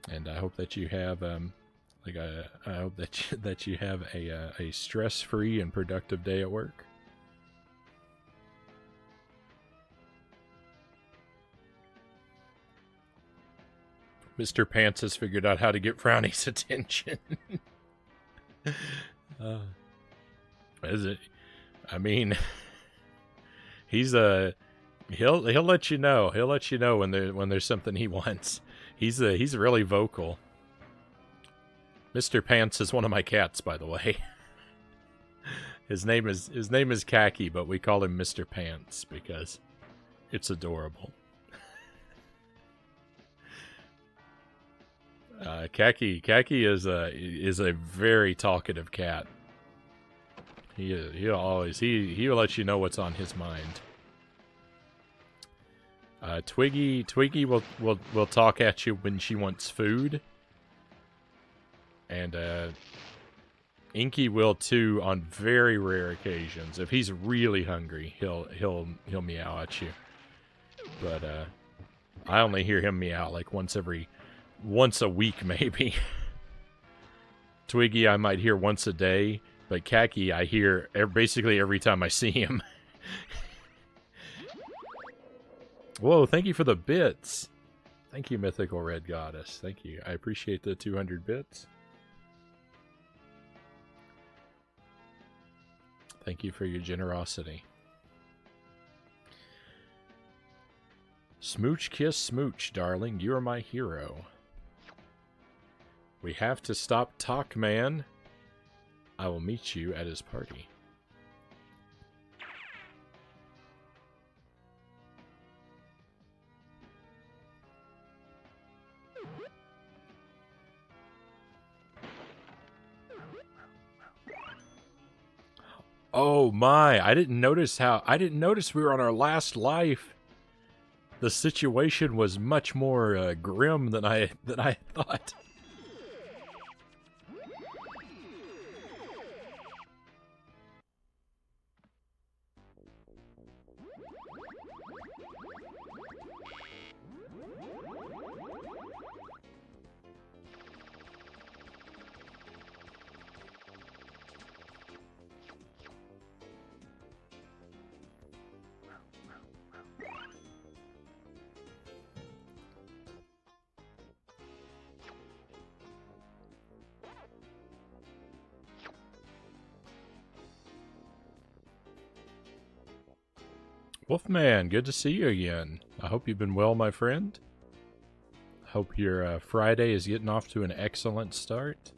And I hope that you have I hope that you have a stress-free and productive day at work. Mr. Pants has figured out how to get Frownie's attention. Is it? I mean, he'll let you know. He'll let you know when there's something he wants. He's really vocal. Mr. Pants is one of my cats, by the way. His name is Khaki, but we call him Mr. Pants because it's adorable. Khaki is a very talkative cat. He'll let you know what's on his mind. Twiggy will talk at you when she wants food, and Inky will too on very rare occasions. If he's really hungry, he'll meow at you. But I only hear him meow like once a week, maybe. Twiggy I might hear once a day, but Khaki I hear basically every time I see him. Whoa, thank you for the bits. Thank you, Mythical Red Goddess. Thank you. I appreciate the 200 bits. Thank you for your generosity. Smooch kiss smooch, darling. You are my hero. We have to stop Pac-Man. I will meet you at his party. Oh my, I didn't notice we were on our last life. The situation was much more grim than I thought. Wolfman, good to see you again. I hope you've been well, my friend. Hope your Friday is getting off to an excellent start.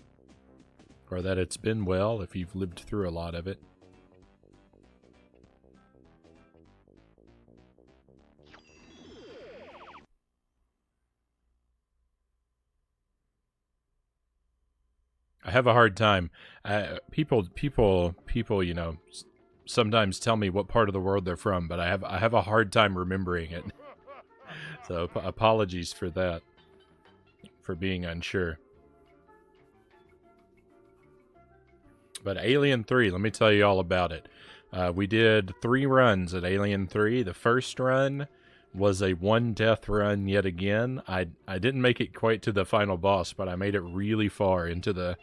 Or that it's been well if you've lived through a lot of it. I have a hard time. People, you know, sometimes tell me what part of the world they're from, but I have a hard time remembering it. So apologies for that, for being unsure. But Alien 3, let me tell you all about it. We did 3 runs at Alien 3. The first run was a 1 death run yet again. I didn't make it quite to the final boss, but I made it really far into the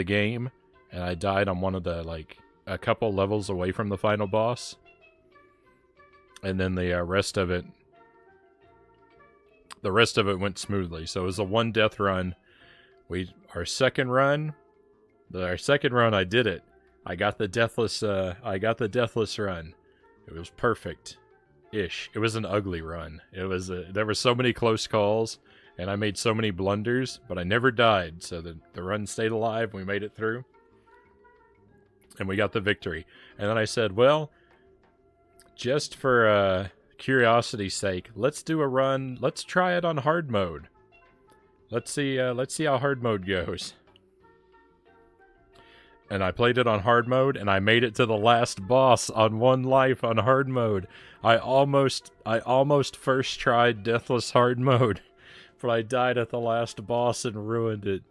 game, and I died on one of the, like, a couple levels away from the final boss. And then the rest of it went smoothly. So it was a 1 death run. Our second run, I did it. I got the deathless run. It was perfect-ish. It was an ugly run. There were so many close calls, and I made so many blunders, but I never died, so the run stayed alive. We made it through, and we got the victory. And then I said, well, just for curiosity's sake, let's do a run. Let's try it on hard mode. Let's see how hard mode goes. And I played it on hard mode, and I made it to the last boss on 1 life on hard mode. I almost first tried deathless hard mode, but I died at the last boss and ruined it.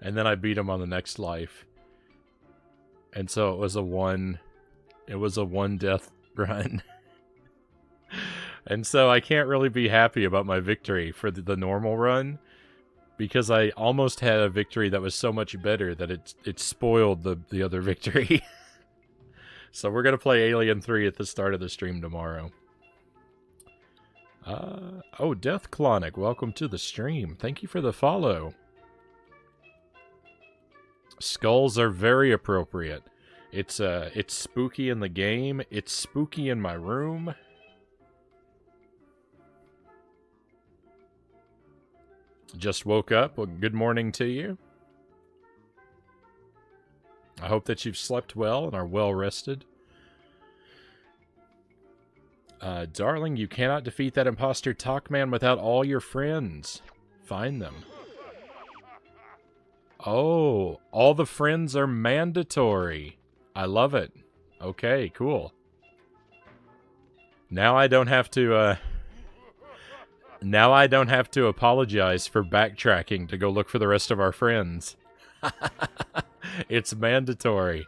And then I beat him on the next life. And so it was a 1 death run. And so I can't really be happy about my victory for the normal run, because I almost had a victory that was so much better that it spoiled the other victory. So we're going to play Alien 3 at the start of the stream tomorrow. Oh, Death Clonic, welcome to the stream. Thank you for the follow. Skulls are very appropriate. It's spooky in the game. It's spooky in my room. Just woke up. Well, good morning to you. I hope that you've slept well and are well rested. Darling, you cannot defeat that imposter Pac-Man without all your friends. Find them. Oh, all the friends are mandatory. I love it. Okay, cool. Now I don't have to, Now I don't have to apologize for backtracking to go look for the rest of our friends. It's mandatory.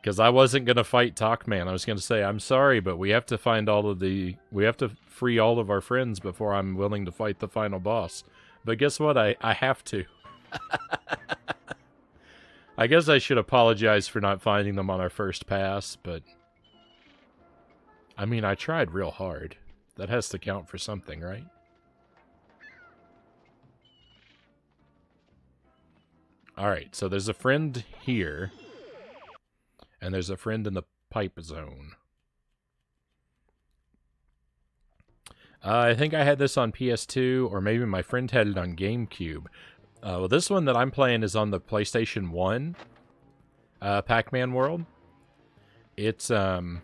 Because I wasn't going to fight Pac-Man. I was going to say, I'm sorry, but we have to we have to free all of our friends before I'm willing to fight the final boss. But guess what? I have to. I guess I should apologize for not finding them on our first pass, but... I mean, I tried real hard. That has to count for something, right? Alright, so there's a friend here. And there's a friend in the pipe zone. I think I had this on PS2, or maybe my friend had it on GameCube. Well, this one that I'm playing is on the PlayStation 1. Pac-Man World. It's, yeah,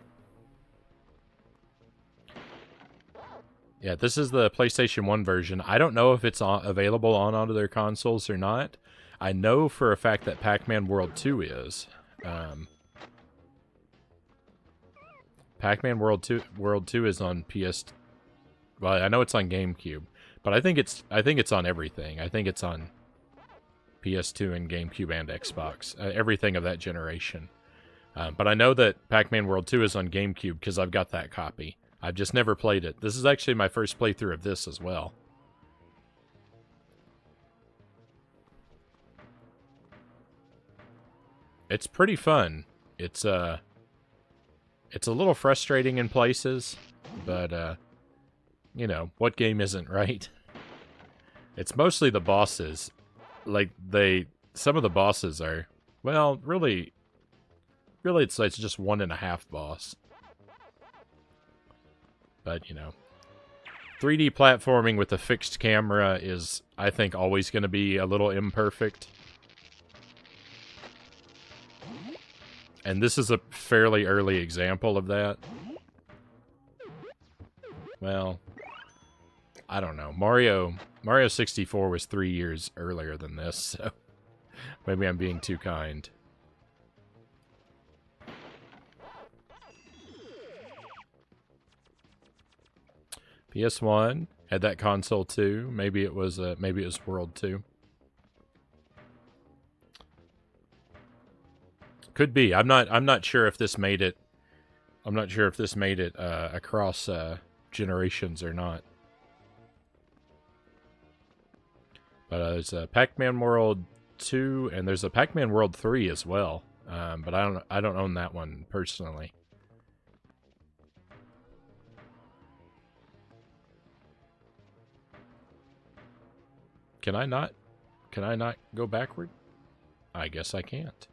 this is the PlayStation 1 version. I don't know if it's available on other consoles or not. I know for a fact that Pac-Man World 2 is. Pac-Man World 2 is on PS. Well, I know it's on GameCube, but I think it's on everything. I think it's on PS2 and GameCube and Xbox, everything of that generation. But I know that Pac-Man World 2 is on GameCube because I've got that copy. I've just never played it. This is actually my first playthrough of this as well. It's pretty fun. It's a little frustrating in places, but you know, what game isn't, right? It's mostly the bosses. Like some of the bosses are, well, really it's just 1.5 boss. But, you know, 3D platforming with a fixed camera is, I think, always going to be a little imperfect. And this is a fairly early example of that. Well, I don't know. Mario 64 was 3 years earlier than this, so maybe I'm being too kind. PS1 had that console too. Maybe it was World 2. Could be. I'm not sure if this made it. I'm not sure if this made it across generations or not. But there's a Pac-Man World 2, and there's a Pac-Man World 3 as well. But I don't own that one personally. Can I not go backward? I guess I can't.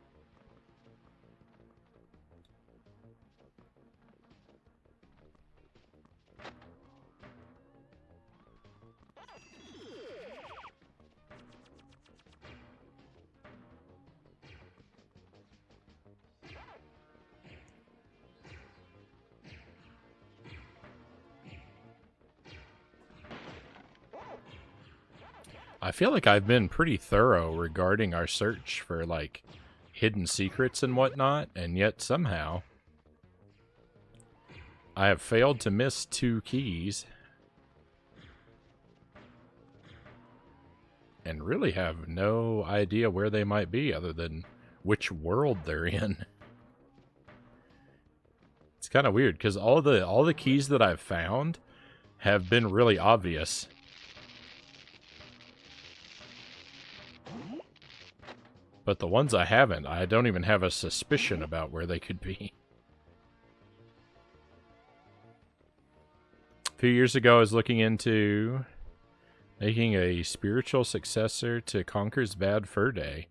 I feel like I've been pretty thorough regarding our search for, like, hidden secrets and whatnot, and yet somehow I have failed to miss 2 keys. And really have no idea where they might be other than which world they're in. It's kind of weird, because all the keys that I've found have been really obvious. But the ones I haven't, I don't even have a suspicion about where they could be. A few years ago, I was looking into making a spiritual successor to Conker's Bad Fur Day.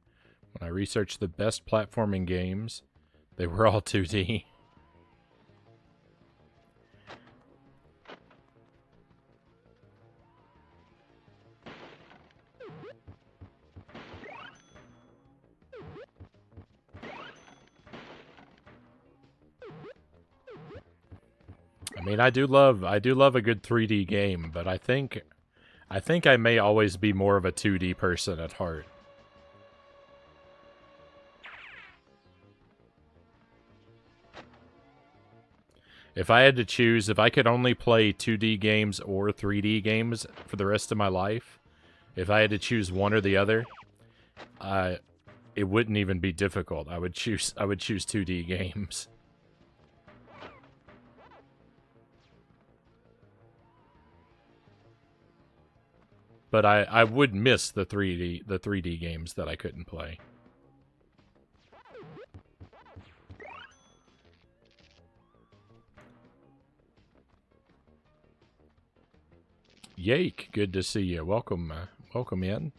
When I researched the best platforming games, they were all 2D. I mean, I do love a good 3D game, but I think I may always be more of a 2D person at heart. If I had to choose, if I could only play 2D games or 3D games for the rest of my life, if I had to choose one or the other, it wouldn't even be difficult. I would choose 2D games. But I would miss the 3D games that I couldn't play. Yake, good to see you. Welcome in.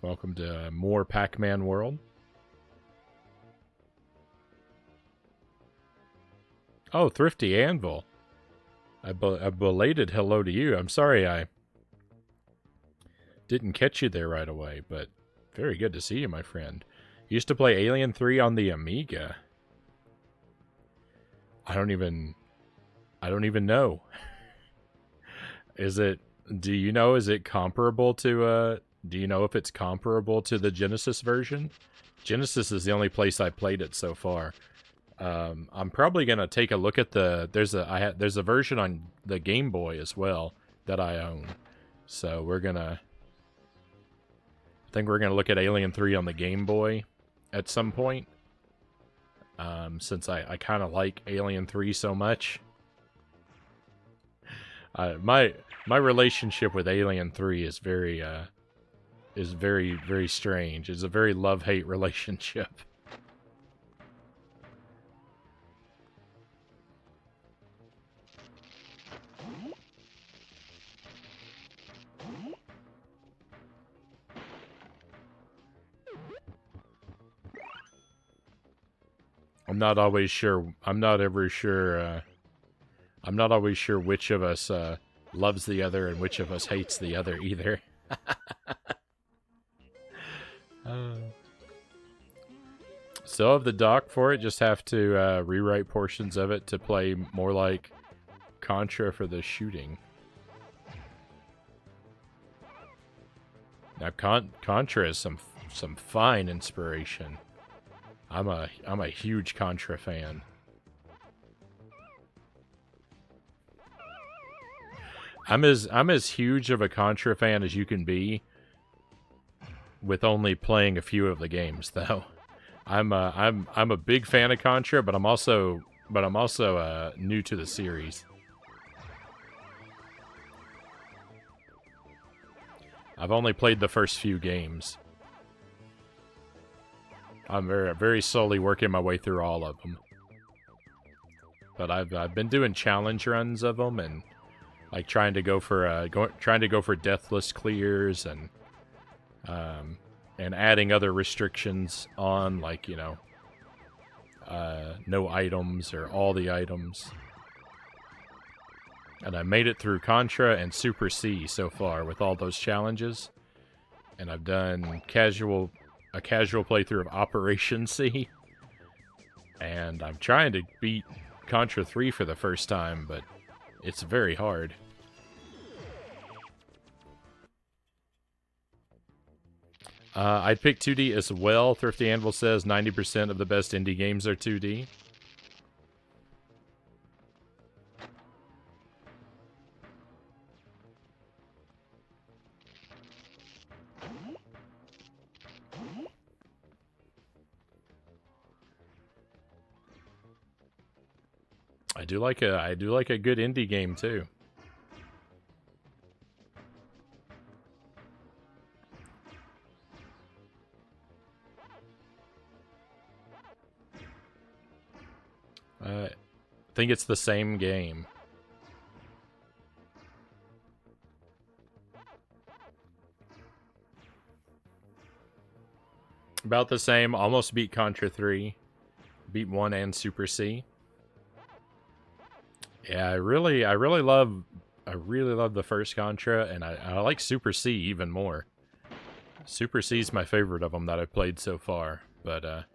Welcome to more Pac-Man World. Oh, Thrifty Anvil. A belated hello to you. I'm sorry I didn't catch you there right away, but very good to see you, my friend. Used to play Alien 3 on the Amiga. I don't even know. Do you know, is it comparable to, do you know if it's comparable to the Genesis version? Genesis is the only place I played it so far. I'm probably gonna take a look at there's a version on the Game Boy as well that I own. So I think we're gonna look at Alien 3 on the Game Boy at some point. Since I kind of like Alien 3 so much. My relationship with Alien 3 is very very strange. It's a very love-hate relationship. I'm not always sure. I'm not always sure which of us loves the other and which of us hates the other either. Still have the dock for it. Just have to rewrite portions of it to play more like Contra for the shooting. Now, Contra is some fine inspiration. I'm a huge Contra fan. I'm as huge of a Contra fan as you can be with only playing a few of the games, though. I'm a big fan of Contra, but I'm also new to the series. I've only played the first few games. I'm very slowly working my way through all of them. But I've been doing challenge runs of them and like trying to go for deathless clears and adding other restrictions on, like, you know, no items or all the items. And I made it through Contra and Super C so far with all those challenges. And I've done a casual playthrough of Operation C. And I'm trying to beat Contra 3 for the first time, but it's very hard. I'd pick 2D as well. Thrifty Anvil says 90% of the best indie games are 2D. I do like a good indie game too. I think it's the same game. About the same. Almost beat Contra 3. Beat 1 and Super C. Yeah, I really love the first Contra, and I like Super C even more. Super C is my favorite of them that I've played so far, but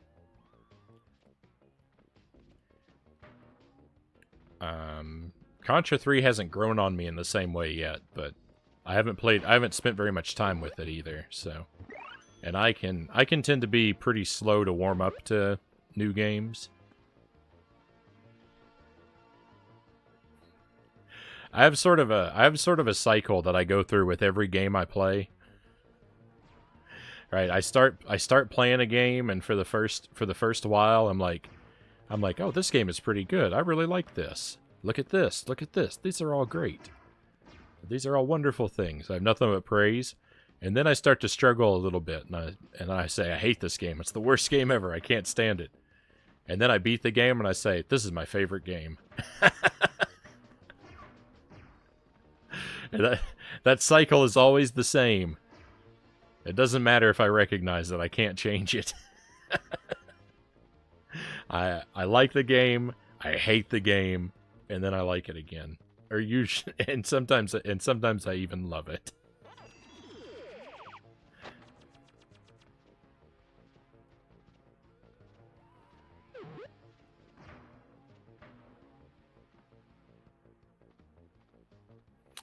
Contra 3 hasn't grown on me in the same way yet, but I haven't spent very much time with it either, so. And I can tend to be pretty slow to warm up to new games. I have sort of a cycle that I go through with every game I play. Right, I start playing a game, and for the first while, I'm like, oh, this game is pretty good. I really like this. Look at this. Look at this. These are all great. These are all wonderful things. I have nothing but praise. And then I start to struggle a little bit, and I say, I hate this game. It's the worst game ever. I can't stand it. And then I beat the game, and I say, this is my favorite game. And that cycle is always the same. It doesn't matter if I recognize it. I can't change it. I like the game. I hate the game, and then I like it again. Or usually, and sometimes I even love it.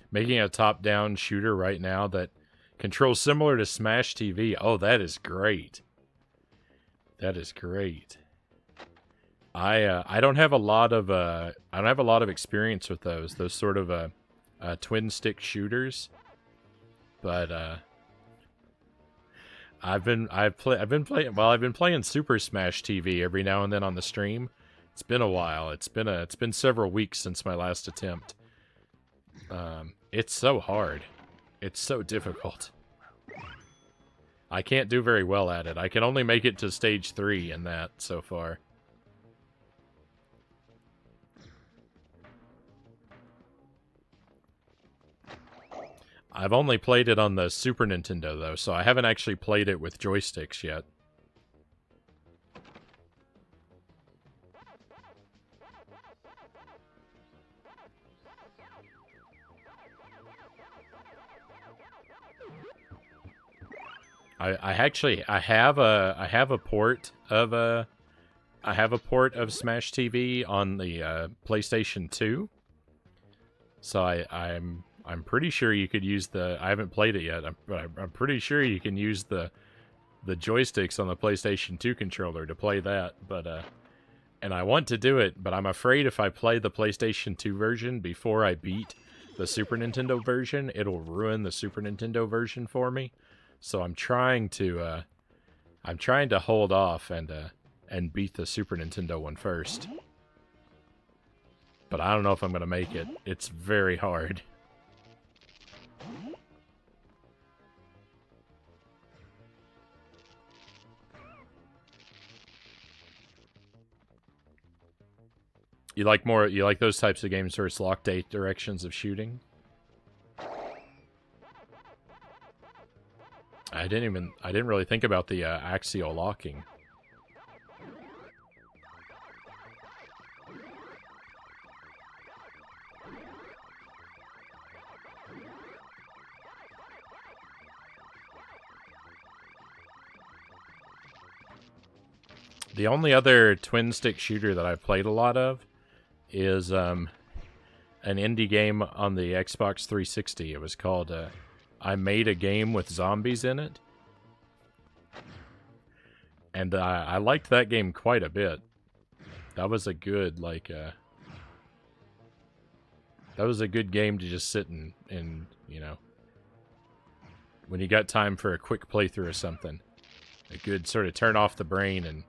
Making a top-down shooter right now that controls similar to Smash TV. Oh, that is great. That is great. I don't have a lot of experience with those sort of twin stick shooters, but I've been playing Super Smash TV every now and then on the stream. It's been a while. It's been several weeks since my last attempt. It's so hard. It's so difficult. I can't do very well at it. I can only make it to stage 3 in that so far. I've only played it on the Super Nintendo, though, so I haven't actually played it with joysticks yet. I have a port of Smash TV on the PlayStation 2. So I'm pretty sure you could use the. I haven't played it yet, but I'm pretty sure you can use the joysticks on the PlayStation 2 controller to play that. But and I want to do it, but I'm afraid if I play the PlayStation 2 version before I beat the Super Nintendo version, it'll ruin the Super Nintendo version for me. So I'm trying to hold off and beat the Super Nintendo one first. But I don't know if I'm gonna make it. It's very hard. You like those types of games where it's locked 8 directions of shooting? I didn't really think about the axial locking. The only other twin stick shooter that I've played a lot of is an indie game on the Xbox 360. It was called I Made a Game with Zombies in It. And I liked that game quite a bit. That was a good, that was a good game to just sit and you know, when you got time for a quick playthrough or something. A good sort of turn off the brain and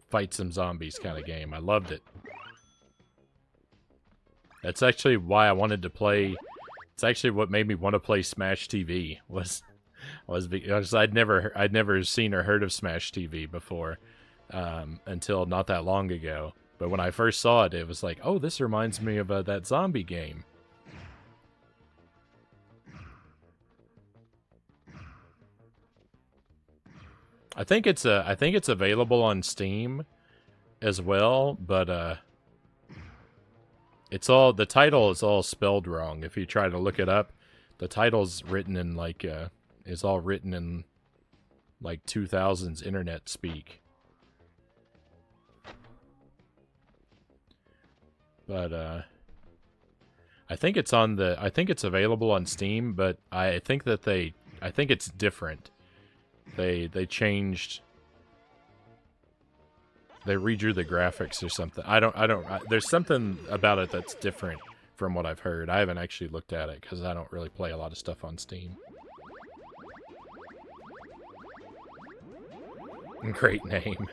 fight some zombies kind of game. I loved it. That's actually why I wanted to play. It's actually what made me want to play Smash TV was because I'd never seen or heard of Smash TV before until not that long ago. But when I first saw it, it was like, oh, this reminds me of that zombie game. I think it's available on Steam as well, but the title is all spelled wrong. If you try to look it up, the title's written in is all written in like 2000s internet speak. But I think it's available on Steam, but I think it's different. They redrew the graphics or something. There's something about it that's different from what I've heard. I haven't actually looked at it because I don't really play a lot of stuff on Steam. Great name.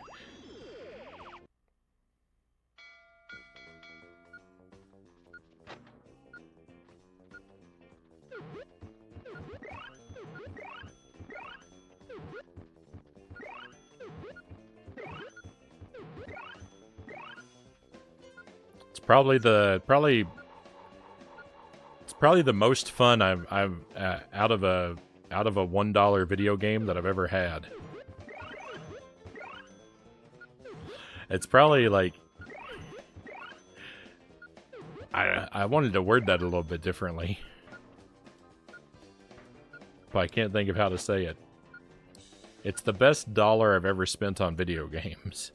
It's probably the most fun I've out of a $1 video game that I've ever had. It's probably like I wanted to word that a little bit differently, but I can't think of how to say it. It's the best dollar I've ever spent on video games.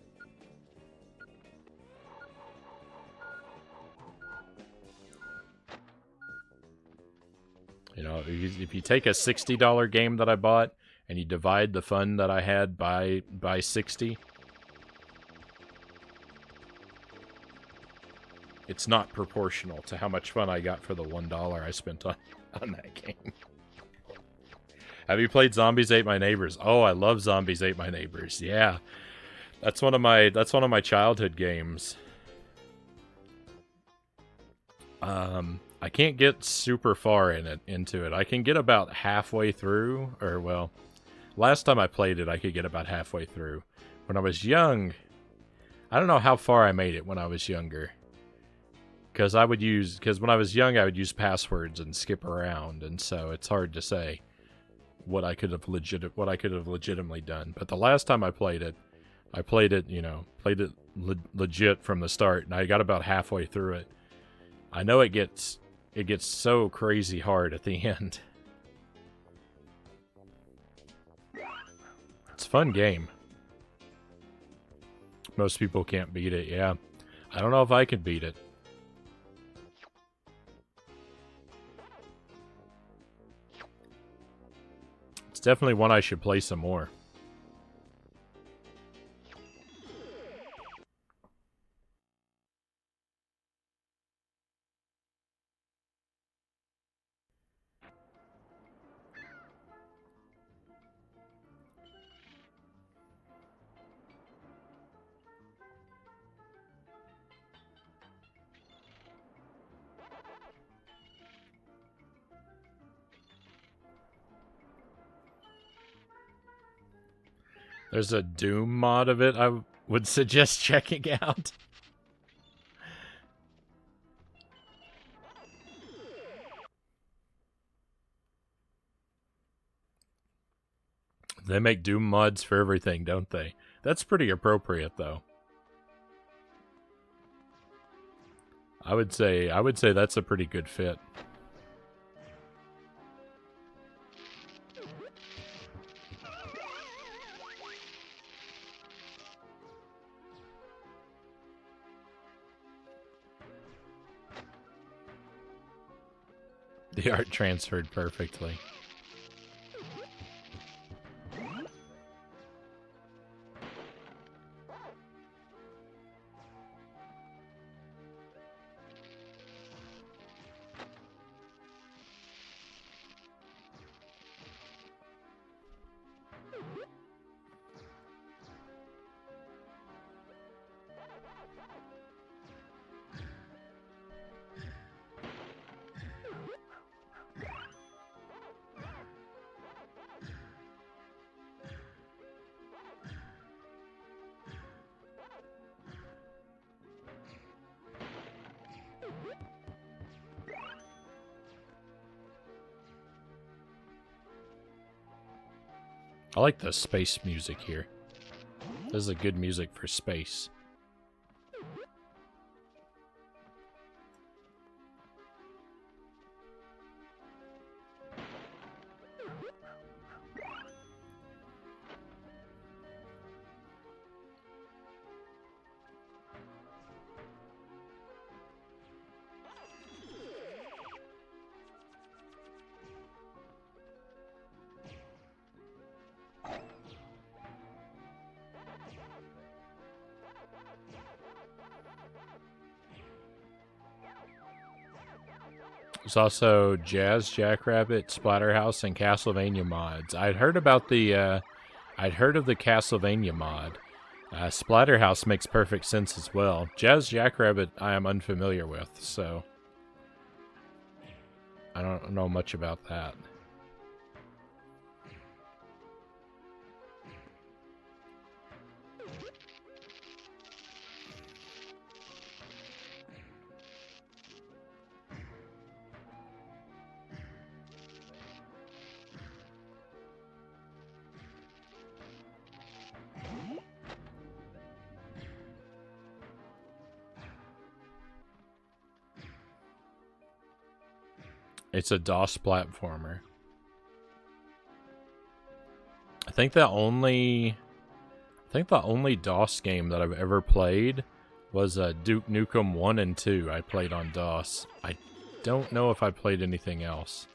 You know, if you take a $60 game that I bought and you divide the fun that I had by 60, it's not proportional to how much fun I got for the $1 I spent on that game. Have you played Zombies Ate My Neighbors? Oh, I love Zombies Ate My Neighbors. Yeah, that's one of my childhood games. I can't get super far into it. I can get about halfway through, or well, last time I played it, I could get about halfway through. When I was young, I don't know how far I made it when I was younger. Because when I was young, I would use passwords and skip around, and so it's hard to say what I could have legitimately done. But the last time I played it, legit from the start, and I got about halfway through it. I know it gets so crazy hard at the end. It's a fun game. Most people can't beat it, yeah. I don't know if I could beat it. It's definitely one I should play some more. There's a Doom mod of it I would suggest checking out. They make Doom mods for everything, don't they? That's pretty appropriate, though. I would say that's a pretty good fit. The art transferred perfectly. I like the space music here. This is a good music for space. There's also Jazz Jackrabbit, Splatterhouse, and Castlevania mods. I'd heard about the, I'd heard of the Castlevania mod. Splatterhouse makes perfect sense as well. Jazz Jackrabbit I am unfamiliar with, so I don't know much about that. It's a DOS platformer. I think the only DOS game that I've ever played was Duke Nukem 1 and 2. I played on DOS. I don't know if I played anything else.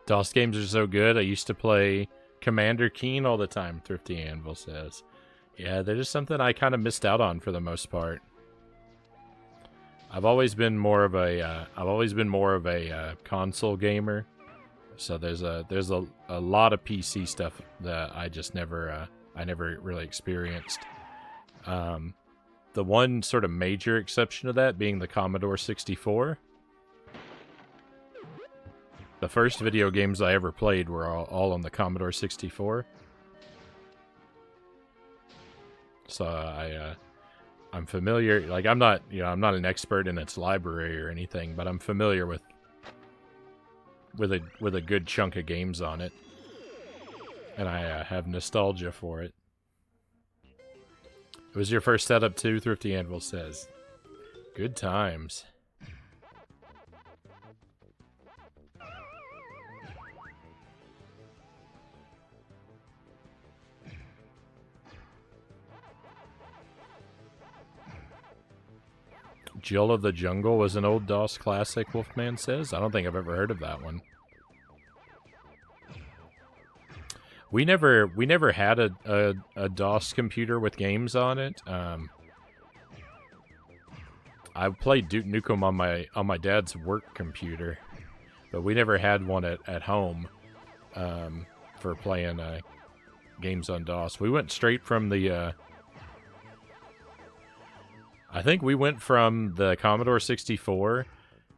DOS games are so good. I used to play Commander Keen all the time, Thrifty Anvil says. Yeah, they're just something I kind of missed out on for the most part. I've always been more of a console gamer. So there's a lot of PC stuff that I just never really experienced. The one sort of major exception to that being the Commodore 64. The first video games I ever played were all on the Commodore 64. So I'm familiar. Like I'm not an expert in its library or anything, but I'm familiar with a good chunk of games on it, and I have nostalgia for it. It was your first setup too, Thrifty Anvil says. Good times. Jill of the Jungle was an old DOS classic, Wolfman says. I don't think I've ever heard of that one. We never had a DOS computer with games on it. I played Duke Nukem on my dad's work computer, but we never had one at home for playing games on DOS. We went straight from the I think we went from the Commodore 64,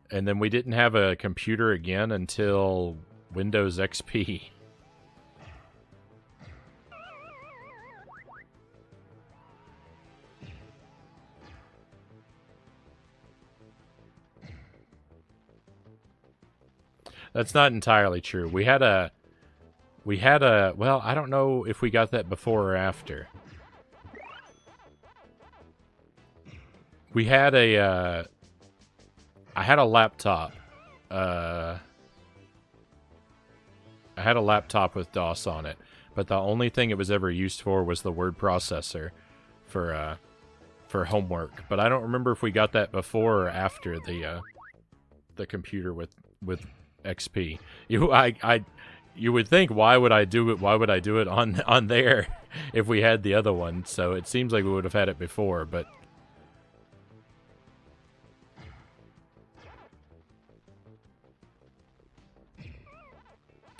and then we didn't have a computer again until Windows XP. That's not entirely true. We had a, well, I don't know if we got that before or after. We had I had a laptop. I had a laptop with DOS on it, but the only thing it was ever used for was the word processor for homework. But I don't remember if we got that before or after the computer with XP. You would think, why would I do it? Why would I do it on there if we had the other one? So it seems like we would have had it before, but.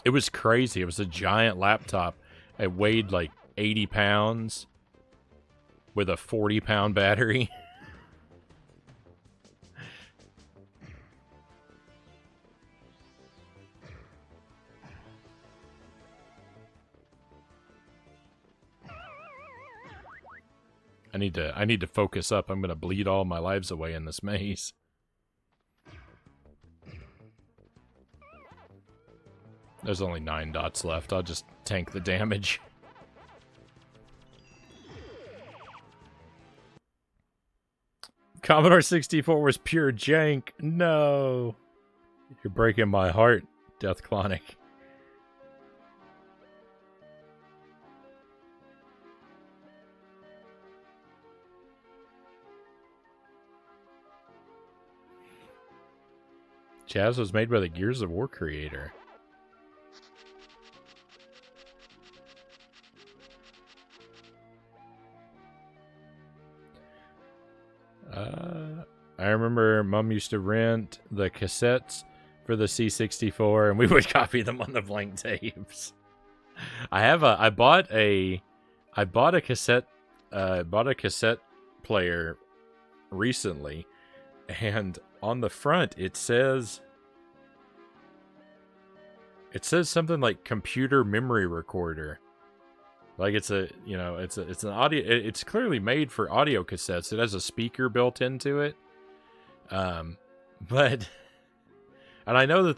It was crazy. It was a giant laptop. It weighed like 80 pounds with a 40-pound battery. I need to focus up. I'm going to bleed all my lives away in this maze. There's only 9 dots left. I'll just tank the damage. Commodore 64 was pure jank. No. You're breaking my heart, Death Clonic. Chaz was made by the Gears of War creator. I remember Mom used to rent the cassettes for the C64, and we would copy them on the blank tapes. I bought a cassette player recently, and on the front it says something like computer memory recorder. Like it's an audio. It's clearly made for audio cassettes. It has a speaker built into it. But and I know that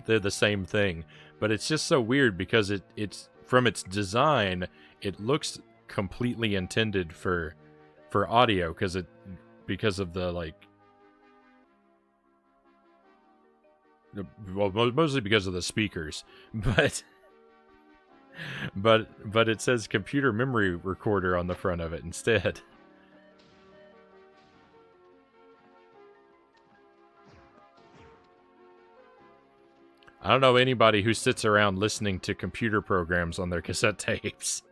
they're the same thing, but it's just so weird because it's from its design, it looks completely intended for audio because of the like. Well, mostly because of the speakers, but it says computer memory recorder on the front of it instead. I don't know anybody who sits around listening to computer programs on their cassette tapes.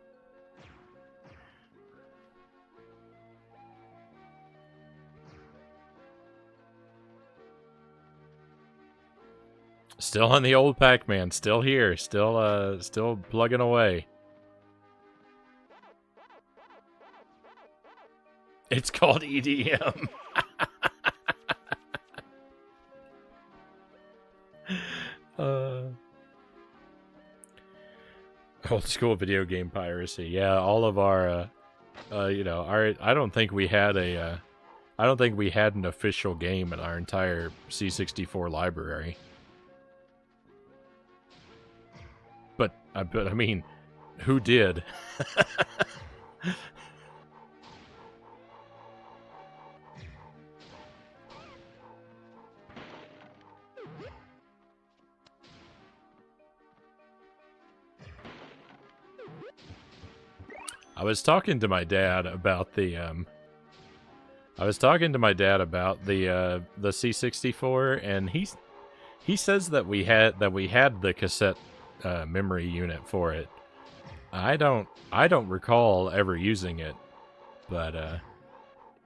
Still on the old Pac-Man, still here, still plugging away. It's called EDM. Old school video game piracy. Yeah, all of our, I don't think we had an official game in our entire C64 library. But I mean, who did? I was talking to my dad about the I was talking to my dad about the C64, and he says that we had the cassette memory unit for it. I don't recall ever using it, but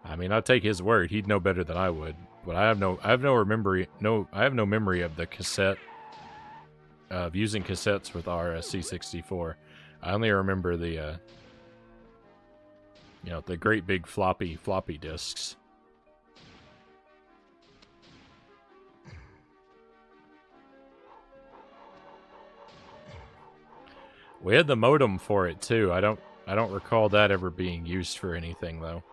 I mean, I'll take his word. He'd know better than I would. But I have no memory of the cassette of using cassettes with our C64. I only remember the the great big floppy disks. We had the modem for it too. I don't recall that ever being used for anything though.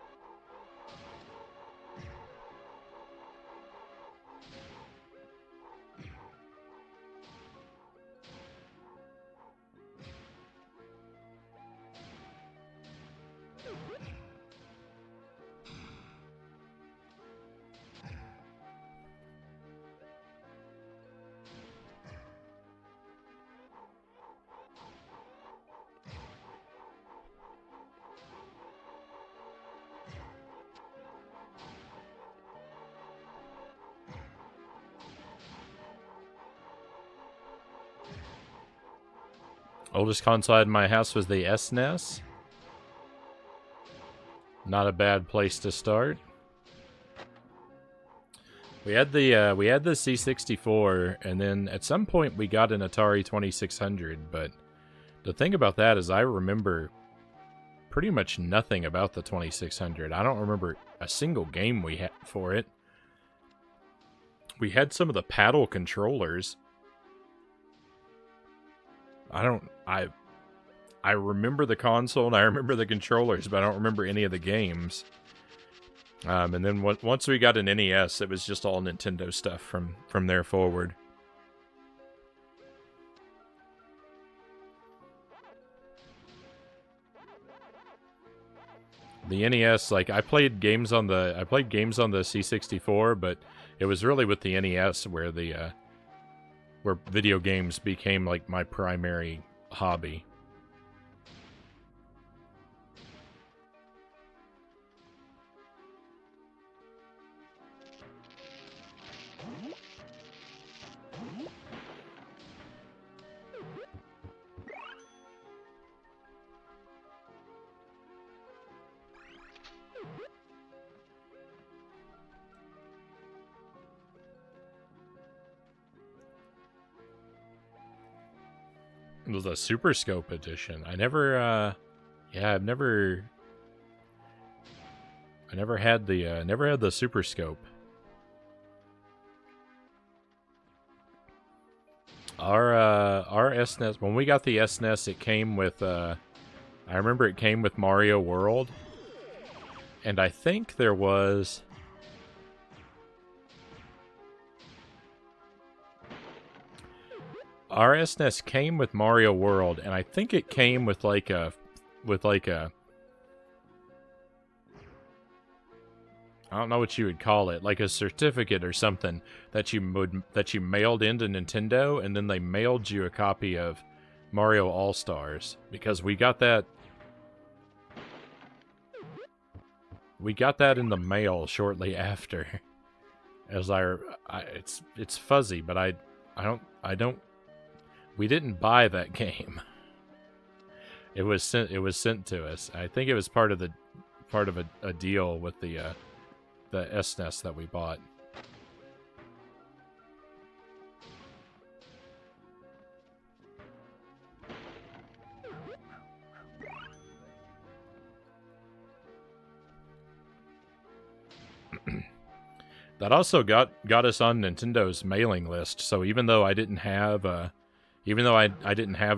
Oldest console in my house was the SNES. Not a bad place to start. We had the C64, and then at some point we got an Atari 2600. But the thing about that is, I remember pretty much nothing about the 2600. I don't remember a single game we had for it. We had some of the paddle controllers. I remember the console and I remember the controllers, but I don't remember any of the games. And then once we got an NES, it was just all Nintendo stuff from there forward. The NES, like I played games on the C64, but it was really with the NES where where video games became like my primary hobby. It was a Super Scope edition. I never had the Super Scope. Our SNES, when we got the SNES, it came with I remember it came with Mario World, and I think there was our SNES came with Mario World, and I think it came with like a I don't know what you would call it, like a certificate or something that you mailed into Nintendo, and then they mailed you a copy of Mario All-Stars, because we got that in the mail shortly after. As it's fuzzy, but I don't we didn't buy that game. It was sent to us. I think it was part of a deal with the SNES that we bought. That also got us on Nintendo's mailing list. So even though I didn't have a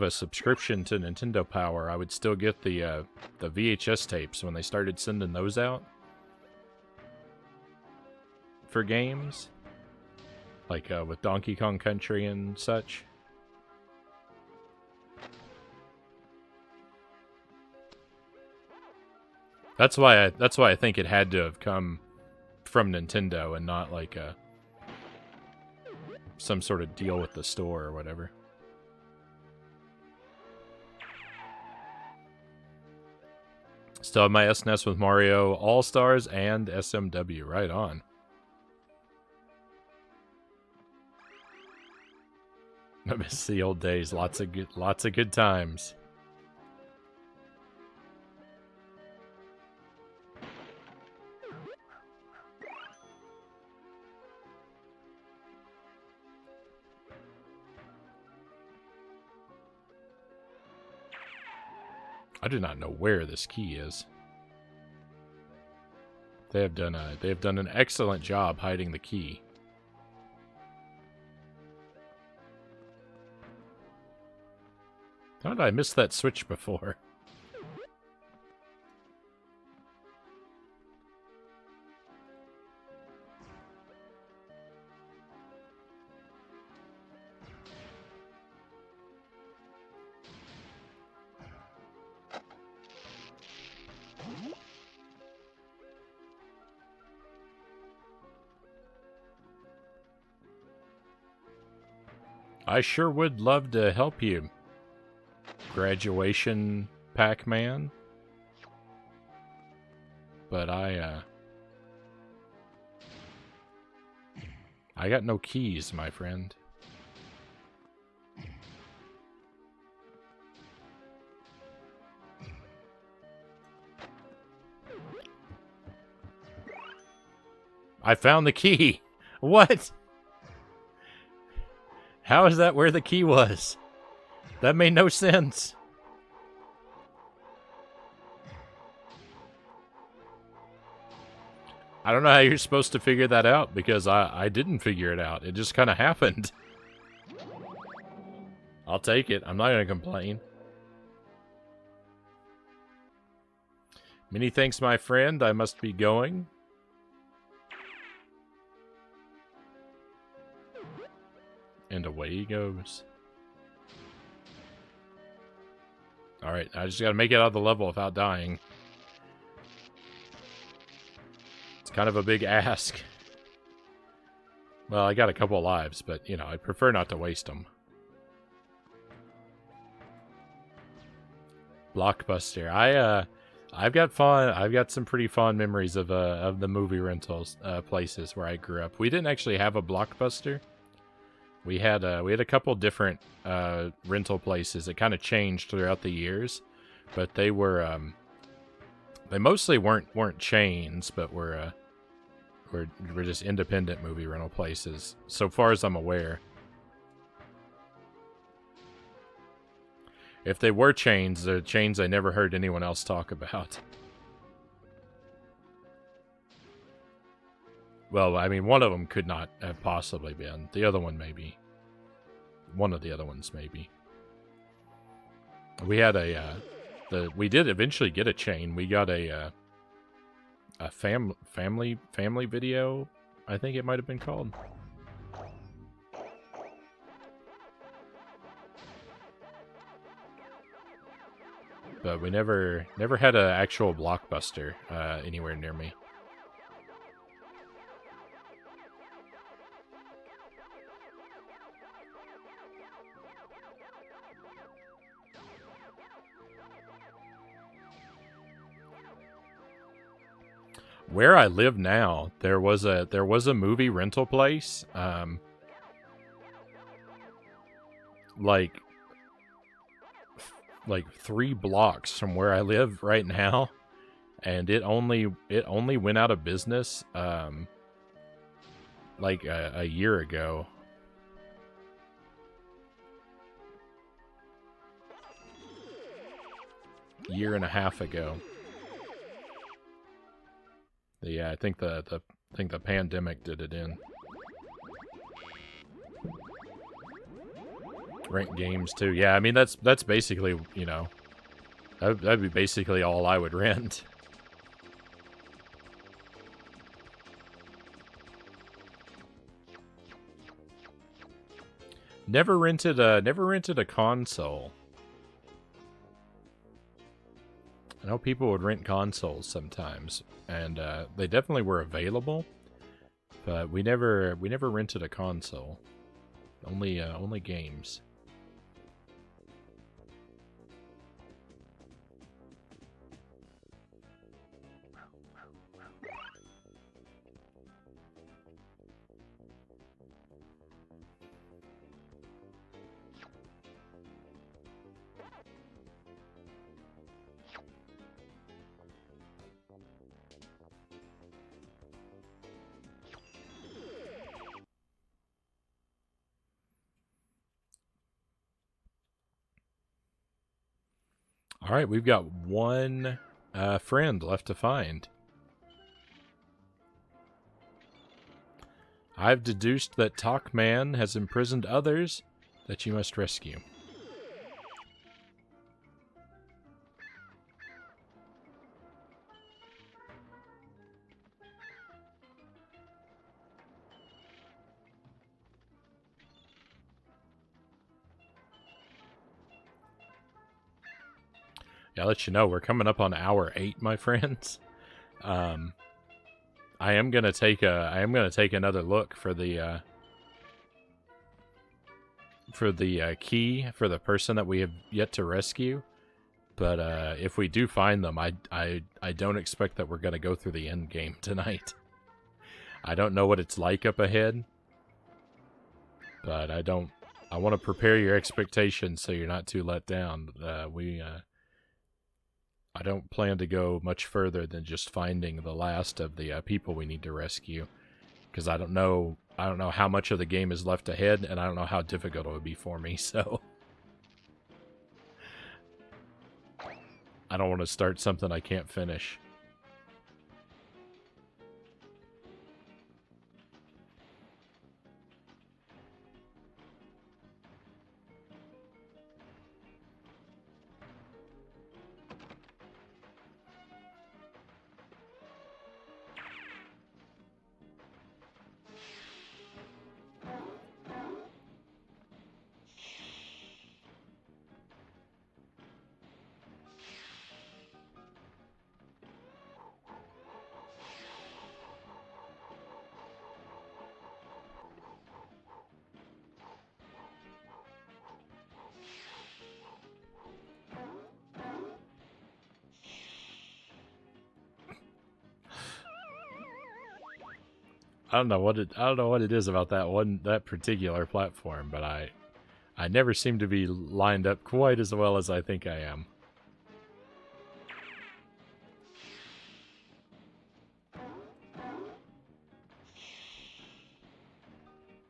subscription to Nintendo Power, I would still get the VHS tapes when they started sending those out for games, like with Donkey Kong Country and such. That's why I think it had to have come from Nintendo and not like some sort of deal with the store or whatever. Still have my SNES with Mario All-Stars and SMW. Right on. I miss the old days. Lots of good times. I do not know where this key is. They have done an excellent job hiding the key. How did I miss that switch before? I sure would love to help you, graduation Pac-Man. But I got no keys, my friend. I found the key. What? How is that where the key was? That made no sense. I don't know how you're supposed to figure that out, because I didn't figure it out. It just kind of happened. I'll take it. I'm not going to complain. Many thanks, my friend. I must be going. And away he goes. Alright, I just gotta make it out of the level without dying. It's kind of a big ask. Well, I got a couple lives, but, you know, I'd prefer not to waste them. Blockbuster. I've got some pretty fond memories of the movie rentals places where I grew up. We didn't actually have a Blockbuster. We had a couple different rental places that kind of changed throughout the years, but they were they mostly weren't chains, but were just independent movie rental places, so far as I'm aware. If they were chains, they're chains I never heard anyone else talk about. Well, I mean, one of them could not have possibly been. The other one, maybe. One of the other ones, maybe. We had we did eventually get a chain. We got a family video, I think it might have been called. But we never had an actual Blockbuster anywhere near me. Where I live now, there was a movie rental place, like 3 blocks from where I live right now, and it only went out of business like a year ago. Year and a half ago. Yeah, I think the pandemic did it in. Rent games too. Yeah, I mean that's basically, you know, that'd be basically all I would rent. Never rented a console. I know people would rent consoles sometimes, and they definitely were available, but we never rented a console. Only games. All right, we've got one friend left to find. I've deduced that Pac-Man has imprisoned others that you must rescue. Yeah, I'll let you know, we're coming up on hour 8, my friends. I am gonna take another look for the key for the person that we have yet to rescue. But if we do find them, I don't expect that we're gonna go through the end game tonight. I don't know what it's like up ahead, but I want to prepare your expectations so you're not too let down. I don't plan to go much further than just finding the last of the people we need to rescue, because I don't know how much of the game is left ahead, and I don't know how difficult it would be for me. So I don't want to start something I can't finish. I don't know what it is about that particular platform, but I never seem to be lined up quite as well as I think I am.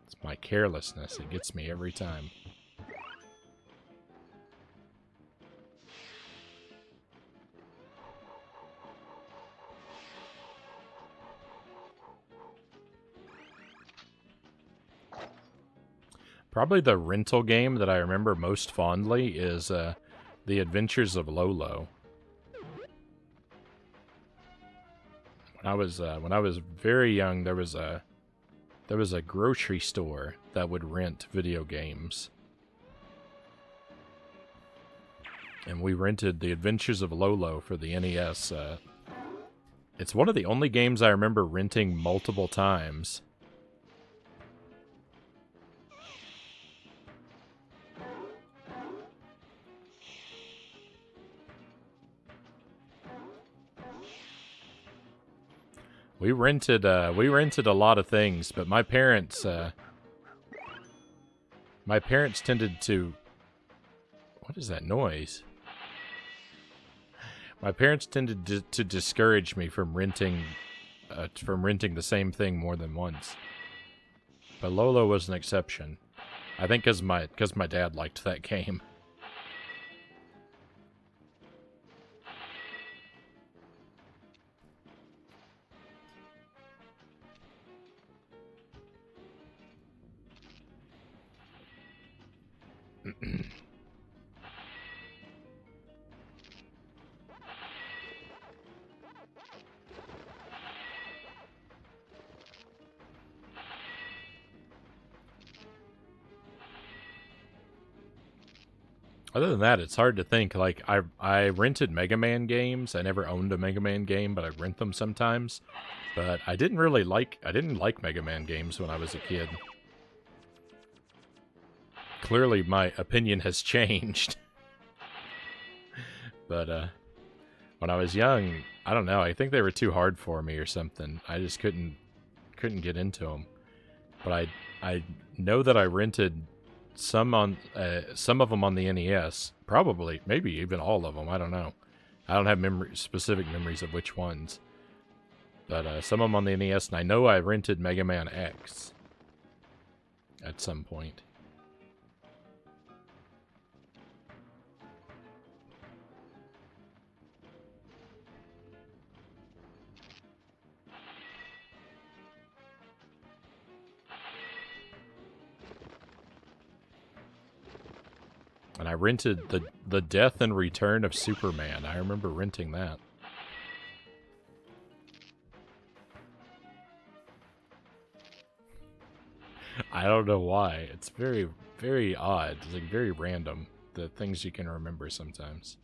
It's my carelessness. It gets me every time. Probably the rental game that I remember most fondly is The Adventures of Lolo. When I was very young, there was a grocery store that would rent video games, and we rented The Adventures of Lolo for the NES. It's one of the only games I remember renting multiple times. We rented a lot of things, but my parents tended to... What is that noise? My parents tended to discourage me from renting the same thing more than once. But Lolo was an exception. I think because my dad liked that game. Other than that, it's hard to think. Like, I rented Mega Man games. I never owned a Mega Man game, but I rent them sometimes. But I didn't like Mega Man games when I was a kid. Clearly, my opinion has changed. But when I was young, I don't know. I think they were too hard for me or something. I just couldn't get into them. But I know that I rented some of them on the NES. Probably, maybe even all of them. I don't know. I don't have specific memories of which ones. But some of them on the NES, and I know I rented Mega Man X at some point. And I rented the Death and Return of Superman. I remember renting that. I don't know why. It's very, very odd. It's like very random, the things you can remember sometimes.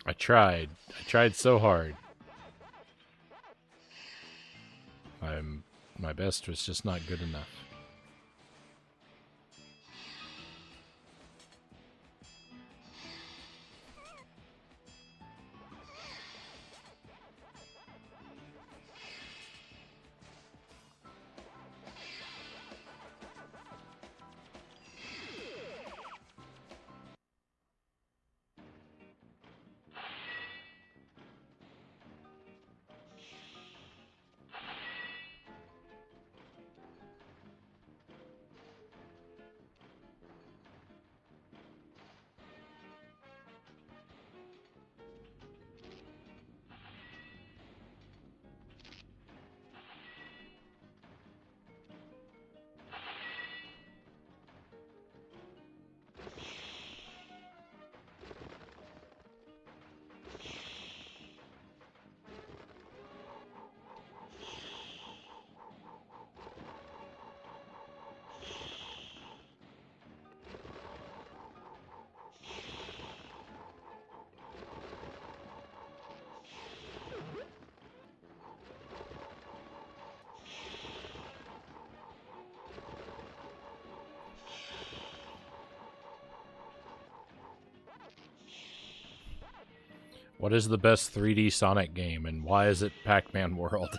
I tried. I tried so hard. My best was just not good enough. What is the best 3D Sonic game, and why is it Pac-Man World?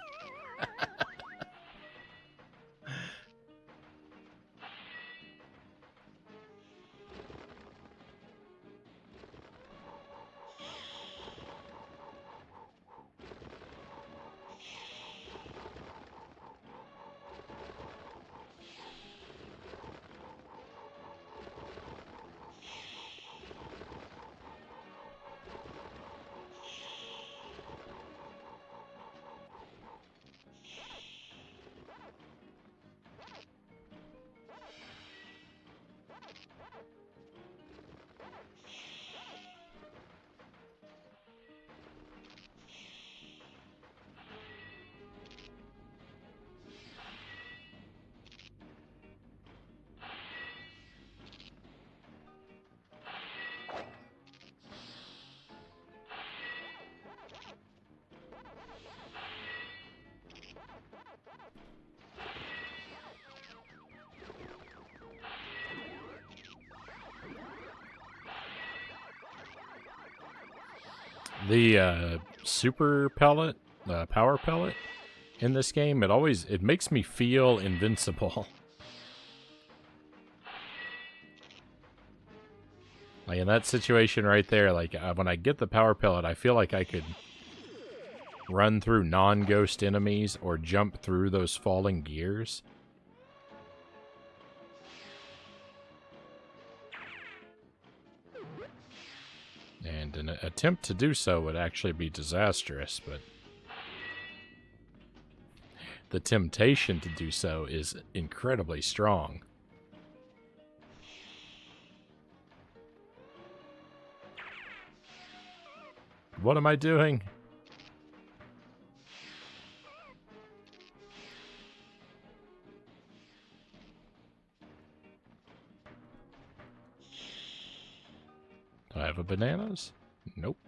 The super pellet, power pellet in this game, it makes me feel invincible. Like in that situation right there, like when I get the power pellet, I feel like I could run through non-ghost enemies or jump through those falling gears. And an attempt to do so would actually be disastrous, but the temptation to do so is incredibly strong. What am I doing? Do I have a bananas? Nope.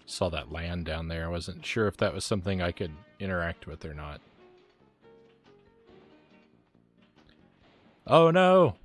Saw that land down there. I wasn't sure if that was something I could interact with or not. Oh no!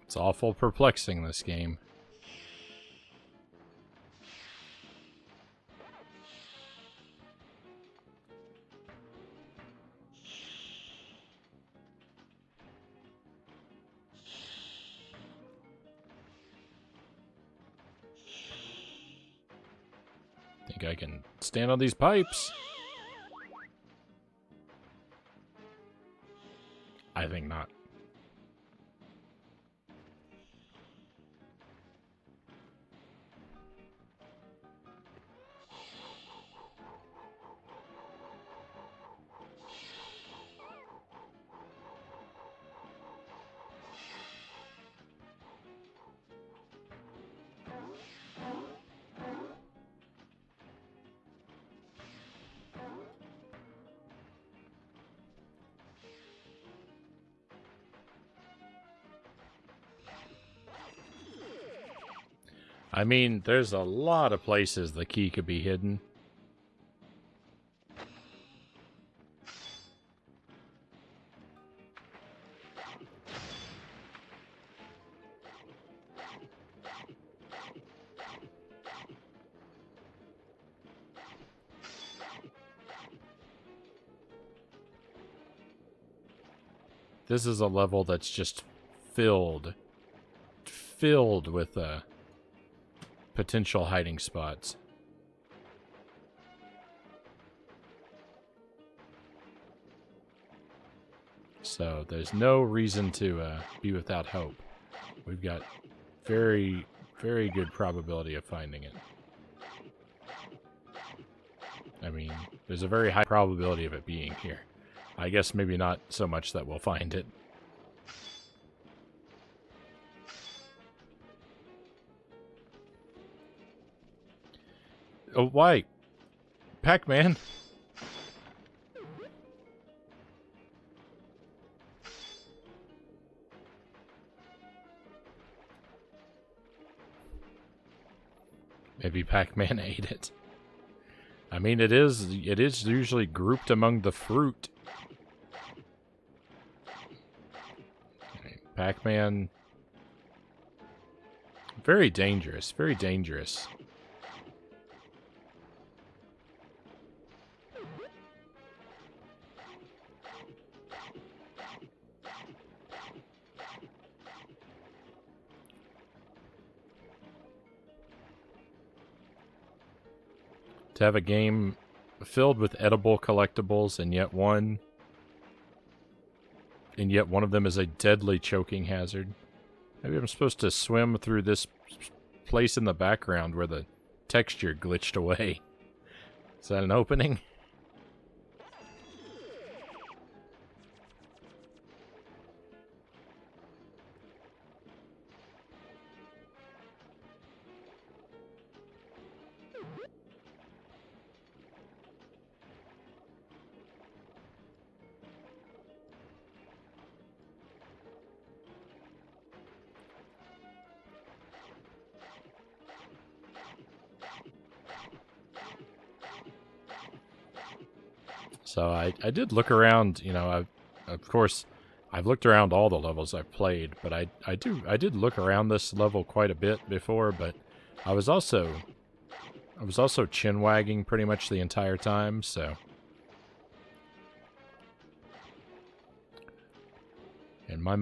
It's awful perplexing, this game. Think I can stand on these pipes? I think not. I mean, there's a lot of places the key could be hidden. This is a level that's just filled with potential hiding spots. So there's no reason to be without hope. We've got very, very good probability of finding it. I mean, there's a very high probability of it being here. I guess maybe not so much that we'll find it. Oh, why? Pac-Man? Maybe Pac-Man ate it. I mean, it is usually grouped among the fruit. Pac-Man. Very dangerous, very dangerous. To have a game filled with edible collectibles and yet one of them is a deadly choking hazard. Maybe I'm supposed to swim through this place in the background where the texture glitched away. Is that an opening? So I did look around, you know, of course, I've looked around all the levels I've played, but I did look around this level quite a bit before, but I was also chin wagging pretty much the entire time, so. And my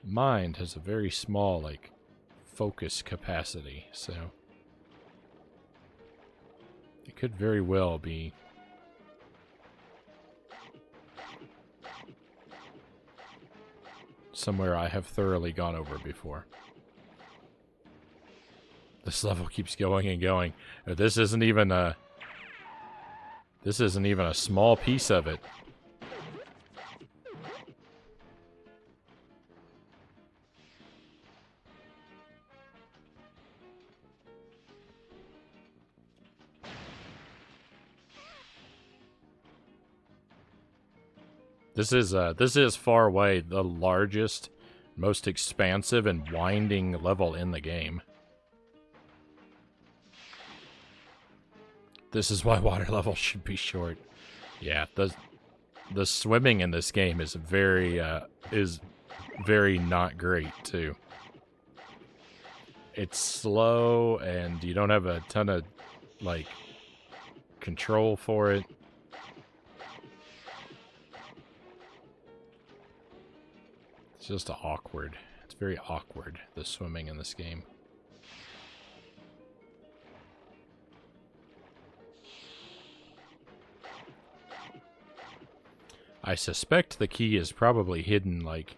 mind has a very small, like, focus capacity, so it could very well be somewhere I have thoroughly gone over before. This level keeps going and going. This isn't even a small piece of it. This is far away the largest, most expansive and winding level in the game. This is why water levels should be short. Yeah, the swimming in this game is very not great too. It's slow and you don't have a ton of like control for it. It's just awkward. It's very awkward, the swimming in this game. I suspect the key is probably hidden, like,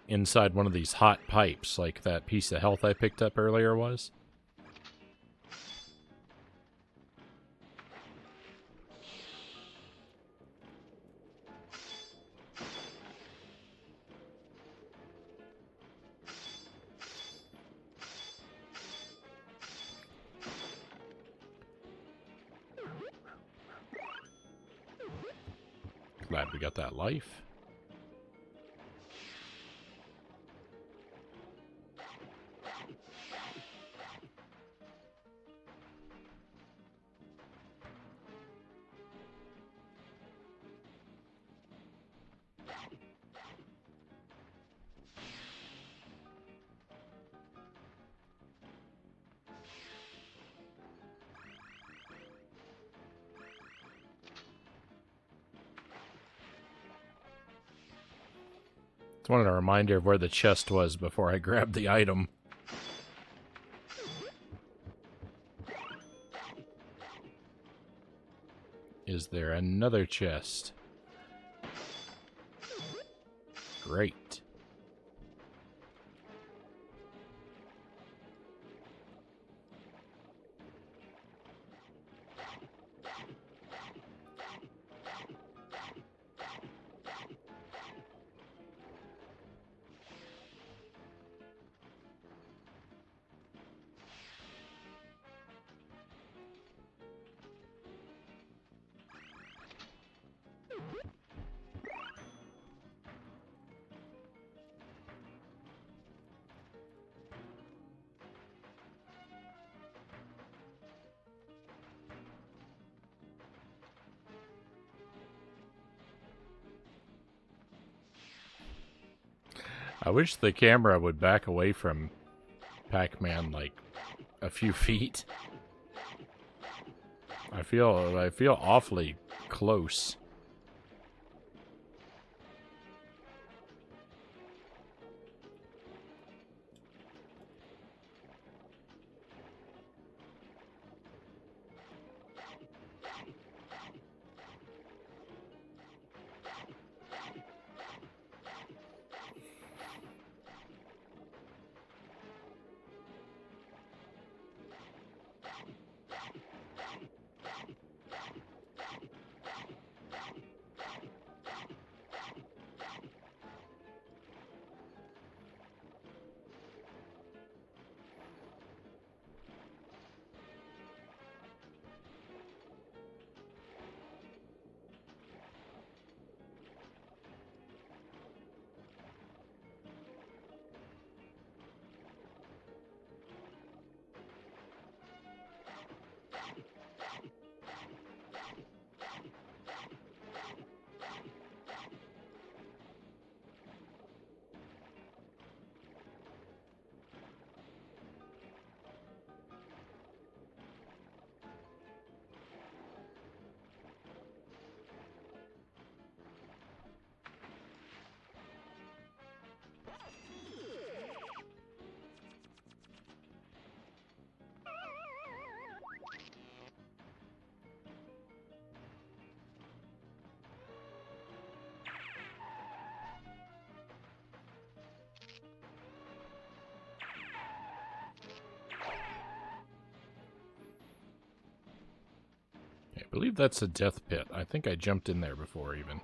inside one of these hot pipes, like that piece of health I picked up earlier was. Glad we got that life. Just wanted a reminder of where the chest was before I grabbed the item. Is there another chest? Great. I wish the camera would back away from Pac-Man like a few feet. I feel awfully close. I believe that's a death pit. I think I jumped in there before even.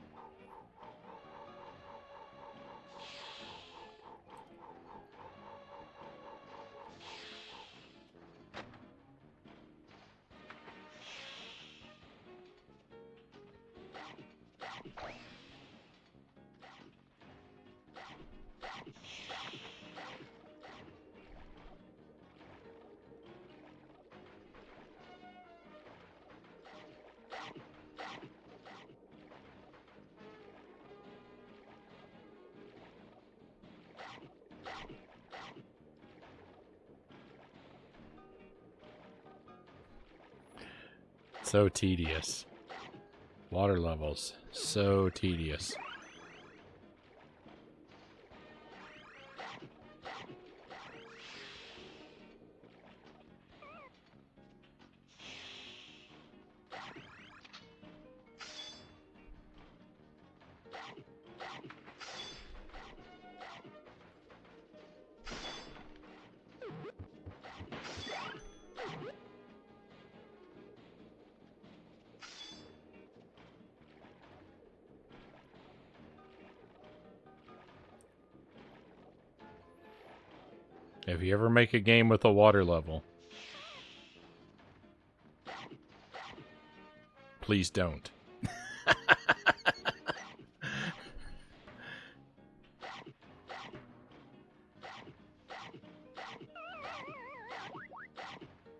So tedious. Water levels. So tedious. If you ever make a game with a water level, please don't.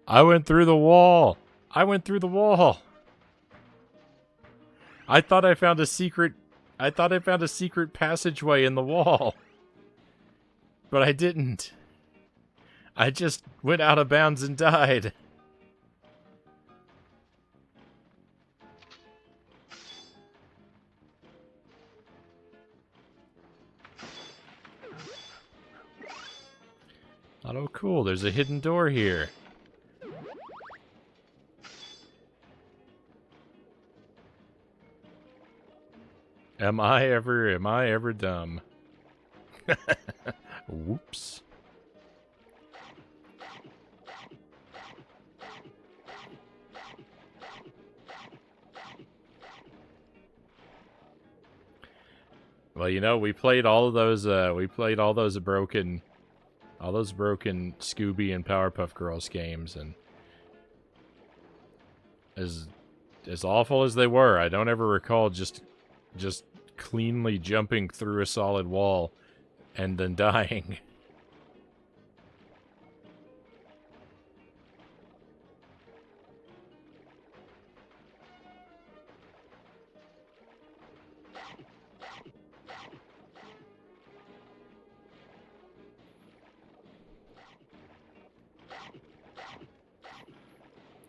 I went through the wall. I went through the wall. I thought I found a secret passageway in the wall. But I didn't. I just went out of bounds and died. Oh, cool. There's a hidden door here. Am I ever dumb? Whoops. Well, you know, we played all of those. We played all those broken Scooby and Powerpuff Girls games, and as awful as they were, I don't ever recall just cleanly jumping through a solid wall and then dying.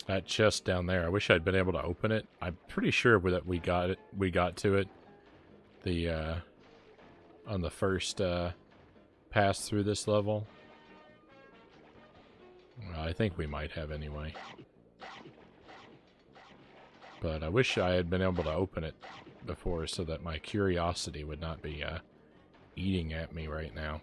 That chest down there, I wish I'd been able to open it. I'm pretty sure that we got it. We got to it. On the first pass through this level. Well, I think we might have anyway. But I wish I had been able to open it before so that my curiosity would not be eating at me right now.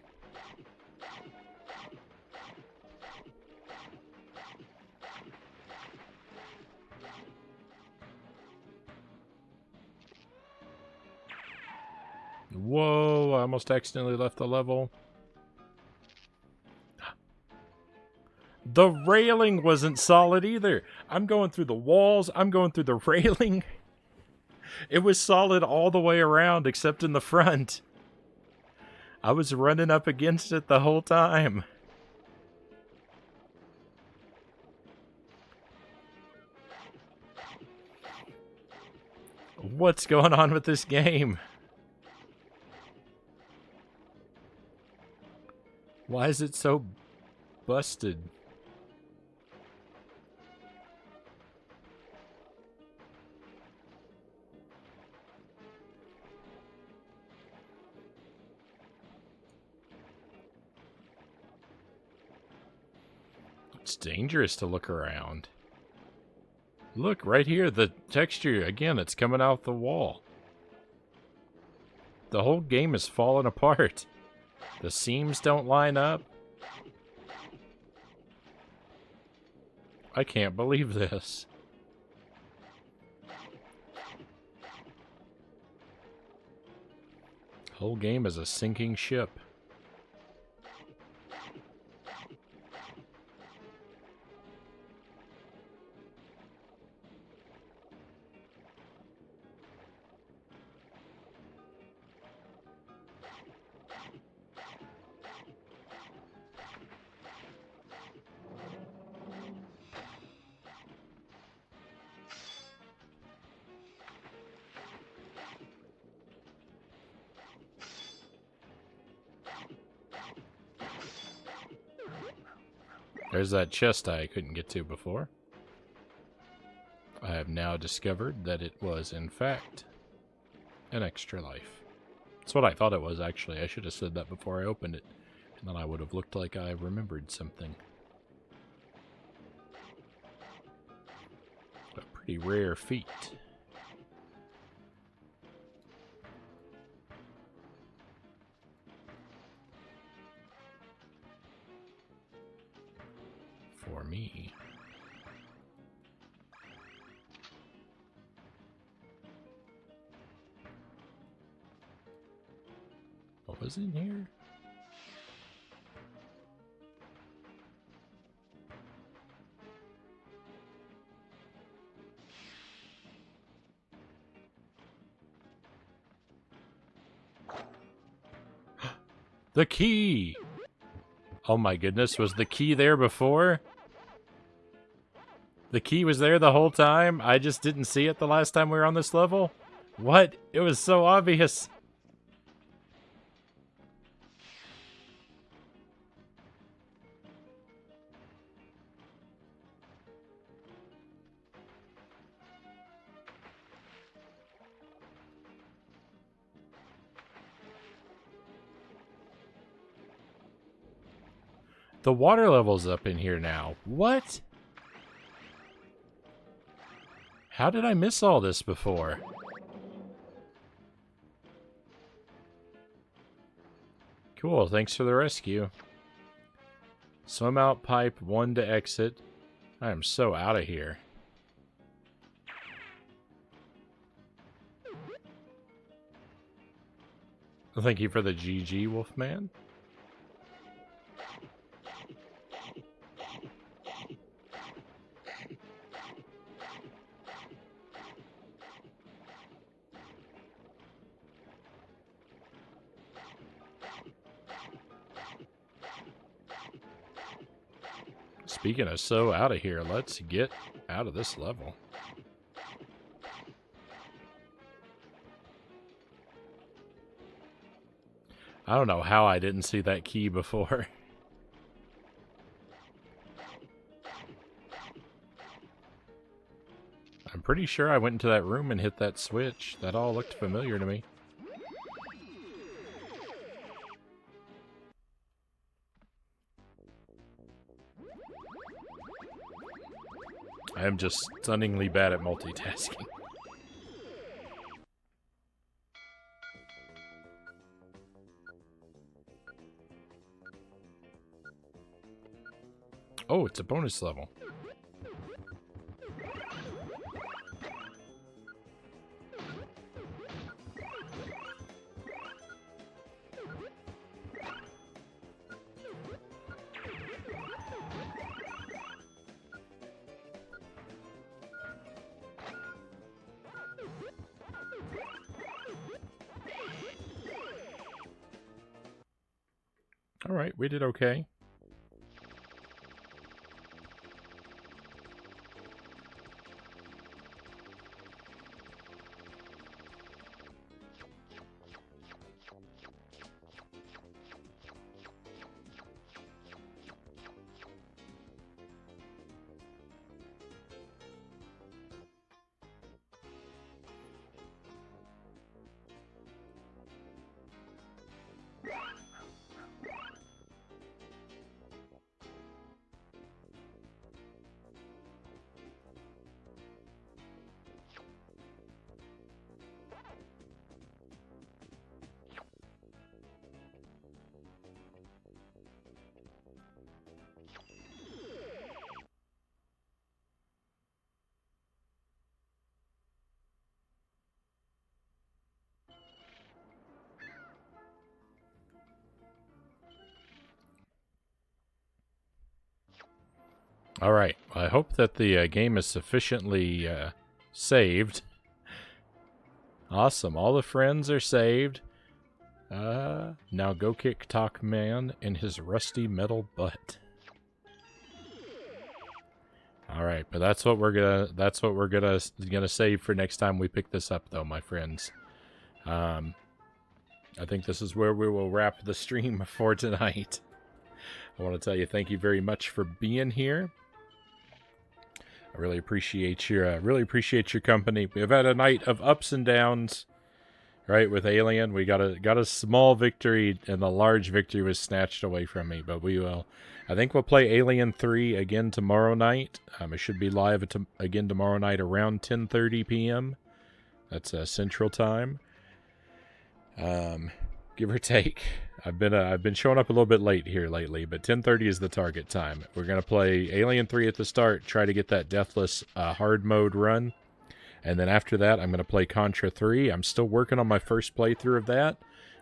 Whoa, I almost accidentally left the level. The railing wasn't solid either. I'm going through the walls. I'm going through the railing. It was solid all the way around except in the front. I was running up against it the whole time. What's going on with this game? Why is it so busted? It's dangerous to look around. Look, right here, the texture, again, it's coming out the wall. The whole game is falling apart. The seams don't line up. I can't believe this. Whole game is a sinking ship. There's that chest I couldn't get to before. I have now discovered that it was, in fact, an extra life. That's what I thought it was, actually. I should have said that before I opened it. And then I would have looked like I remembered something. A pretty rare feat. For me. What was in here? The key! Oh my goodness, was the key there before? The key was there the whole time? I just didn't see it the last time we were on this level? What? It was so obvious. The water level's up in here now. What? How did I miss all this before? Cool, thanks for the rescue. Swim out pipe 1 to exit. I am so out of here. Thank you for the GG, Wolfman. Speaking of so out of here, let's get out of this level. I don't know how I didn't see that key before. I'm pretty sure I went into that room and hit that switch. That all looked familiar to me. I am just stunningly bad at multitasking. Oh, it's a bonus level. All right, we did okay. All right. Well, I hope that the game is sufficiently saved. Awesome. All the friends are saved. Now go kick Pac-Man in his rusty metal butt. All right, but that's what we're gonna save for next time we pick this up, though, my friends. I think this is where we will wrap the stream for tonight. I want to tell you thank you very much for being here. I really appreciate your company. We've had a night of ups and downs, right? With Alien, we got a small victory, and the large victory was snatched away from me. But we will. I think we'll play Alien 3 again tomorrow night. It should be live again tomorrow night around 10:30 p.m. That's Central Time. Give or take. I've been showing up a little bit late here lately, but 10:30 is the target time. We're gonna play Alien 3 at the start, try to get that deathless hard mode run, and then after that, I'm gonna play Contra 3. I'm still working on my first playthrough of that.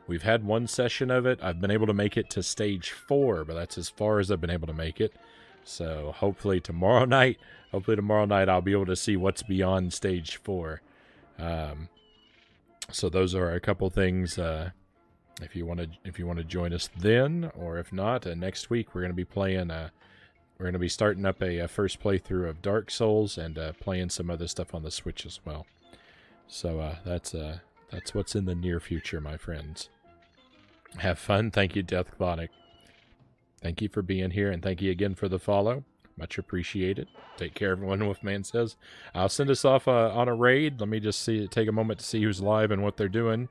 We've had one session of it. I've been able to make it to stage 4, but that's as far as I've been able to make it. So hopefully tomorrow night I'll be able to see what's beyond stage 4. So those are a couple things. If you want to join us then, or if not, next week we're going to be playing. We're going to be starting up a first playthrough of Dark Souls and playing some other stuff on the Switch as well. So that's what's in the near future, my friends. Have fun. Thank you, Death Clonic. Thank you for being here, and thank you again for the follow. Much appreciated. Take care, everyone. Wolfman says. I'll send us off on a raid. Let me just take a moment to see who's live and what they're doing.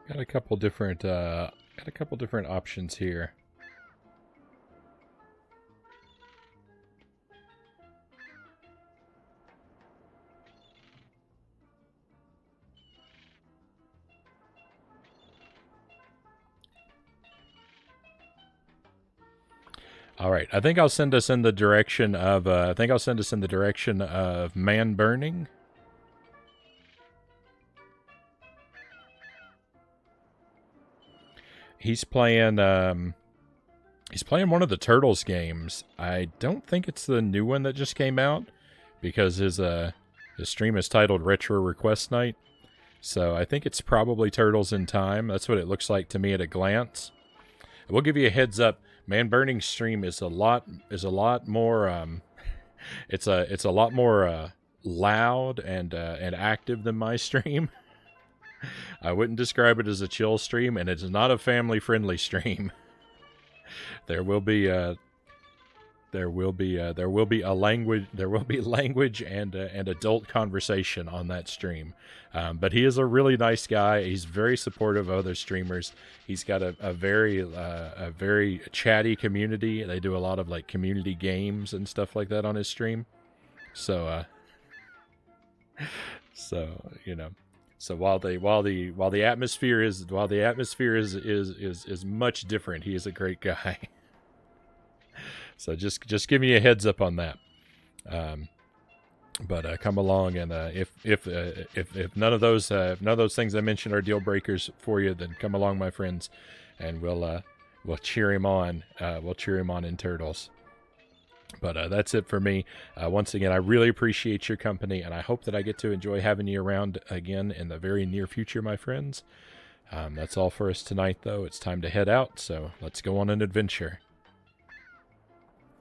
Got a couple different options here. All right, I think I'll send us in the direction of. Man burning. He's playing. He's playing one of the Turtles games. I don't think it's the new one that just came out, because his stream is titled Retro Request Night. So I think it's probably Turtles in Time. That's what it looks like to me at a glance. We'll give you a heads up. Man Burning stream is a lot more it's a lot more loud and active than my stream. I wouldn't describe it as a chill stream, and it's not a family friendly stream. There will be language and adult conversation on that stream. But he is a really nice guy. He's very supportive of other streamers. He's got a very chatty community. They do a lot of like community games and stuff like that on his stream. So while the atmosphere is much different, he is a great guy. So just give me a heads up on that. But come along, and if none of those things I mentioned are deal breakers for you, then come along, my friends, and we'll cheer him on. We'll cheer him on in Turtles. But that's it for me. Once again, I really appreciate your company, and I hope that I get to enjoy having you around again in the very near future, my friends. That's all for us tonight, though. It's time to head out, so let's go on an adventure.